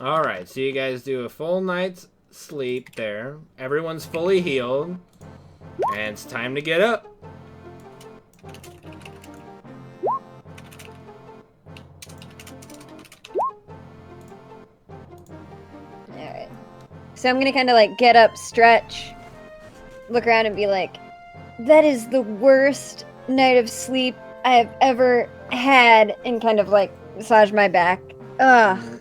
All right, so you guys do a full night's sleep there. Everyone's fully healed, and it's time to get up. Alright. So I'm gonna kind of like get up, stretch, look around and be like, that is the worst night of sleep I have ever had, and kind of like massage my back. Ugh.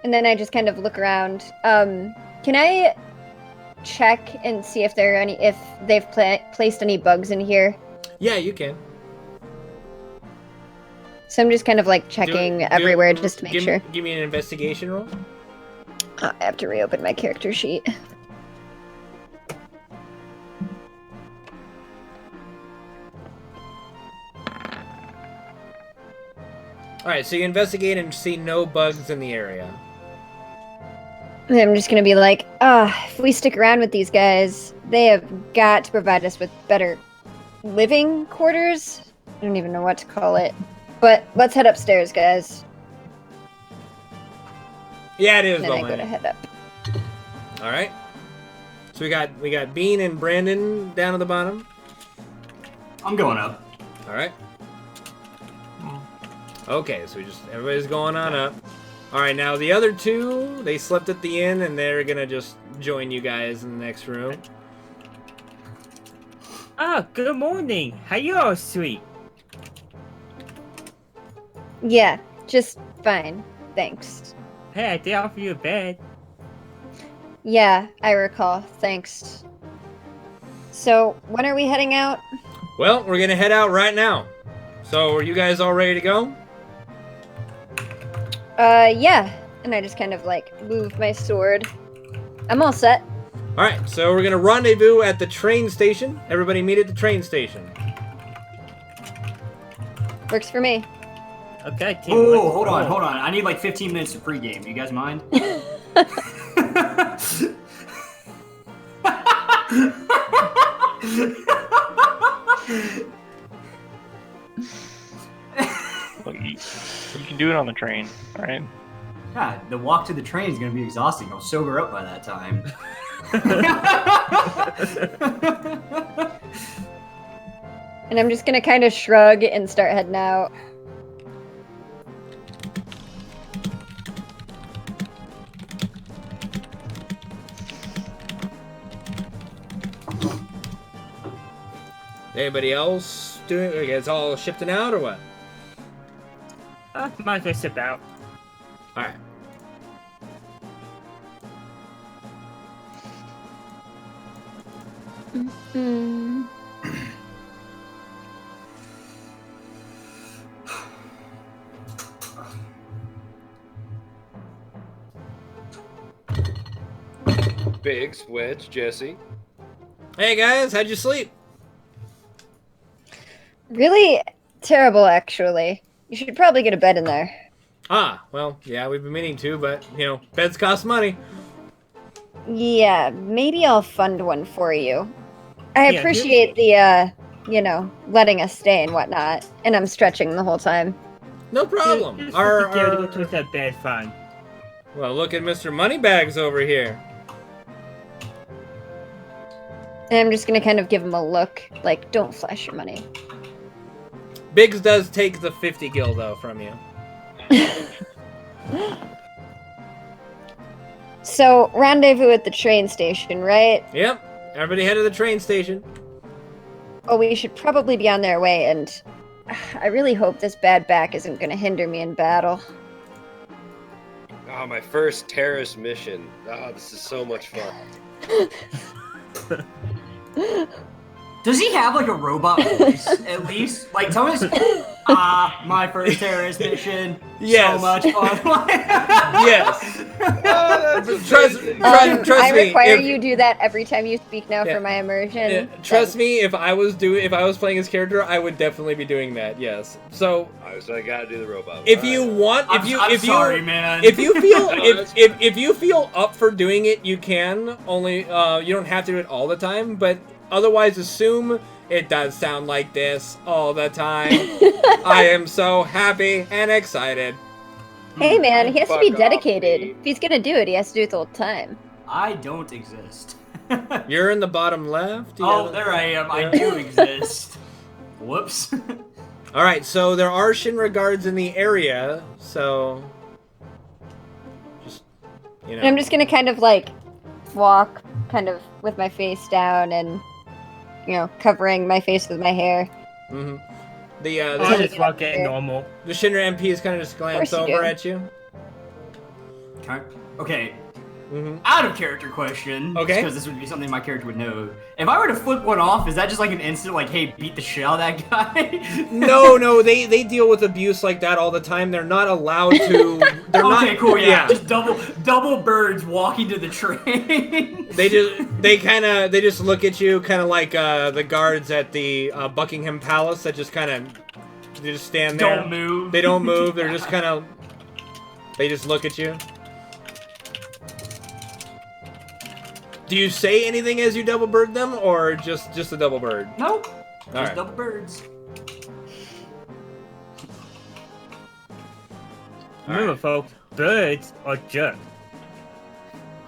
And then I just kind of look around. Can I check and see if there are any, if they've placed any bugs in here? Yeah, you can. So I'm just kind of like checking everywhere just to make sure. Give me an investigation roll. I have to reopen my character sheet. Alright, so you investigate and see no bugs in the area. I'm just gonna be like, if we stick around with these guys, they have got to provide us with better living quarters? I don't even know what to call it. But let's head upstairs, guys. Yeah, it is. And then I go to head up. All right. So we got Bean and Brandon down at the bottom. I'm going up. All right. Okay, so everybody's going on up. All right, now the other two, they slept at the inn, and they're gonna just join you guys in the next room. Oh, good morning. How you all sweet? Yeah, just fine. Thanks. Hey, I did offer you a bed. Yeah, I recall. Thanks. So, when are we heading out? Well, we're gonna head out right now. So, are you guys all ready to go? Yeah. And I just kind of like move my sword. I'm all set. All right, so we're gonna rendezvous at the train station. Everybody meet at the train station. Works for me. Okay, team. Oh, hold on. I need like 15 minutes to pregame. You guys mind? Look, you can do it on the train, all right? Yeah, the walk to the train is going to be exhausting. I'll sober up by that time. And I'm just gonna kind of shrug and start heading out. Anybody else doing? Okay, it's all shifting out or what? Might as well sip out. All right. Mm. Biggs, Wedge, Jessie. Hey guys, how'd you sleep? Really terrible, actually. You should probably get a bed in there. Ah, well, yeah, we've been meaning to, but, you know, beds cost money. Yeah, maybe I'll fund one for you. I Yeah, appreciate the, letting us stay and whatnot. And I'm stretching the whole time. No problem. Just Our, go to that bed fun. well, look at Mr. Moneybags over here. And I'm just gonna kind of give him a look, like, don't flash your money. Biggs does take the 50 gil, though, from you. So, rendezvous at the train station, right? Yep, everybody head to the train station. Oh, we should probably be on their way, and I really hope this bad back isn't gonna hinder me in battle. Oh, my first terrorist mission. Oh, this is so much fun. Does he have like a robot voice at least? Like, tell me this. My first terrorist mission. Yes. So much fun. Yes. Trust I me. require if- you do that every time you speak now Yeah. for my immersion. Yeah, trust me, if I was playing his character, I would definitely be doing that. Yes. So So I gotta do the robot. if you want, I'm sorry, man. if you feel No, that's if you feel up for doing it, you can. Only you don't have to do it all the time, but otherwise assume It does sound like this all the time. I am so happy and excited. Hey man, he has to be Fuck off, dedicated. me. If he's gonna do it, he has to do it the whole time. I don't exist. You're in the bottom left. You Oh, gotta- there I am. I Yeah. do exist. Whoops. All right, so there are Shinra guards in the area, so just And I'm just gonna kind of like walk kind of with my face down and, you know, covering my face with my hair. hmm the I'll the, just walk in normal. the Shinra MPs kind of just glance course you over do. at you. Okay. hmm Out of character question. Okay. Because this would be something my character would know. If I were to flip one off, is that just like an instant, like, hey, beat the shit out of that guy? No, they deal with abuse like that all the time. They're not allowed to. They're Okay, not, cool. Yeah. Just double birds walking to the train. They just look at you kind of like the guards at the Buckingham Palace that just kind of they just stand there. Don't move. They don't move. They're just kind of they just look at you. Do you say anything as you double bird them, or just a double bird? Nope. All Just right. double birds. Remember, folks, birds are jerks.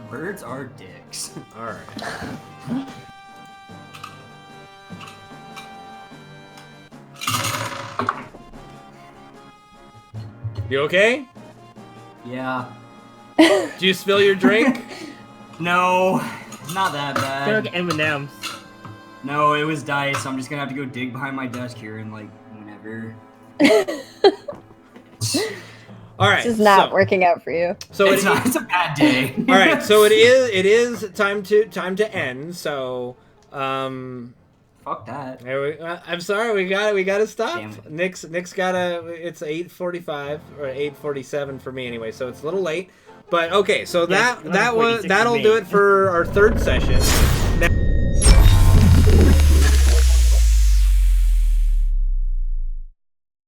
Birds are dicks. All right. You okay? Yeah. Do you spill your drink? No, not that I feel bad. like M&M's. No, it was dice. I'm just gonna have to go dig behind my desk here and like whenever. All right. This is not so, working out for you. So It's not. It's a bad day. All right. So it is time to end. So Fuck that. I'm sorry. We gotta stop. Damn it. Nick's gotta. It's 8:45 or 8:47 for me anyway. So it's a little late. But okay. So Yes, that'll 11:46 for do me. it for our third session.